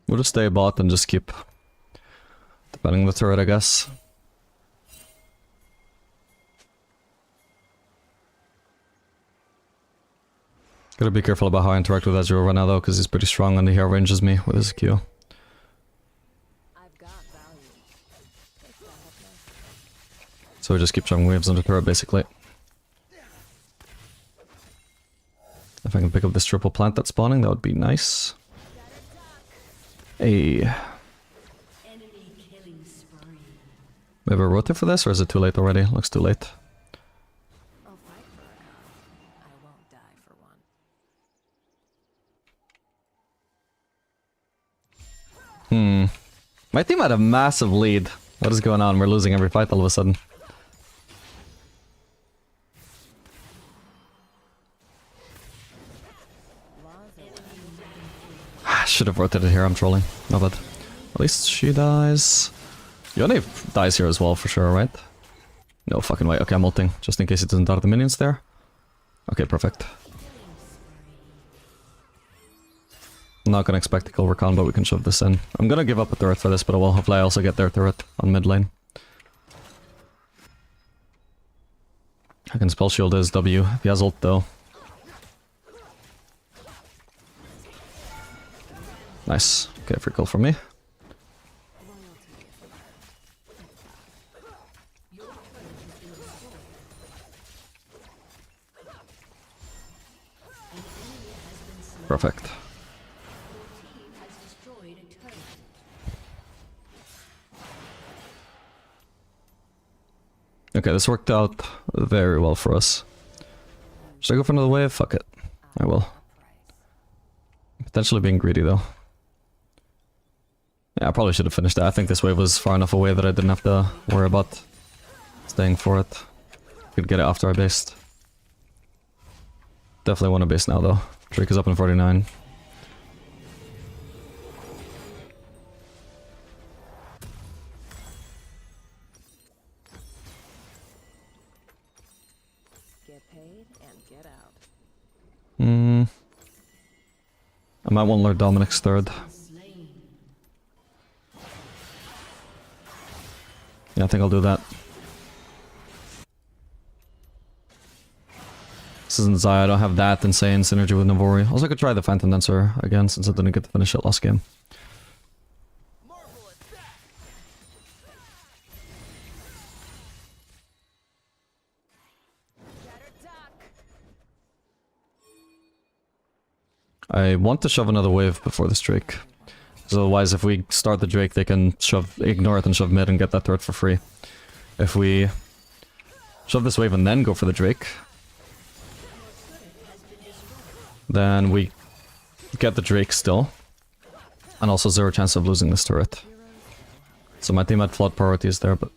We'll just stay bot and just keep defending the turret, I guess. Gotta be careful about how I interact with Ezreal right now though, because he's pretty strong and he outranges me with his Q. I've got value. So we just keep throwing waves on the turret basically. If I can pick up this triple plant that's spawning, that would be nice. Hey. Enemy killing spree. Maybe a rotate for this, or is it too late already? Looks too late. I'll fight for it. I won't die for one. My team had a massive lead. What is going on? We're losing every fight all of a sudden. Should have rotated here, I'm trolling. No bad. At least she dies. Yone dies here as well for sure, right? No fucking way. Okay, I'm ulting. Just in case it doesn't dart the minions there. Okay, perfect. I'm not gonna expect to kill Rakan, but we can shove this in. I'm gonna give up a turret for this, but I will. Hopefully I also get their turret on mid lane. I can spell shield his W. He has ult though. Nice. Okay, free kill from me. Perfect. Okay, this worked out very well for us. Should I go for another wave? Fuck it. I will. Potentially being greedy though. Yeah, I probably should have finished that. I think this wave was far enough away that I didn't have to worry about staying for it. Could get it after I based. Definitely want to base now though. Drake is up in 49. Get paid and get out. I might want to learn Dominic's third. Yeah, I think I'll do that. This isn't Zaya, I don't have that insane synergy with Navori. Also, I could try the Phantom Dancer again since I didn't get to finish it last game. I want to shove another wave before this Drake. Because otherwise, if we start the Drake, they can ignore it and shove mid and get that turret for free. If we shove this wave and then go for the Drake, then we get the Drake still. And also 0 chance of losing this turret. So my team had flawed priorities there, but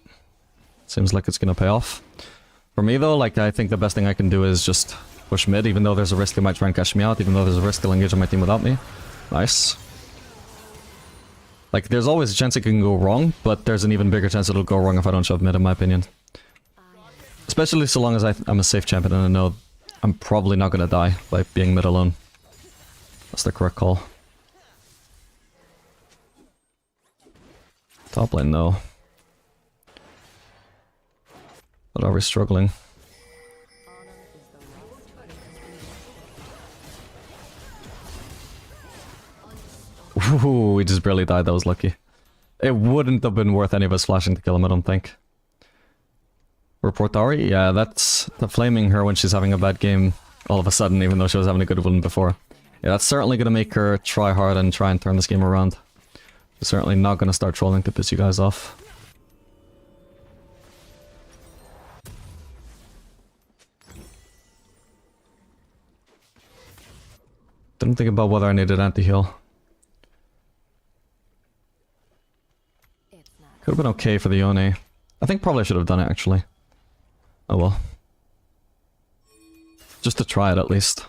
seems like it's gonna pay off. For me though, like I think the best thing I can do is just push mid, even though there's a risk they might try and catch me out, even though there's a risk they'll engage on my team without me. Nice. Like, there's always a chance it can go wrong, but there's an even bigger chance it'll go wrong if I don't shove mid, in my opinion. Especially so long as I'm a safe champion and I know I'm probably not gonna die by being mid alone. That's the correct call. Top lane though. But are we struggling? Ooh, we just barely died, that was lucky. It wouldn't have been worth any of us flashing to kill him, I don't think. Report Ari? Yeah, that's the flaming her when she's having a bad game all of a sudden, even though she was having a good one before. Yeah, that's certainly gonna make her try hard and try and turn this game around. She's certainly not gonna start trolling to piss you guys off. Didn't think about whether I needed anti-heal. Could have been okay for the Yone. I think probably I should have done it actually. Oh well. Just to try it at least.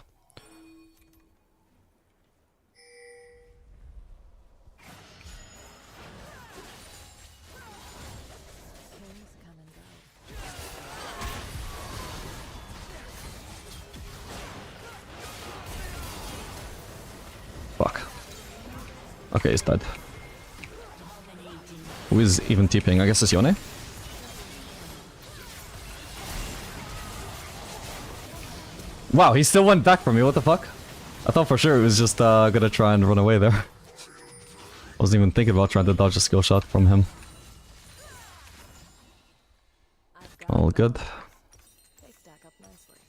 Fuck. Okay, he's dead. Who is even TPing? I guess it's Yone? Wow, he still went back for me, what the fuck? I thought for sure he was just gonna try and run away there. I wasn't even thinking about trying to dodge a skill shot from him. All good. They stack up nicely.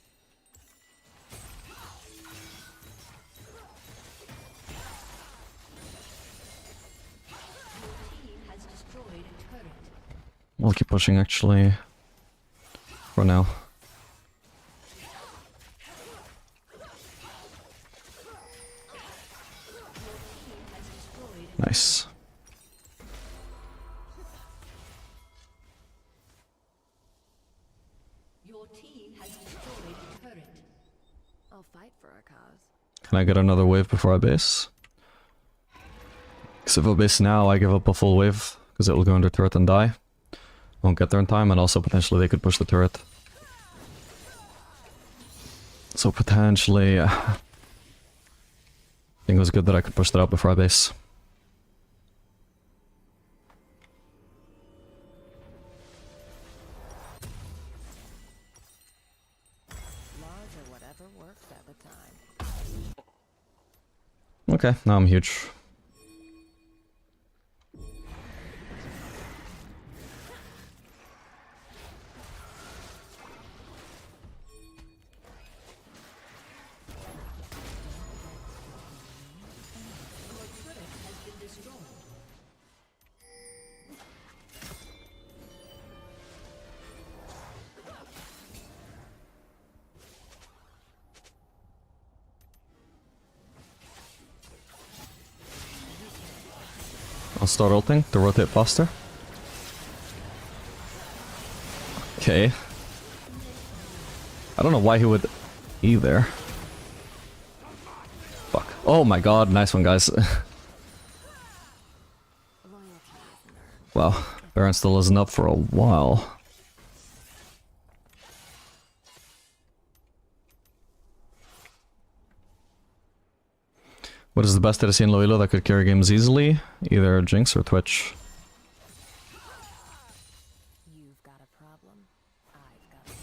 We'll keep pushing actually. For now. Nice. Your team has destroyed a turret. I'll fight for our cause. Can I get another wave before I base? Because if I base now, I give up a full wave. Because it will go under turret and die. Won't get there in time, and also potentially they could push the turret. So potentially... I think it was good that I could push that out before I base. Large or whatever works at the time. Okay, now I'm huge. I'll start ulting to rotate faster. Okay. I don't know why he would either. Fuck. Oh my god, nice one guys. Wow, Baron still isn't up for a while. What is the best ADC in low elo that could carry games easily? Either Jinx or Twitch. You've got a problem. I've got a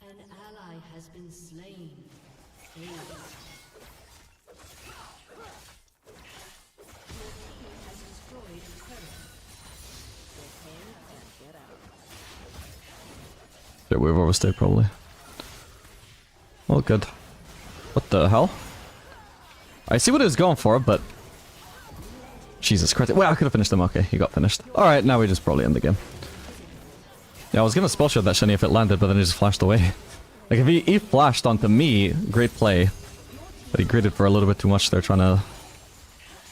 An ally has been slain. Ace. Your team has destroyed a turret. get in and get out. Shit, we've overstayed probably. Well, good. What the hell? I see what he was going for, but... Jesus Christ. Well, I could have finished him. Okay, he got finished. Alright, now we just probably end the game. Yeah, I was gonna spell shot that shiny if it landed, but then he just flashed away. Like, if he flashed onto me, great play. But he gritted for a little bit too much there, trying to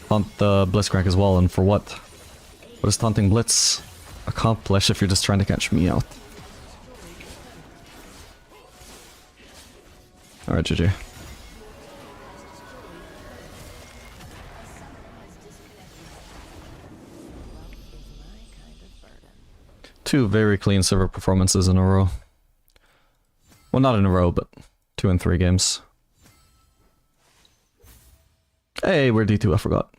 taunt the Blitzcrank as well, and for what? What does taunting Blitz accomplish if you're just trying to catch me out? Alright, GG. Two very clean server performances in a row. Well, not in a row, but 2 in 3 games. Hey, we're D2, I forgot.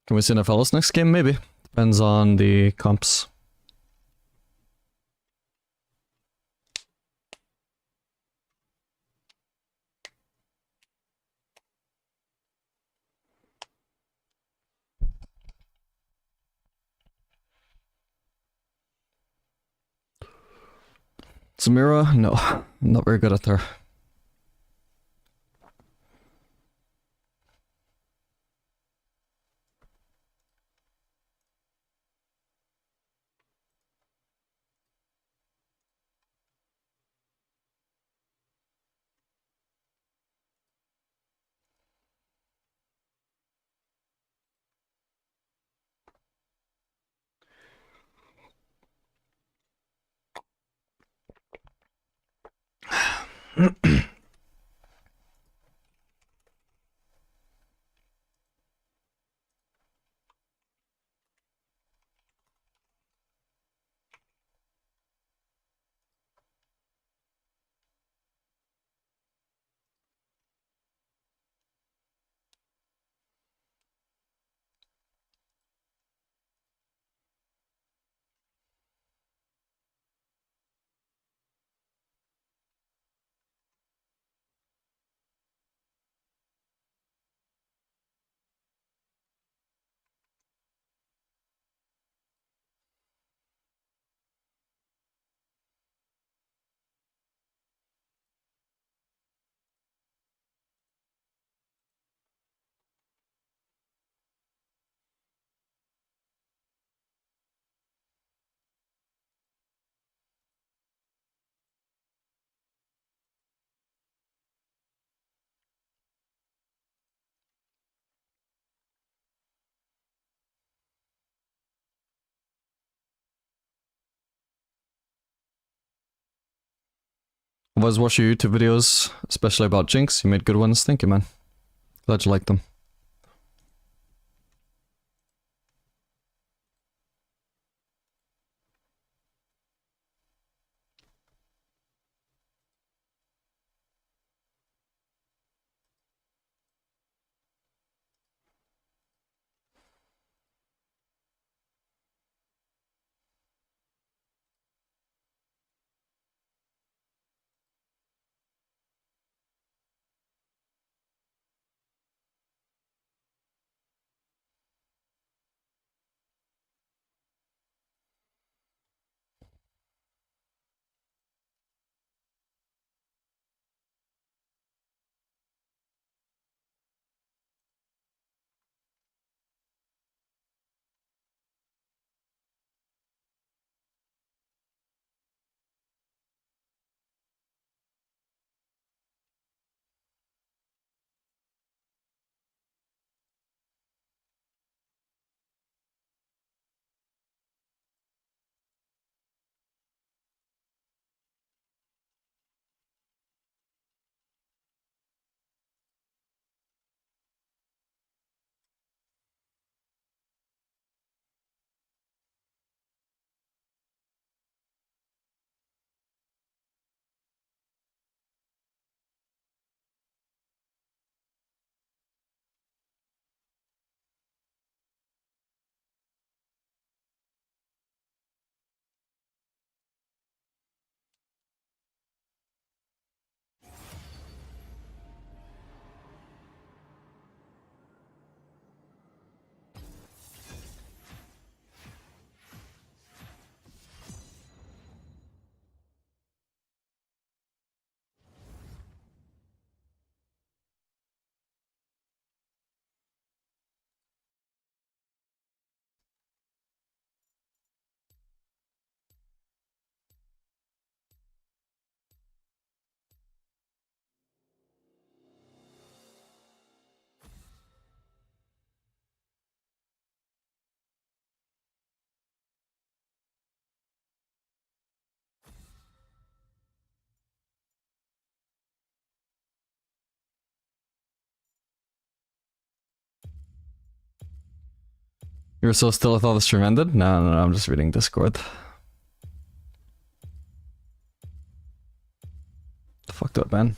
Can we see an Aphelios next game? Maybe. Depends on the comps. Samira? No. I'm not very good at her. I was watching your YouTube videos, especially about Jinx. You made good ones. Thank you, man. Glad you liked them. You're so still, I thought the stream ended? No, no, no, I'm just reading Discord. The fuck do I ban?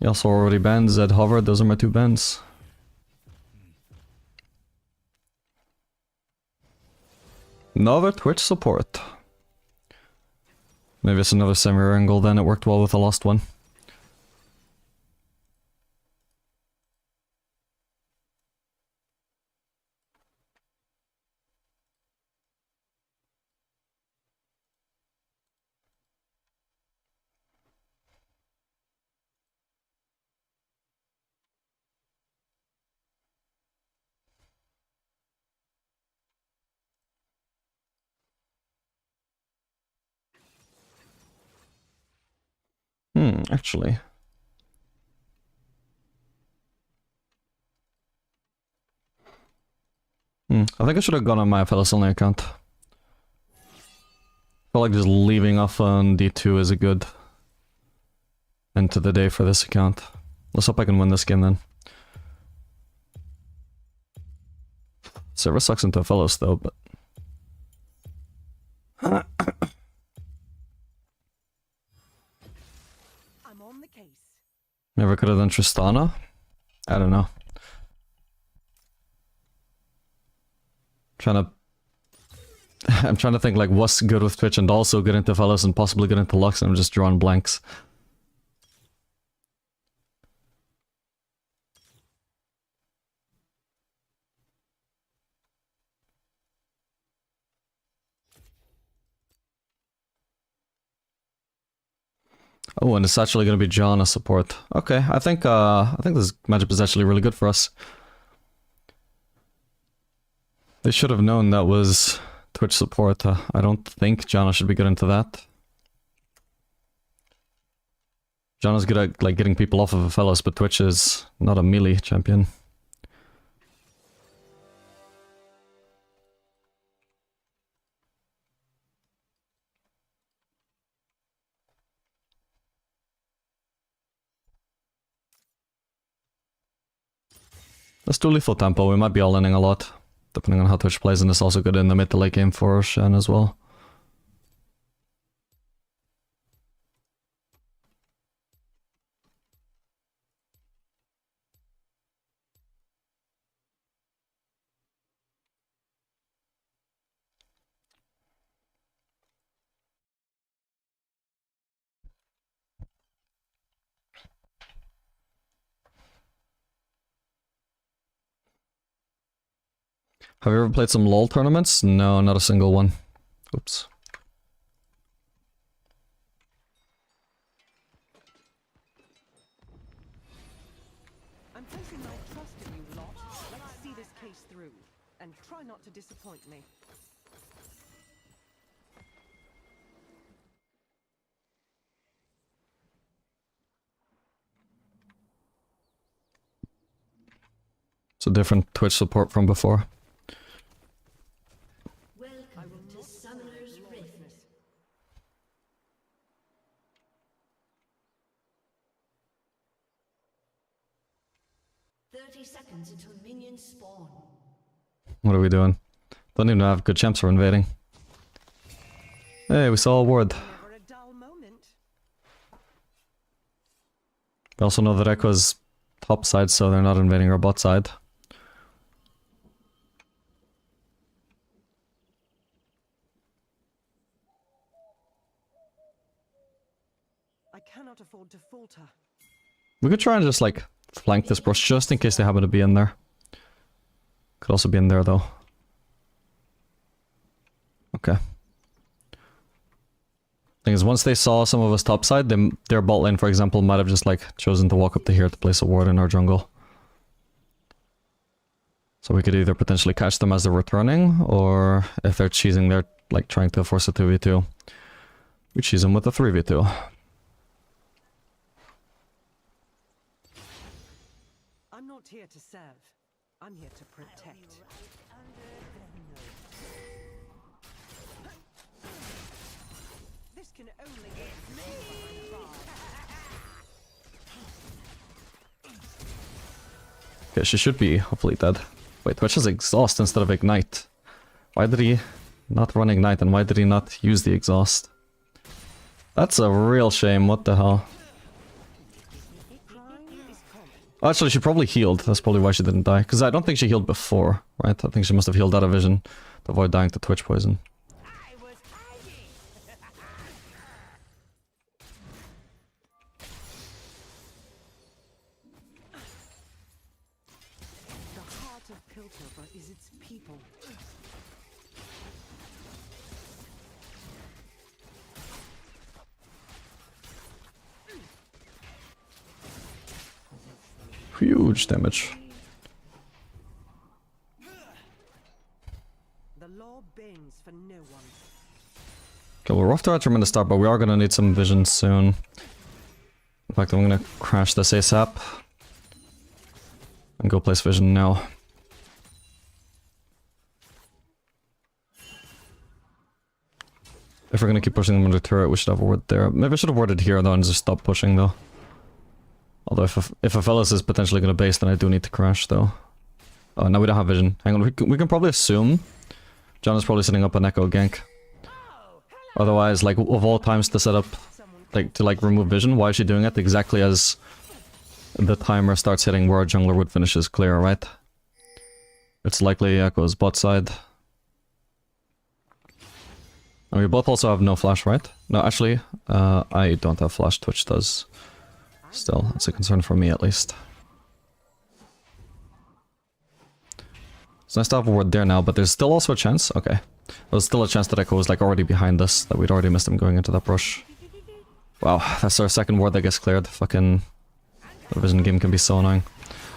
You also already banned Zed Hover, those are my 2 bans. Another Twitch support. Maybe it's another Sivir angle then, it worked well with the last one. Actually. I think I should have gone on my Aphelios only account. I feel like just leaving off on D2 is a good end to the day for this account. Let's hope I can win this game then. Server sucks into Aphelios though, but... I'm on the case. Never could have done Tristana? I don't know. I'm trying to think like what's good with Twitch and also good into Aphelios and possibly good into Lux, and I'm just drawing blanks. Oh, and it's actually going to be John as support. Okay, I think this matchup is actually really good for us. They should have known that was Twitch support. I don't think Janna should be good into that. Janna's good at like getting people off of Aphelios, but Twitch is not a melee champion. Let's do lethal tempo. We might be all-inning a lot, depending on how Twitch plays, and it's also good in the mid to late game for Shen as well. Have you ever played some LoL tournaments? No, not a single one. Oops. I'm placing my trust in you lot. Let's see this case through, and try not to disappoint me. It's a different Twitch support from before. Welcome to Summoner's Rift. 30 seconds until minions spawn. What are we doing? Don't even have good champs for invading. Hey, we saw a ward. Never a dull moment. We also know that Echo's top side, so they're not invading our bot side. I cannot afford to falter. We could try and just like flank this brush just in case they happen to be in there. Could also be in there though. Okay. Thing is, once they saw some of us topside, their bot lane, for example, might have just like chosen to walk up to here to place a ward in our jungle. So we could either potentially catch them as they're returning, or if they're cheesing, they're like trying to force a 2v2. We cheese them with a 3v2. I'm not here to serve. I'm here to protect. This can only get me behind the bar. Okay, she should be hopefully dead. Wait, Twitch is exhaust instead of ignite. Why did he not run ignite, and why did he not use the exhaust? That's a real shame, what the hell. Actually, she probably healed. That's probably why she didn't die. Because I don't think she healed before, right? I think she must have healed out of vision to avoid dying to Twitch poison. The heart of Piltover is its people. Huge damage. The law bends for no one. Okay, we're off to a tremendous start, but we are gonna need some vision soon. In fact, I'm gonna crash this ASAP. And go place vision now. If we're gonna keep pushing them under turret, we should have a ward there. Maybe I should have warded here though and just stop pushing though. Although if Aphelios is potentially gonna base, then I do need to crash though. Oh, now we don't have vision. Hang on, we can probably assume John is probably setting up an echo gank. Otherwise, like, of all times to set up, like, to like remove vision, why is she doing it exactly as the timer starts hitting where our jungler would finish his clear, right? It's likely Echo's bot side. And we both also have no flash, right? No, actually, I don't have flash, Twitch does. Still, it's a concern for me at least. It's nice to have a ward there now, but there's still also a chance. Okay. There's still a chance that Echo was like already behind us, that we'd already missed him going into that brush. Wow, that's our second ward that gets cleared. Fucking... the vision game can be so annoying.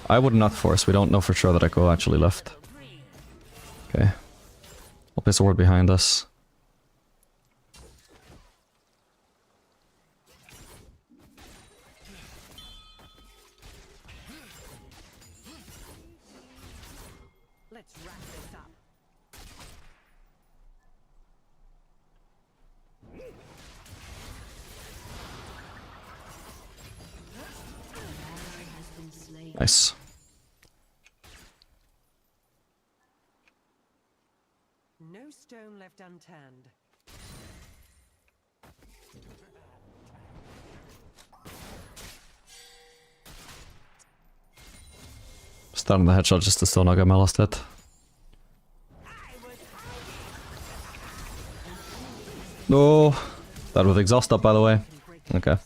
I would not force, we don't know for sure that Echo actually left. Okay. I'll place a ward behind us. Let's wrap this up. Nice. No stone left unturned. Starting the headshot just to still not get my last hit. No. That with exhaust up, by the way. Okay.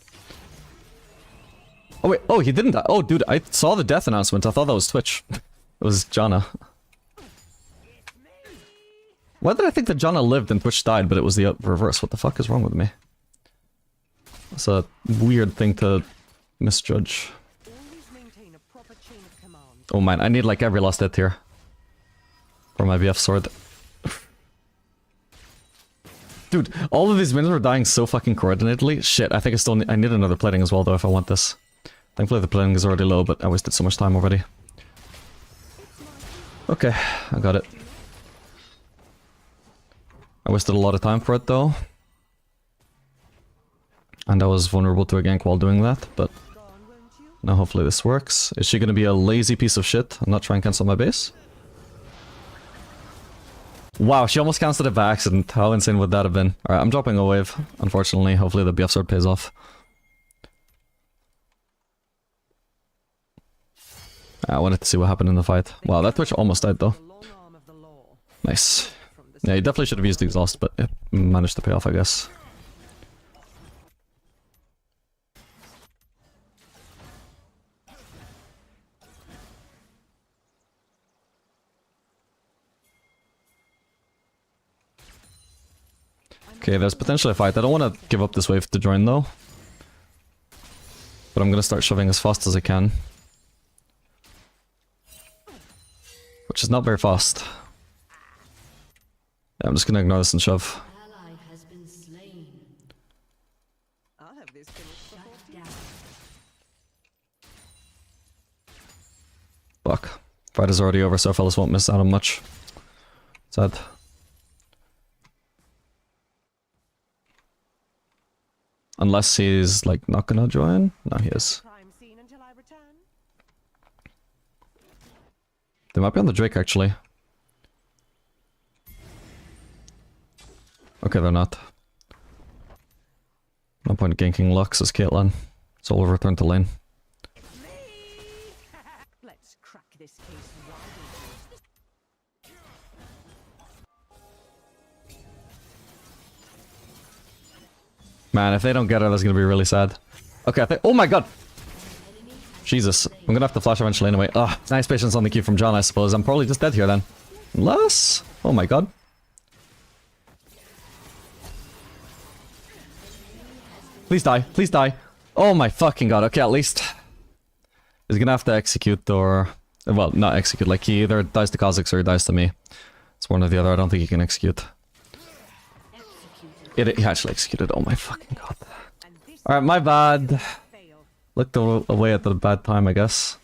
Oh wait, oh he didn't die. Oh dude, I saw the death announcement. I thought that was Twitch. It was Janna. Why did I think that Janna lived and Twitch died, but it was the reverse? What the fuck is wrong with me? That's a weird thing to misjudge. Always maintain a proper chain of command. Oh man, I need like every last hit here. For my BF sword. Dude, all of these minions are dying so fucking coordinatedly. Shit, I think I still need, I need another plating as well though if I want this. Thankfully the plating is already low, but I wasted so much time already. Okay, I got it. I wasted a lot of time for it though. And I was vulnerable to a gank while doing that, but... now hopefully this works. Is she gonna be a lazy piece of shit and not try and cancel my base? Wow, she almost cancelled it by accident. How insane would that have been? Alright, I'm dropping a wave, unfortunately. Hopefully the BF sword pays off. I wanted to see what happened in the fight. Wow, that Twitch almost died though. Nice. Yeah, you definitely should have used the exhaust, but it managed to pay off, I guess. Okay, there's potentially a fight. I don't want to give up this wave to join though. But I'm gonna start shoving as fast as I can. Which is not very fast. Yeah, I'm just gonna ignore this and shove. Ally has been slain. I'll have this finished before Shut down. Fuck. Fight is already over, so fellas won't miss out on much. Sad. Unless he's, like, not gonna join? No, he is. crime scene until I return. They might be on the Drake, actually. Okay, they're not. No point ganking Lux as Caitlyn. So we'll return to lane. Let's crack this case wide open. Man, if they don't get her, that's gonna be really sad. Okay, I think- oh my god! Jesus, I'm gonna have to flash eventually anyway. Ugh, nice patience on the Q from John, I suppose. I'm probably just dead here then. Unless... oh my god. Please die, please die. Oh my fucking god, okay, at least... he's gonna have to execute or... well, not execute, like he either dies to Kha'Zix or he dies to me. It's one or the other, I don't think he can execute. He actually executed, oh my fucking god. Alright, my bad. Looked away at the bad time, I guess.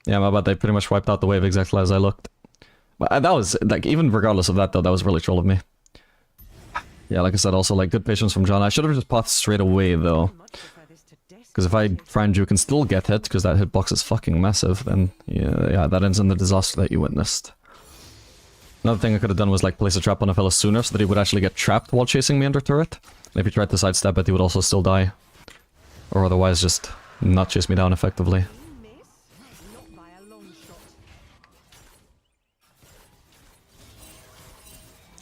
Yeah, my bad, they pretty much wiped out the wave exactly as I looked. But that was, like, even regardless of that though, that was really troll of me. Yeah, like I said, also, like, good patience from John. I should have just pothed straight away, though. Because if I try and juke and still get hit, because that hitbox is fucking massive, then, yeah, that ends in the disaster that you witnessed. Another thing I could have done was, like, place a trap on Aphelios sooner, so that he would actually get trapped while chasing me under turret. And if he tried to sidestep it, he would also still die. Or otherwise just not chase me down effectively.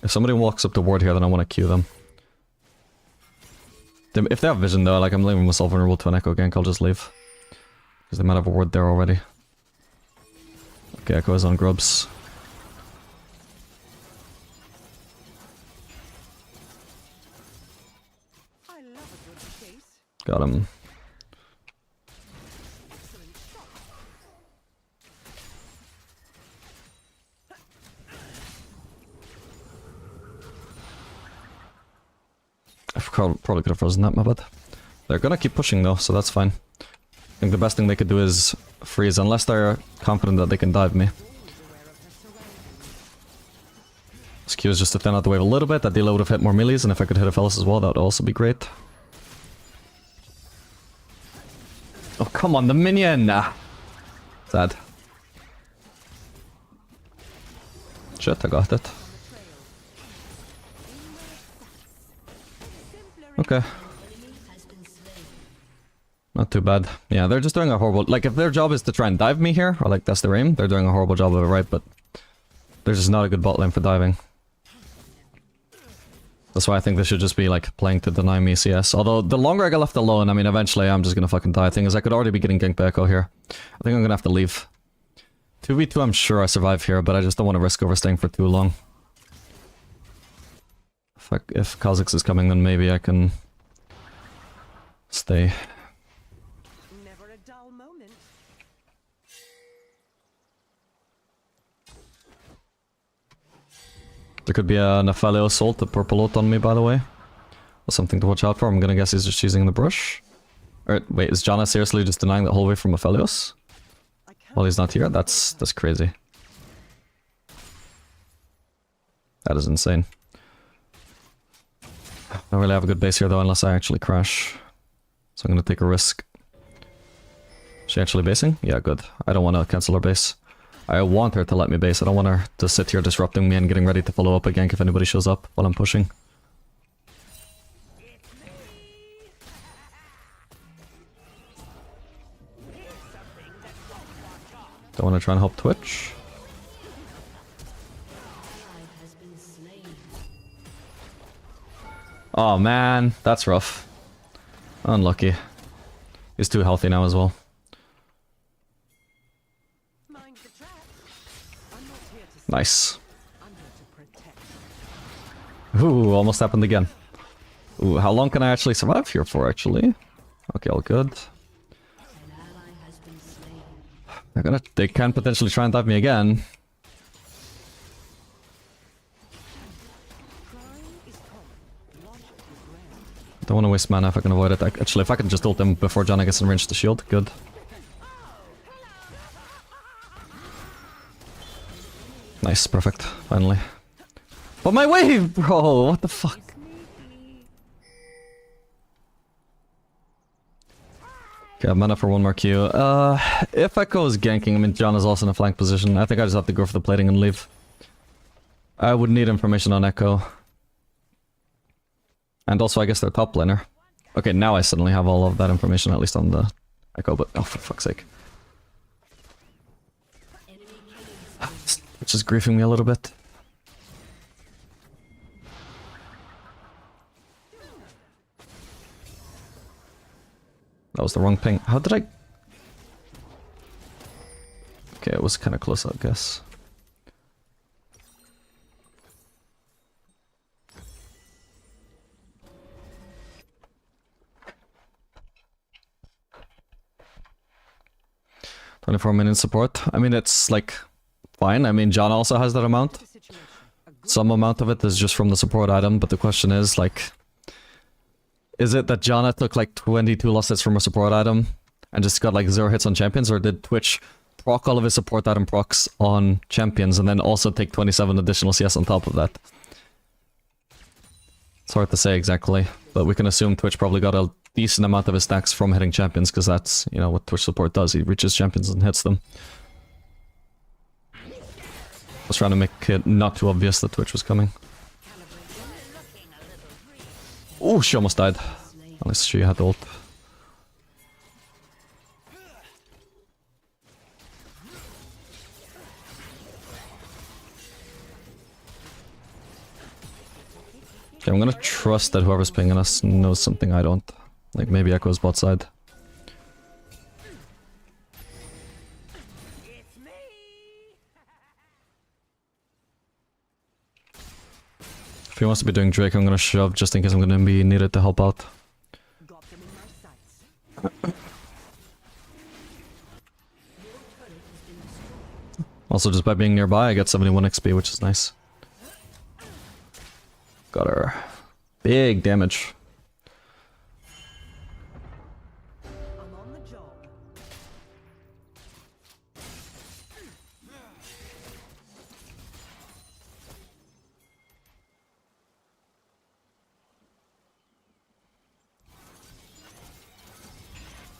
If somebody walks up the ward here, then I want to queue them. If they have vision though, like I'm leaving myself vulnerable to an echo gank, I'll just leave. Because they might have a ward there already. Okay, echo is on grubs. Got him. I probably could have frozen that, my bad. They're gonna keep pushing though, so that's fine. I think the best thing they could do is freeze, unless they're confident that they can dive me. This Q is just to thin out the wave a little bit, that dealer would have hit more melees, and if I could hit Aphelios as well, that would also be great. Oh, come on, the minion! Nah. Sad. Shit, I got it. Okay. Not too bad. Yeah, they're just doing a horrible... like, if their job is to try and dive me here, or like that's their aim, they're doing a horrible job of it, right? But there's just not a good bot lane for diving. That's why I think they should just be, like, playing to deny me CS. Although, the longer I get left alone, I mean, eventually I'm just gonna fucking die. Thing is, I could already be getting ganked by Echo here. I think I'm gonna have to leave. 2v2, I'm sure I survive here, but I just don't want to risk overstaying for too long. If Kha'Zix is coming, then maybe I can stay. Never a dull moment. There could be an Aphelios ult, a purple ult on me, by the way. That's something to watch out for. I'm gonna guess he's just using the brush. Or, wait, is Janna seriously just denying that whole way from Aphelios? While he's not here? That's crazy. That is insane. I don't really have a good base here though, unless I actually crash. So I'm gonna take a risk. Is she actually basing? Yeah, good. I don't want to cancel her base. I want her to let me base. I don't want her to sit here disrupting me and getting ready to follow up a gank if anybody shows up while I'm pushing. Don't want to try and help Twitch. Oh man, that's rough. Unlucky. He's too healthy now as well. Nice. Ooh, almost happened again. Ooh, how long can I actually survive here for, actually? Okay, all good. They can potentially try and dive me again. Don't want to waste mana if I can avoid it. Actually, if I can just ult him before Janna gets in range to shield, good. Nice, perfect, finally. But my wave, bro! What the fuck? Okay, I have mana for one more Q. If Echo is ganking, I mean, John is also in a flank position. I think I just have to go for the plating and leave. I would need information on Echo. And also, I guess they're top laner. Okay, now I suddenly have all of that information, at least on the Echo, but oh, for fuck's sake. Which is griefing me a little bit. That was the wrong ping. How did I... Okay, it was kind of close, I guess. $24 support. I mean, it's like fine. I mean, John also has that amount. Some amount of it is just from the support item, but the question is, like, is it that Janna took like 22 losses from a support item and just got like 0 hits on champions, or did Twitch proc all of his support item procs on champions and then also take 27 additional CS on top of that? It's hard to say exactly, but we can assume Twitch probably got a decent amount of his stacks from hitting champions, because that's, you know, what Twitch support does. He reaches champions and hits them. I was trying to make it not too obvious that Twitch was coming. Oh, she almost died. At least she had ult. Okay, I'm gonna trust that whoever's pinging us knows something I don't. Like, maybe Echo's bot side. If he wants to be doing Drake, I'm gonna shove just in case I'm gonna be needed to help out. Also, just by being nearby, I get 71 XP, which is nice. Got her. Big damage. I'm on the job.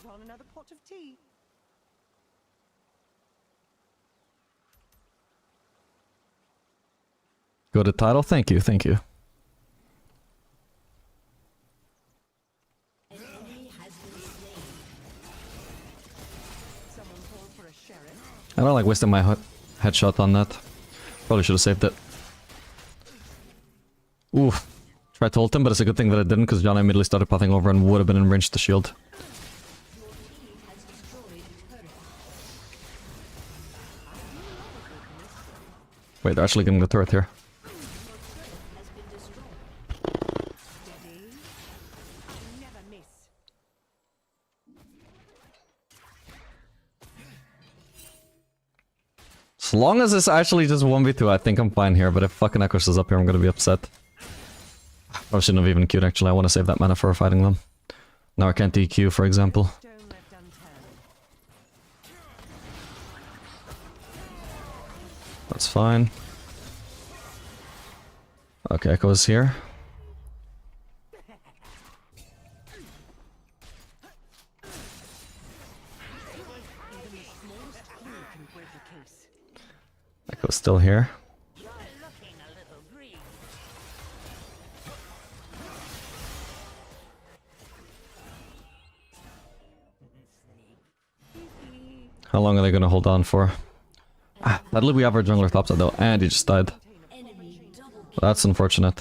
Want another pot of tea? Go to title? Thank you, thank you. I don't like wasting my headshot on that. Probably should have saved it. Oof. Tried to ult him, but it's a good thing that I didn't, because John immediately started pathing over and would have been in range to shield. Wait, they're actually getting the turret here. As long as it's actually just 1v2, I think I'm fine here, but if fucking Echoes is up here, I'm gonna be upset. I shouldn't have even queued, actually. I want to save that mana for fighting them. Now I can't DQ, for example. That's fine. Okay, Echo is here. Echo's still here. How long are they gonna hold on for? Ah, that'll we have our jungler topside though, and he just died. That's unfortunate.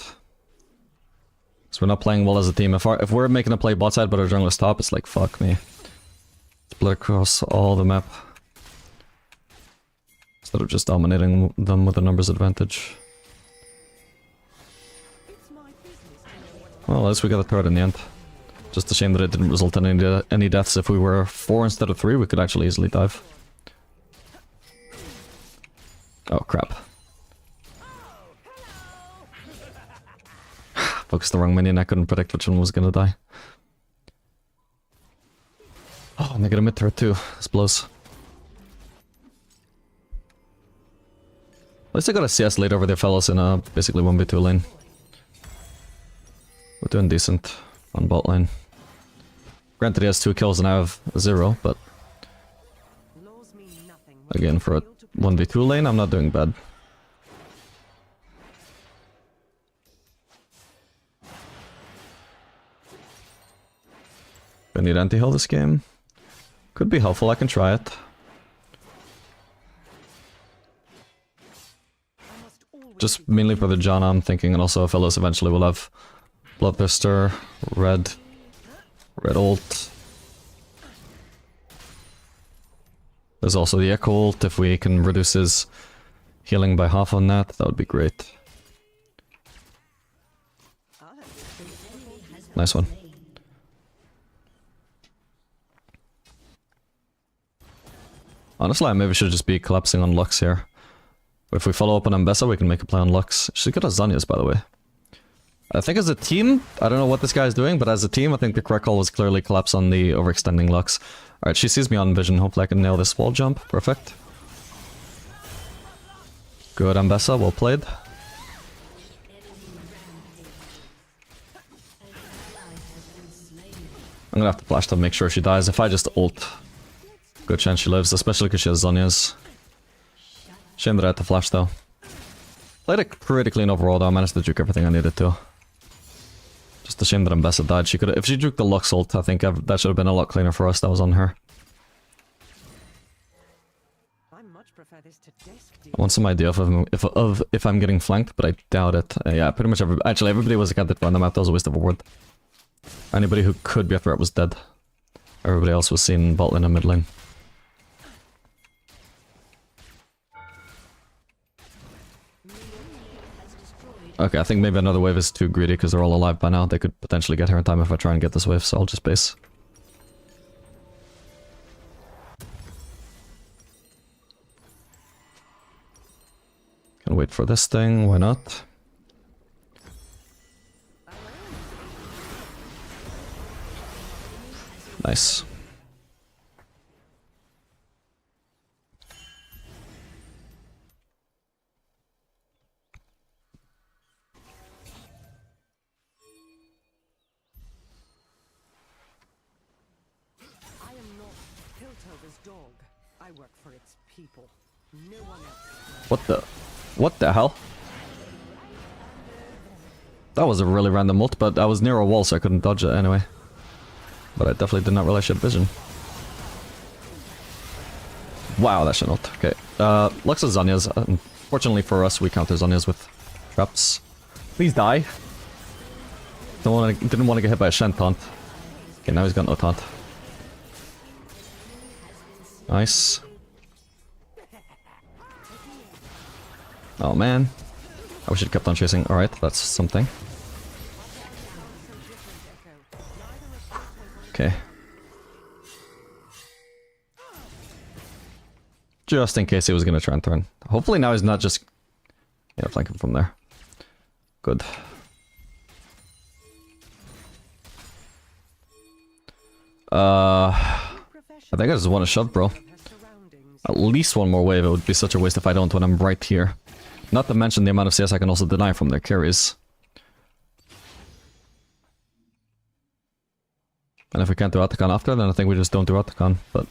So we're not playing well as a team. If we're making a play bot side but our jungler's top, it's like fuck me. Split across all the map. Instead of just dominating them with a numbers advantage. Well, at least we got a turret in the end. Just a shame that it didn't result in any deaths. If we were 4 instead of 3, we could actually easily dive. Oh crap. Focused the wrong minion, I couldn't predict which one was gonna die. Oh, and they get a mid turret too. This blows. At least I got a CS lead over the Aphelios in a basically 1v2 lane. We're doing decent on bot lane. Granted, he has 2 kills and I have 0, but Laws mean nothing when again, you for a fail to 1v2 lane, I'm not doing bad. I need anti-heal this game. Could be helpful, I can try it. Just mainly for the Janna, I'm thinking, and also Aphelios eventually will have Bloodthirster, red ult. There's also the Echo ult, if we can reduce his healing by half on that, that would be great. Nice one. Honestly, I maybe should just be collapsing on Lux here. If we follow up on Ambessa, we can make a play on Lux. She's good at Zhonya's, by the way. I think as a team, I don't know what this guy is doing, but as a team, I think the correct call was clearly collapse on the overextending Lux. Alright, she sees me on vision. Hopefully I can nail this wall jump. Perfect. Good, Ambessa. Well played. I'm gonna have to flash to make sure she dies. If I just ult, good chance she lives, especially because she has Zhonya's. Shame that I had to flash though. Played it pretty clean overall though, I managed to juke everything I needed to. Just a shame that Ambessa died. She could, if she juked the Lux ult, I think that should have been a lot cleaner for us. That was on her. I much prefer this to desk I want some idea of if I'm getting flanked, but I doubt it. Yeah, pretty much actually everybody was a candidate on the map. That was a waste of a word. Anybody who could be a threat was dead. Everybody else was seen bot lane and mid lane. Okay, I think maybe another wave is too greedy because they're all alive by now. They could potentially get here in time if I try and get this wave, so I'll just base. Can wait for this thing, why not? Nice. I am not Piltover's dog. I work for its people. No one else. What the hell? That was a really random ult, but I was near a wall so I couldn't dodge it anyway. But I definitely did not realize she had vision. Wow, that's an ult. Okay. Lux is Zhonya's. Unfortunately for us, we counter Zhonya's with traps. Please die. Didn't want to get hit by a Shen taunt. Okay, now he's got no taunt. Nice. Oh man. I wish it kept on chasing. Alright, that's something. Okay. Just in case he was gonna try and turn. Hopefully now he's not just... Yeah, flanking from there. Good. I think I just want to shove, bro. At least one more wave. It would be such a waste if I don't when I'm right here. Not to mention the amount of CS I can also deny from their carries. And if we can't do Atacon after, then I think we just don't do Atacon, but...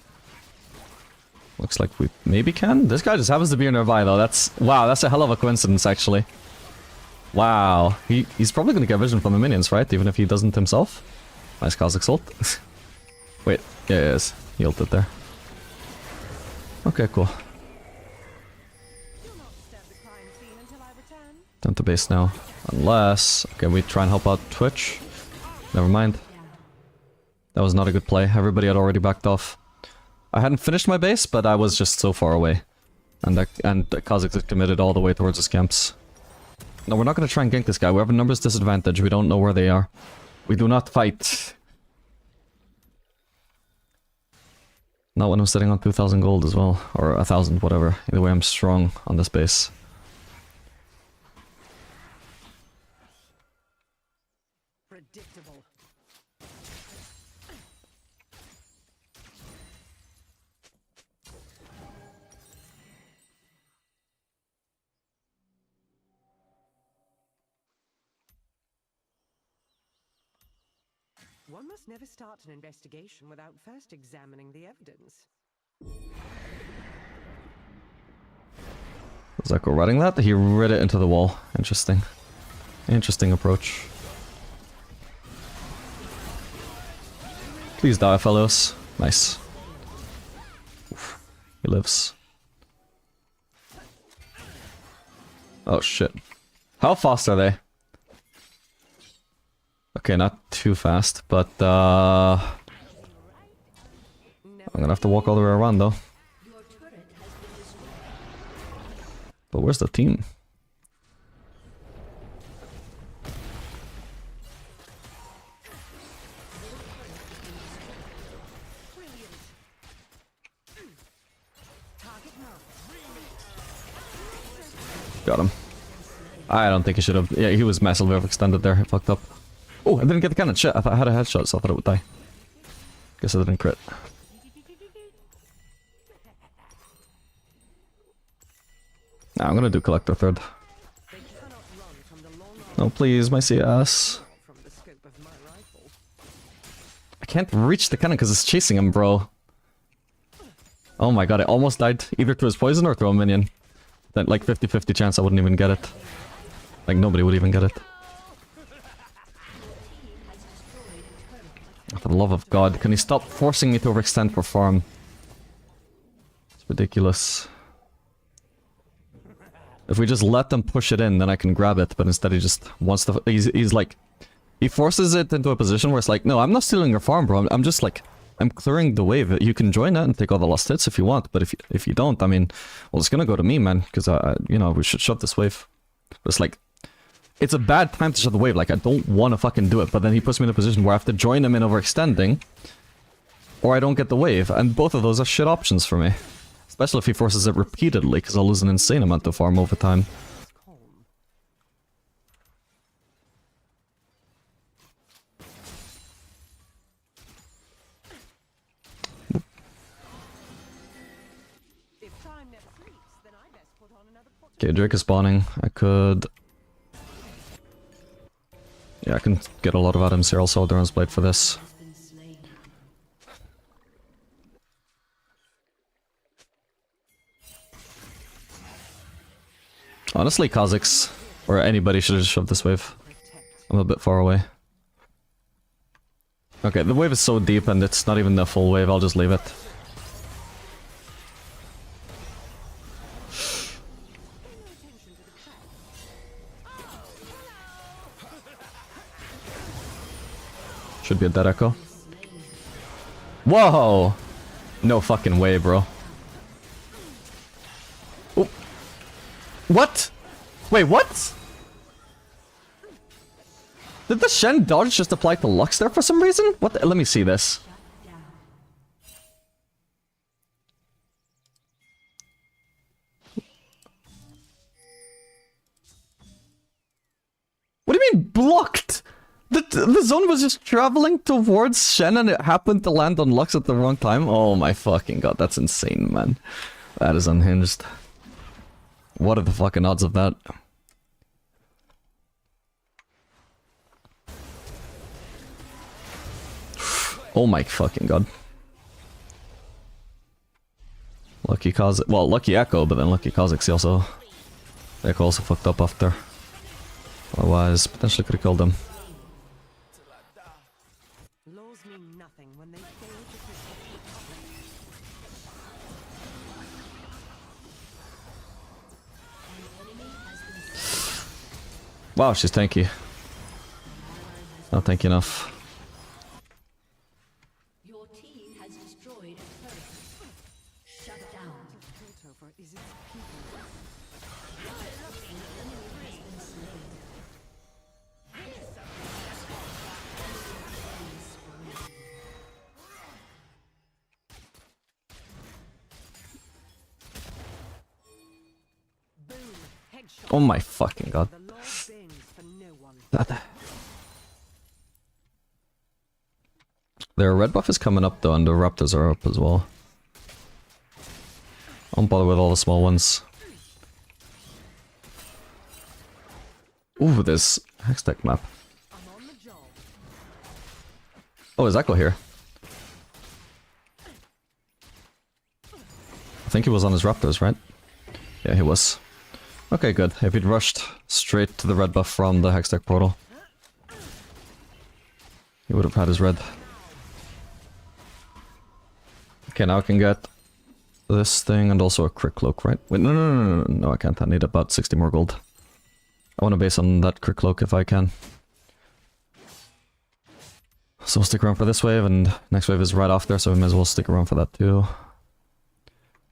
Looks like we maybe can? This guy just happens to be nearby though, that's... Wow, that's a hell of a coincidence actually. Wow, he's probably gonna get vision from the minions, right? Even if he doesn't himself? Nice Kha'Zix ult. Wait, yeah, he is. He ulted there. Okay, cool. Time to base now. Unless... Okay, we try and help out Twitch. Never mind. That was not a good play. Everybody had already backed off. I hadn't finished my base, but I was just so far away. And Kha'Zix is committed all the way towards his camps. No, we're not going to try and gank this guy. We have a numbers disadvantage. We don't know where they are. We do not fight. Not when I'm sitting on 2,000 gold as well. Or 1,000, whatever. Either way, I'm strong on this base. Predictable. One must never start an investigation without first examining the evidence. Was Echo running that? He read it into the wall. Interesting. Interesting approach. Please die, Aphelios. Nice. Oof. He lives. Oh shit. How fast are they? Okay, not too fast, but I'm gonna have to walk all the way around though. But where's the team? Got him. I don't think he should have. Yeah, he was massively overextended there. I fucked up. Oh, I didn't get the cannon. Shit, I had a headshot, so I thought it would die. Guess I didn't crit. Nah, I'm gonna do Collector third. No, please, my CS. I can't reach the cannon because it's chasing him, bro. Oh my god, I almost died either to his poison or to a minion. That like 50-50 chance I wouldn't even get it. Like nobody would even get it. For the love of God, can he stop forcing me to overextend for farm? It's ridiculous. If we just let them push it in, then I can grab it, but instead he just wants to... He's like... He forces it into a position where it's like, no, I'm not stealing your farm, bro. I'm just like... I'm clearing the wave. You can join it and take all the last hits if you want, but if you don't, I mean... Well, it's gonna go to me, man, because, you know, we should shove this wave. But it's like... It's a bad time to shove the wave, like, I don't want to fucking do it, but then he puts me in a position where I have to join him in overextending, or I don't get the wave, and both of those are shit options for me. Especially if he forces it repeatedly, because I'll lose an insane amount of farm over time. Okay, Drake is spawning. I could... Yeah, I can get a lot of items here. Also, Doran's Blade for this. Honestly, Kazakhs, or anybody should have just shoved this wave. I'm a bit far away. Okay, the wave is so deep and it's not even the full wave, I'll just leave it. Should be a dead echo. Whoa! No fucking way, bro. Oh. What? Wait, what? Did the Shen dodge just apply to Lux there for some reason? What the, let me see this. What do you mean blocked? The zone was just traveling towards Shen and it happened to land on Lux at the wrong time? Oh my fucking god, that's insane, man. That is unhinged. What are the fucking odds of that? Oh my fucking god. Lucky Kha'Zix, well, lucky Echo, but then lucky Kha'Zix also... Echo also fucked up after. Otherwise, potentially could have killed him. Wow, she's tanky. Not tanky enough. Your team has destroyed a turret. Shut down. Oh my fucking god. Their red buff is coming up though, and the raptors are up as well. I don't bother with all the small ones. Ooh, this Hextech map. Oh, is Echo here? I think he was on his Raptors, right? Yeah, he was. Okay, good. If he'd rushed straight to the red buff from the Hextech portal, he would have had his red. Okay, now I can get this thing and also a crit cloak, right? Wait, no, I can't. I need about 60 more gold. I want to base on that crit cloak if I can. So we'll stick around for this wave, and next wave is right after, so we may as well stick around for that too.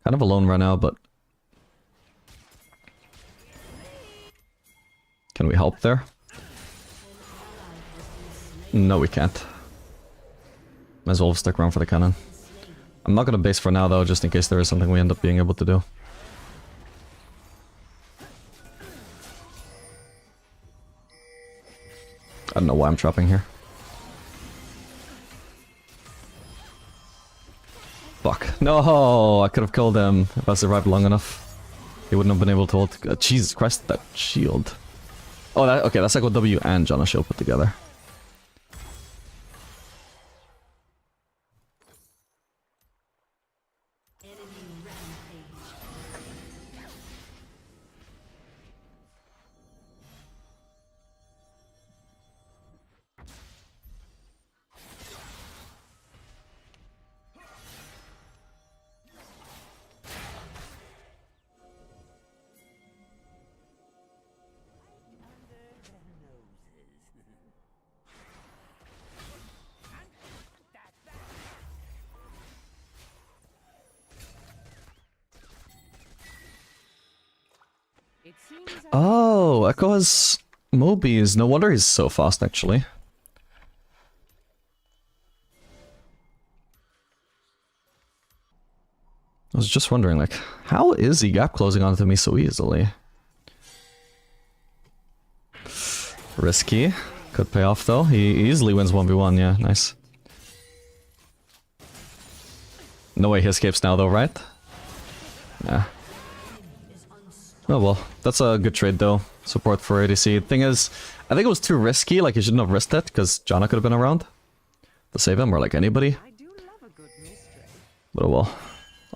Kind of alone right now, but... Can we help there? No, we can't. Might as well stick around for the cannon. I'm not gonna base for now though, just in case there is something we end up being able to do. I don't know why I'm trapping here. Fuck. No, I could have killed him if I survived long enough. He wouldn't have been able to hold... Jesus Christ, that shield. Oh, that, okay, that's like what W and Janna shield put together. Oh, Echo has Mobies. No wonder he's so fast, actually. I was just wondering, like, how is he gap closing onto me so easily? Risky. Could pay off, though. He easily wins 1v1, yeah, nice. No way he escapes now, though, right? Yeah. Oh well, that's a good trade though. Support for ADC. Thing is, I think it was too risky, like he shouldn't have risked it, because Janna could have been around to save him, or like anybody. But oh well.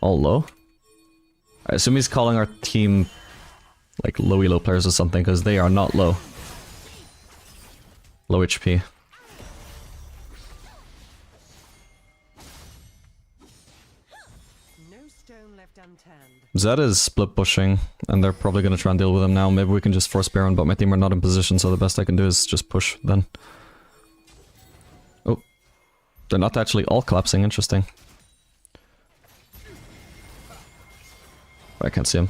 All low? I assume he's calling our team like low elo players or something, because they are not low. Low HP. Zed is split pushing, and they're probably gonna try and deal with him now. Maybe we can just force Baron, but my team are not in position, so the best I can do is just push then. Oh. They're not actually all collapsing, interesting. I can't see him.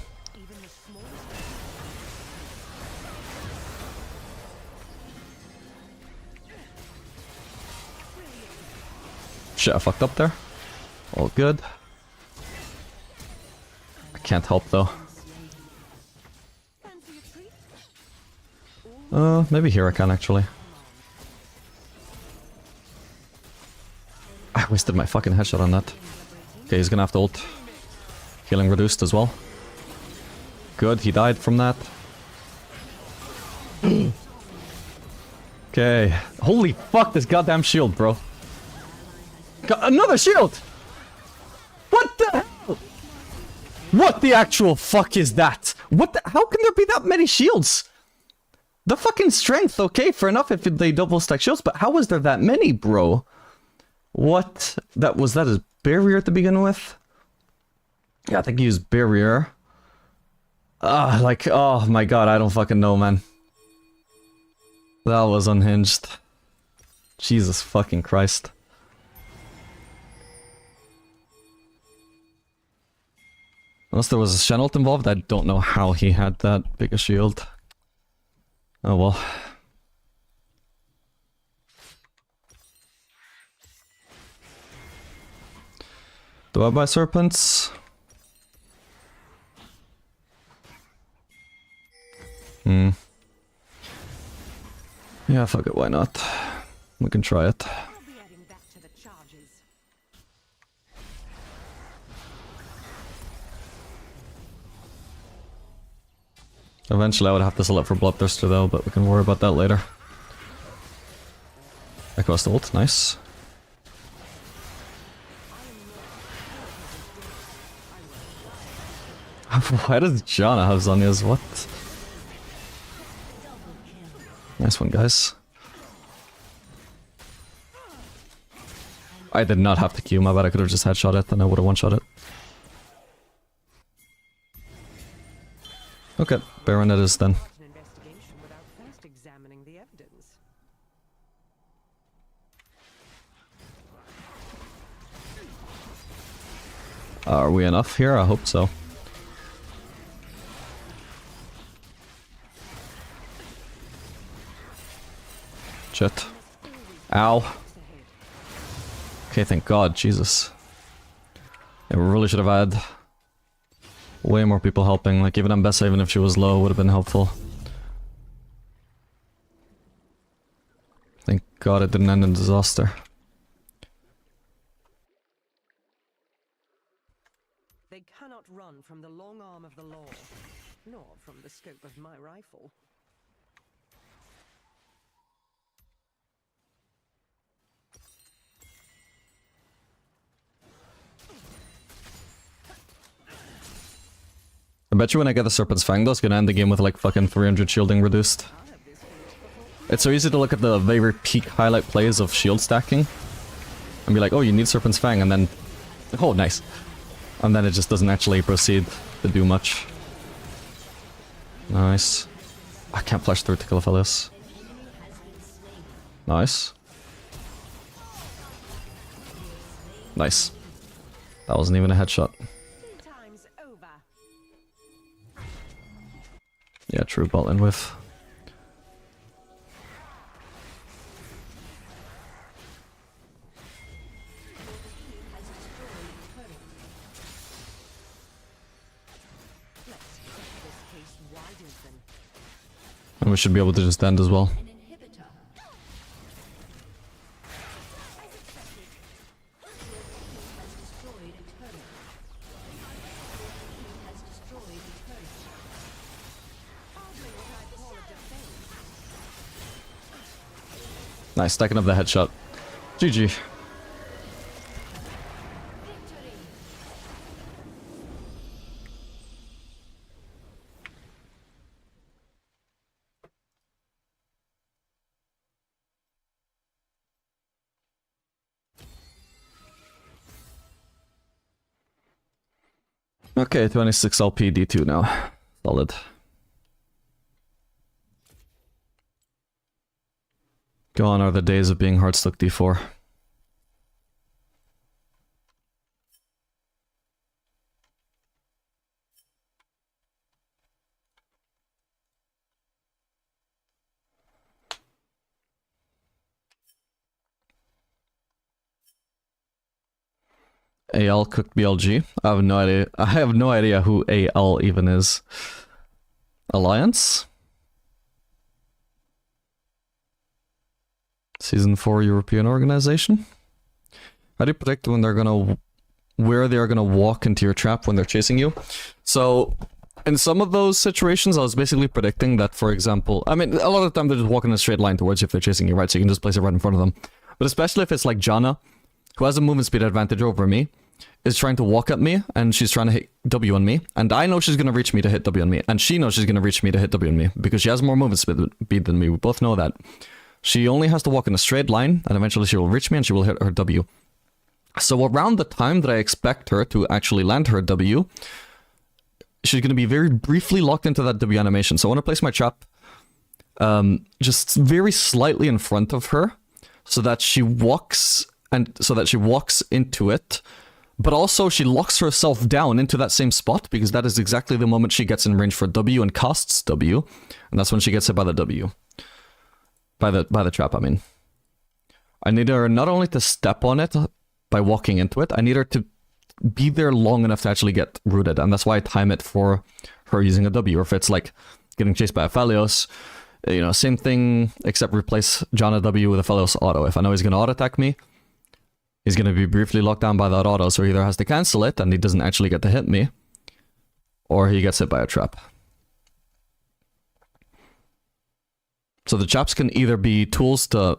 Shit, I fucked up there. All good. Can't help though. Maybe here I can actually. I wasted my fucking headshot on that. Okay, he's gonna have to ult. Healing reduced as well. Good, he died from that. Okay. Holy fuck, this goddamn shield, bro. Another shield! What the hell? What the actual fuck is that? What the— how can there be that many shields? The fucking strength, okay, fair enough if they double stack shields, but how is there that many, bro? What? That was that his barrier to begin with? Yeah, I think he used barrier. Like, oh my god, I don't fucking know, man. That was unhinged. Jesus fucking Christ. Unless there was a Shen ult involved, I don't know how he had that big a shield. Oh well. Do I buy serpents? Yeah, fuck it, why not? We can try it. Eventually I would have to select for Bloodthirster though, but we can worry about that later. Echo has the ult, nice. Why does Janna have Zhonya's? What? Nice one, guys. I did not have to Q, my bad. I could have just headshot it and I would have one-shot it. Okay, Baron it is then. An investigation without first examining the evidence. Are we enough here? I hope so. Shit. Ow. Okay, thank God, Jesus. Yeah, we really should have had way more people helping. Like, even Ambessa, even if she was low, would have been helpful. Thank God it didn't end in disaster. They cannot run from the long arm of the law, nor from the scope of my rifle. I bet you when I get the Serpent's Fang, though, it's gonna end the game with like fucking 300 shielding reduced. It's so easy to look at the very peak highlight plays of shield stacking and be like, oh, you need Serpent's Fang, and then, oh, nice. And then it just doesn't actually proceed to do much. Nice. I can't flash through to kill Aphelios. Nice. Nice. That wasn't even a headshot. Time's over. Yeah, true bot lane whiff. Let's cut this case wide open. And we should be able to just end as well. An inhibitor. As expected. Has destroyed a turret. Has destroyed a turret. Hardly what I'd call a defense. Nice, stacking up the headshot. GG. Okay, 26 LP D2 now. Solid. Gone are the days of being hard stuck D4. AL cooked BLG. I have no idea. I have no idea who AL even is. Alliance? Season 4 European organization? How do you predict when they're gonna... where they're gonna walk into your trap when they're chasing you? So, in some of those situations, I was basically predicting that, for example... I mean, a lot of the time they're just walking in a straight line towards you if they're chasing you, right? So you can just place it right in front of them. But especially if it's like Janna, who has a movement speed advantage over me, is trying to walk at me, and she's trying to hit W on me, and I know she's going to reach me to hit W on me, and she knows she's going to reach me to hit W on me, because she has more movement speed than me, we both know that. She only has to walk in a straight line, and eventually she will reach me, and she will hit her W. So around the time that I expect her to actually land her W, she's going to be very briefly locked into that W animation. So I want to place my trap just very slightly in front of her, so that she walks into it, but also she locks herself down into that same spot, because that is exactly the moment she gets in range for W and casts W, and that's when she gets hit by the W. By the trap, I mean. I need her not only to step on it by walking into it, I need her to be there long enough to actually get rooted, and that's why I time it for her using a W. Or if it's like getting chased by Aphelios, you know, same thing, except replace Janna W with Aphelios auto. If I know he's going to auto attack me, he's going to be briefly locked down by that auto, so he either has to cancel it and he doesn't actually get to hit me, or he gets hit by a trap. So the traps can either be tools to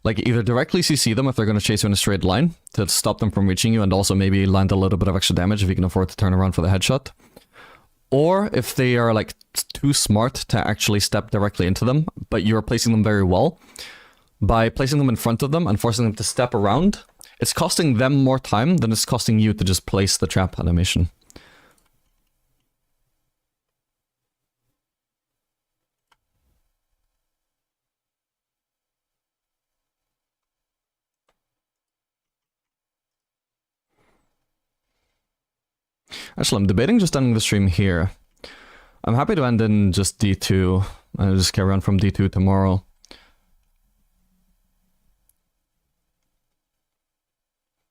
Like, either directly CC them if they're going to chase you in a straight line to stop them from reaching you, and also maybe land a little bit of extra damage if you can afford to turn around for the headshot. Or if they are, like, too smart to actually step directly into them, but you're placing them very well, by placing them in front of them and forcing them to step around, it's costing them more time than it's costing you to just place the trap animation. Actually, I'm debating just ending the stream here. I'm happy to end in just D2. I'll just carry on from D2 tomorrow.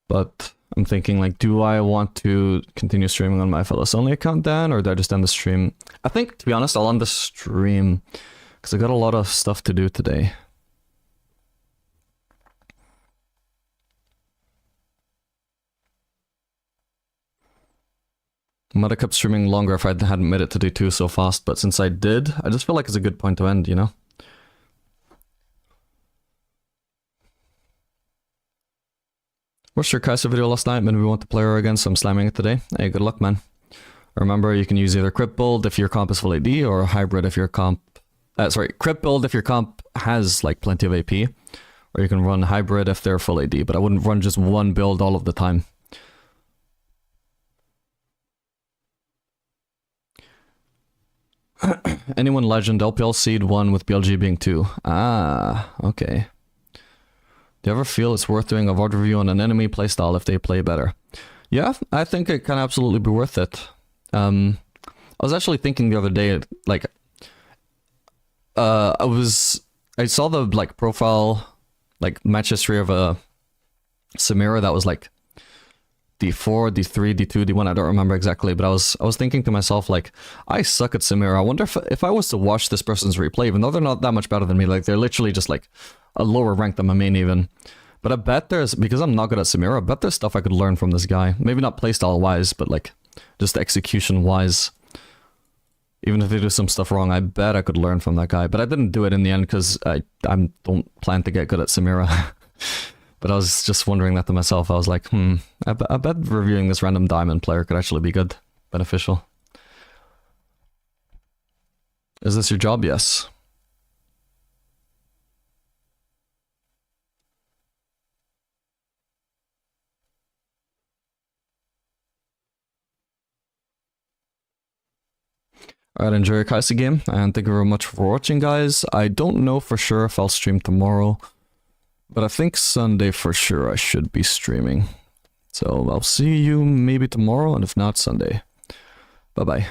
But I'm thinking, like, do I want to continue streaming on my Aphelios only account then, or do I just end the stream? I think, to be honest, I'll end the stream, because I got a lot of stuff to do today. I might have kept streaming longer if I hadn't made it to D2 so fast, but since I did, I just feel like it's a good point to end, you know? Watched your Kai'Sa video last night, and we want to play her again, so I'm slamming it today. Hey, good luck, man. Remember, you can use either crit build if your comp is full AD, or hybrid if your comp... crit build if your comp has, like, plenty of AP. Or you can run hybrid if they're full AD, but I wouldn't run just one build all of the time. Anyone legend, LPL seed 1 with BLG being 2. Ah, okay. Do you ever feel it's worth doing a VOD review on an enemy playstyle if they play better? Yeah, I think it can absolutely be worth it. I was actually thinking the other day, like, I saw the, like, profile, like, match history of a Sivir that was, like, D4, D3, D2, D1, I don't remember exactly, but I was thinking to myself, like, I suck at Sivir. I wonder if I was to watch this person's replay, even though they're not that much better than me, like, they're literally just, like, a lower rank than my main even. But I bet there's, because I'm not good at Sivir, I bet there's stuff I could learn from this guy. Maybe not playstyle-wise, but, like, just execution-wise. Even if they do some stuff wrong, I bet I could learn from that guy. But I didn't do it in the end, because I don't plan to get good at Samira. But I was just wondering that to myself. I was like, I bet reviewing this random diamond player could actually be good. Beneficial. Is this your job? Yes. Alright, enjoy your Kai'Sa game, and thank you very much for watching, guys. I don't know for sure if I'll stream tomorrow, but I think Sunday for sure I should be streaming. So I'll see you maybe tomorrow, and if not, Sunday. Bye-bye.